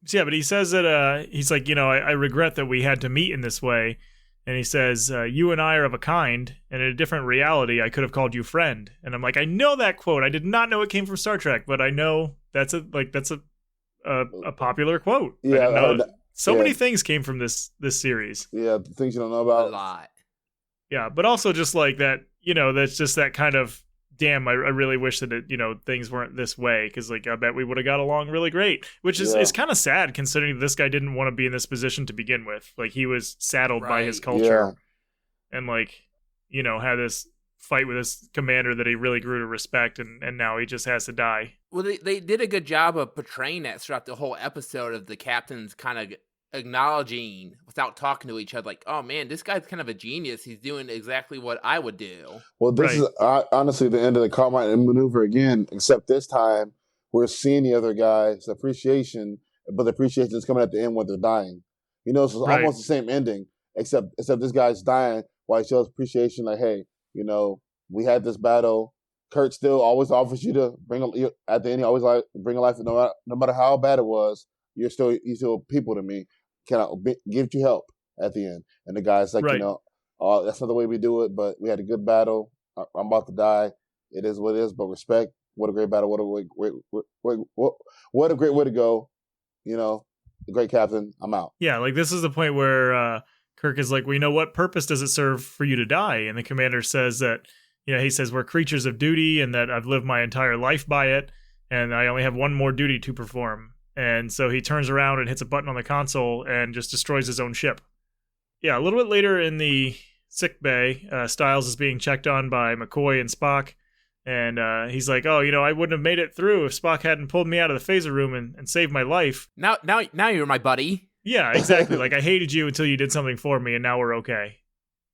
So yeah, but he says that he's like, I regret that we had to meet in this way. And he says, you and I are of a kind, and in a different reality, I could have called you friend. And I'm like, I know that quote. I did not know it came from Star Trek, but I know that's a popular quote. Yeah. Many things came from this series. Yeah, things you don't know about. A lot. Yeah, but also just like that, that's just that kind of, damn, I really wish that things weren't this way, because I bet we would have got along really great, which is kind of sad considering this guy didn't want to be in this position to begin with. Like, he was saddled by his culture and had this fight with his commander that he really grew to respect, and now he just has to die. Well, they did a good job of portraying that throughout the whole episode, of the captains kind of acknowledging without talking to each other, like, oh man, this guy's kind of a genius. He's doing exactly what I would do. Well, this is honestly the end of the Carmine maneuver again, except this time we're seeing the other guy's appreciation, but the appreciation is coming at the end when they're dying. So it's almost the same ending, except this guy's dying while he shows appreciation, like, hey, we had this battle. Kirk still always offers you to at the end, he always like bring a life, no matter how bad it was, you're still people to me. Can I give you help at the end? And the guy's like, that's not the way we do it, but we had a good battle. I'm about to die. It is what it is, but respect. What a great battle. What a great way to go. The great captain. I'm out. Yeah, like this is the point where Kirk is like, what purpose does it serve for you to die? And the commander says that, he says we're creatures of duty and that I've lived my entire life by it, and I only have one more duty to perform. And so he turns around and hits a button on the console and just destroys his own ship. Yeah, a little bit later in the sick bay, Styles is being checked on by McCoy and Spock. And he's like, I wouldn't have made it through if Spock hadn't pulled me out of the phaser room and saved my life. Now you're my buddy. Yeah, exactly. Like, I hated you until you did something for me, and now we're okay.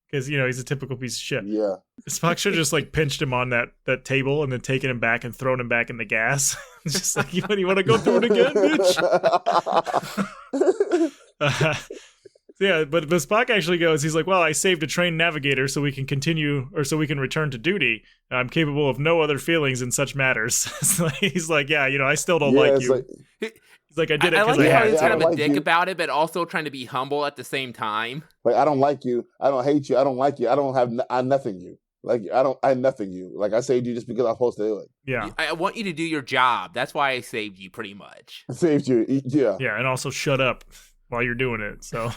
Because, he's a typical piece of shit. Yeah. Spock should have just, pinched him on that table and then taken him back and thrown him back in the gas. It's just like, you want to go through it again, bitch? But Spock actually goes, he's like, well, I saved a trained navigator so we can return to duty. I'm capable of no other feelings in such matters. He's like, I still don't like you. He's like, I did it because I like I how had he's to. kind of a dick about it, but also trying to be humble at the same time. Like, I don't like you. I don't hate you. I don't like you. I nothing you. Like, I nothing you. Like, I saved you just because I'm supposed to do it. Yeah. I want you to do your job. That's why I saved you, pretty much. I saved you. Yeah. Yeah, and also shut up while you're doing it. So,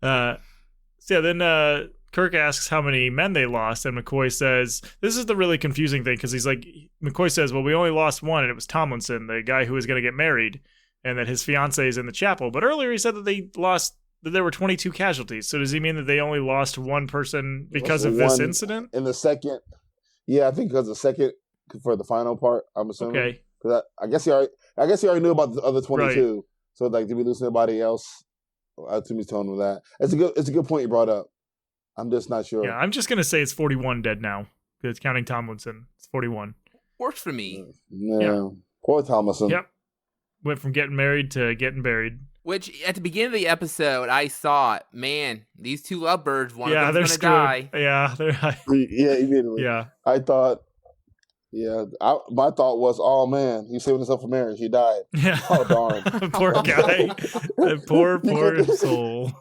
then Kirk asks how many men they lost, and McCoy says, this is the really confusing thing, because he's like, McCoy says, well, we only lost one, and it was Tomlinson, the guy who was going to get married, and that his fiance is in the chapel. But earlier he said that there were 22 casualties. So does he mean that they only lost one person because of this incident? In the second, I think because the second for the final part, I'm assuming. Okay. Because I guess he already knew about the other 22. Right. So did we lose anybody else? To me, tone with that. It's a good point you brought up. I'm just not sure. Yeah, I'm just going to say it's 41 dead now. Because counting Tomlinson, it's 41. Works for me. Yeah. Poor Tomlinson. Yep. Went from getting married to getting buried. Which, at the beginning of the episode, I thought, man, these two lovebirds, one of them's going to die. Yeah, immediately. Yeah. I thought, my thought was, oh man, he's saving himself for marriage. He died. Yeah. Oh, darn. Poor guy. Poor soul.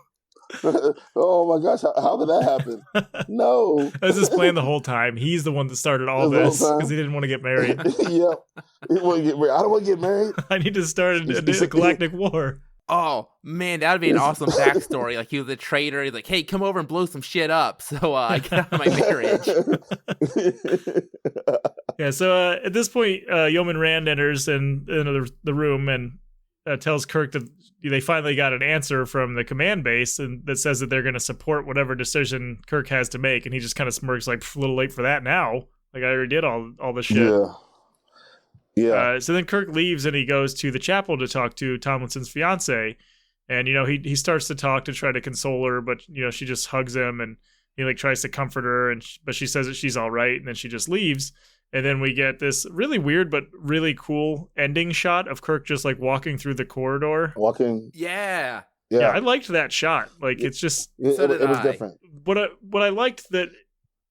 Oh my gosh, how did that happen? No. That was his plan the whole time. He's the one that started all The whole this time? because he didn't want to get married. Yep. He want to get married. I don't want to get married. I need to start a galactic war. Oh man, that would be an awesome backstory. Like he was a traitor. He's like, "Hey, come over and blow some shit up, so I get out of my marriage." Yeah. So at this point, Yeoman Rand enters in the room and tells Kirk that they finally got an answer from the command base and that says that they're going to support whatever decision Kirk has to make. And he just kind of smirks like, a little late for that now. Like I already did all the shit. Yeah. Yeah. So then Kirk leaves and he goes to the chapel to talk to Tomlinson's fiance. And, he starts to talk to try to console her, but, she just hugs him and he like tries to comfort her. But she says that she's all right. And then she just leaves. And then we get this really weird, but really cool ending shot of Kirk just like walking through the corridor. Walking. Yeah. Yeah. I liked that shot. Like it's just, So it was different. What I liked that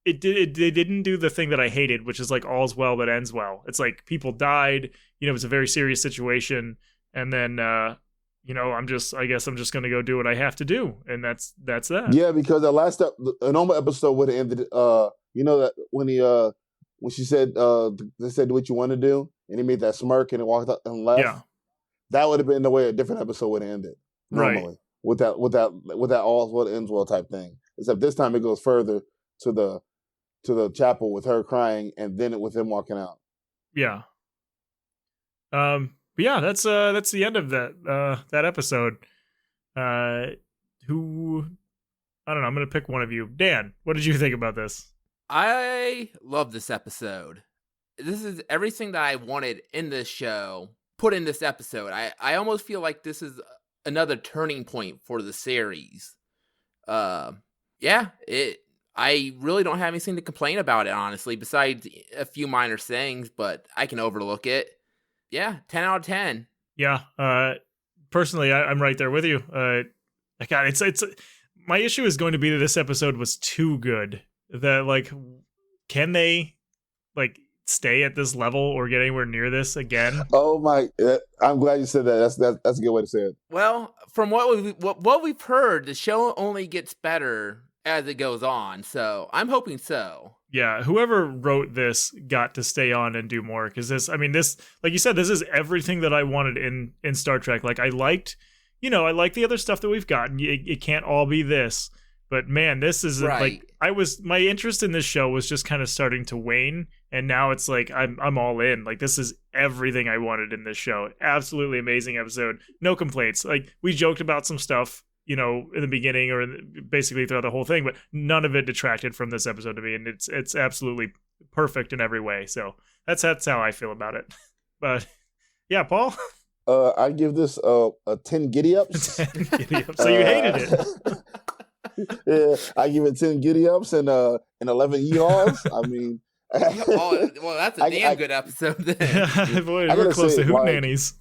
they didn't do the thing that I hated, which is like all's well that ends well. It's like people died, it was a very serious situation. And then, I guess I'm just going to go do what I have to do. And that's that. Yeah, because a normal episode would have ended, that when she said, they said what you want to do, and he made that smirk and he walked up and left. Yeah. That would have been the way a different episode would have ended normally. Right. With that all's well ends well type thing. Except this time it goes further to the chapel with her crying and then with him walking out. Yeah. But yeah, that's the end of that episode. I don't know, I'm gonna pick one of you. Dan, what did you think about this? I love this episode. This is everything that I wanted in this show put in this episode. I almost feel like this is another turning point for the series. I really don't have anything to complain about it, honestly, besides a few minor things, but I can overlook it. Yeah, 10 out of 10. Yeah, personally, I'm right there with you. God, it's my issue is going to be that this episode was too good. That like, can they like stay at this level or get anywhere near this again? Oh my! I'm glad you said that. That's a good way to say it. Well, from what we've heard, the show only gets better as it goes on, so I'm hoping so. Yeah, whoever wrote this got to stay on and do more because this, like you said, this is everything that I wanted in Star Trek. Like I liked the other stuff that we've gotten. It can't all be this, but man, this is right. Like my interest in this show was just kind of starting to wane, and now it's like I'm all in. Like this is everything I wanted in this show. Absolutely amazing episode. No complaints. Like we joked about some stuff, in the beginning or basically throughout the whole thing, but none of it detracted from this episode to me, and it's absolutely perfect in every way. So that's how I feel about it. But yeah, Paul. I give this a 10 giddy ups. 10 giddy ups. So you hated it. Yeah, I give it 10 giddy ups and 11 yaws. I mean, well, that's a damn good episode. Then. Boy, we're close to hootenannies.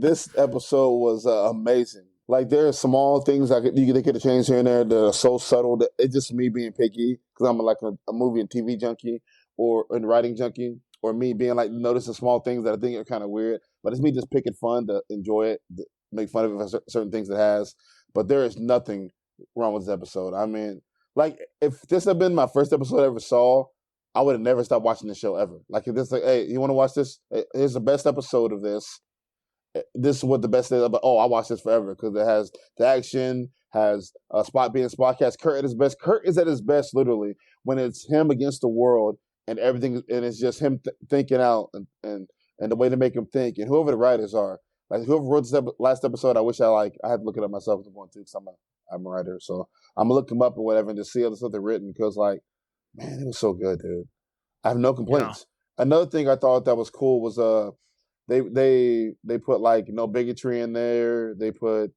This episode was amazing. Like there are small things they could have changed here and there that are so subtle that it's just me being picky because I'm like a movie and TV junkie or a writing junkie, or me being like noticing small things that I think are kind of weird. But it's me just picking fun to enjoy it, to make fun of it for certain things it has. But there is nothing wrong with this episode. I mean, like if this had been my first episode I ever saw, I would have never stopped watching the show ever. Like if this, like, hey, you want to watch this? Here's the best episode of this. This is what the best is. But I watch this forever because it has the action, has Spot being Spotcast. Kirk at his best. Kirk is at his best literally when it's him against the world and everything, and it's just him thinking out and the way to make him think. And whoever the writers are, like whoever wrote this last episode, I wish I had to look it up myself at one too because I'm a writer, so I'm gonna look them up or whatever and just see other stuff they've written because like, man, it was so good, dude. I have no complaints. Yeah. Another thing I thought that was cool was they put like no bigotry in there. They put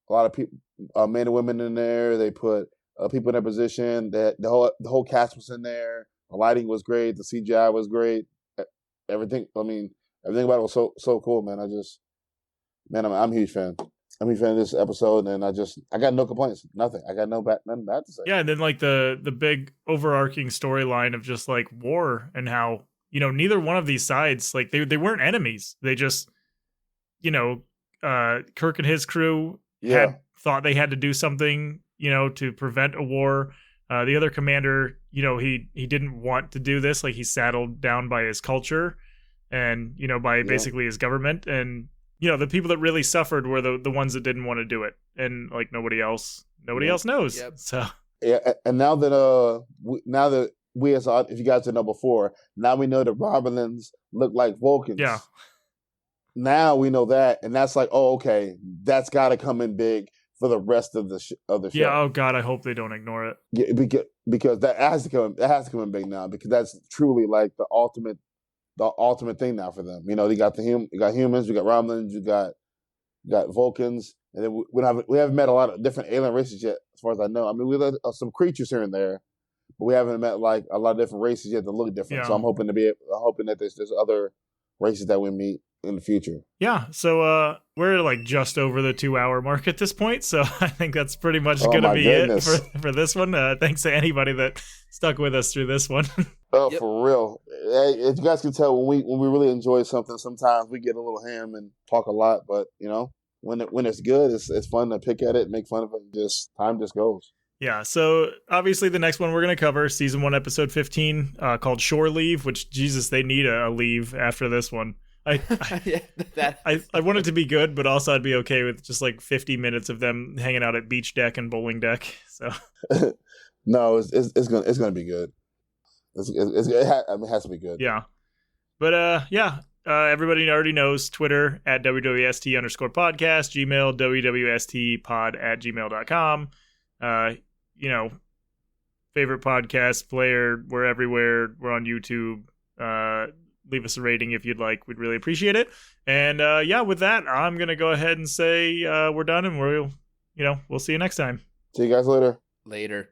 a lot of people, men and women in there. They put people in their position. That the whole cast was in there. The lighting was great. The CGI was great. Everything. I mean, everything about it was so cool, man. I'm a huge fan. I'm a huge fan of this episode, and I got no complaints. Nothing. I got nothing bad to say. Yeah, and then like the big overarching storyline of just like war and how, neither one of these sides, like they weren't enemies. They just, Kirk and his crew had thought they had to do something, to prevent a war. The other commander, he didn't want to do this. Like, he's saddled down by his culture and, by basically his government. And, the people that really suffered were the ones that didn't want to do it. And, like, nobody else knows. Yep. So, yeah. And now that, we as, if you guys didn't know before, now we know the Romulans look like Vulcans. Yeah. Now we know that. And that's like, oh, okay, that's got to come in big for the rest of the show. Yeah. Oh God, I hope they don't ignore it. Yeah, because that has to come in big now, because that's truly like the ultimate thing now for them. You got you got humans, you got Romulans, you got Vulcans, and then we haven't met a lot of different alien races yet, as far as I know. I mean, we have some creatures here and there, but we haven't met like a lot of different races yet that look different. Yeah. So I'm hoping that there's other races that we meet in the future. Yeah, so we're like just over the 2-hour mark at this point, so I think that's pretty much gonna be it for this one. Thanks to anybody that stuck with us through this one. Oh, yep. For real. As you guys can tell, when we really enjoy something, sometimes we get a little ham and talk a lot, but when it's good, it's fun to pick at it, make fun of it, and time just goes. Yeah, so obviously the next one we're going to cover, Season 1, Episode 15, called Shore Leave, which, Jesus, they need a leave after this one. I want it to be good, but also I'd be okay with just like 50 minutes of them hanging out at beach deck and bowling deck. So no, it's gonna be good. It has to be good. Yeah, but everybody already knows Twitter at WWST_podcast, Gmail WWSTpod@gmail.com. Favorite podcast player, we're everywhere. We're on YouTube. Leave us a rating if you'd like. We'd really appreciate it. And with that, I'm gonna go ahead and say we're done, and we'll see you next time. See you guys later. Later.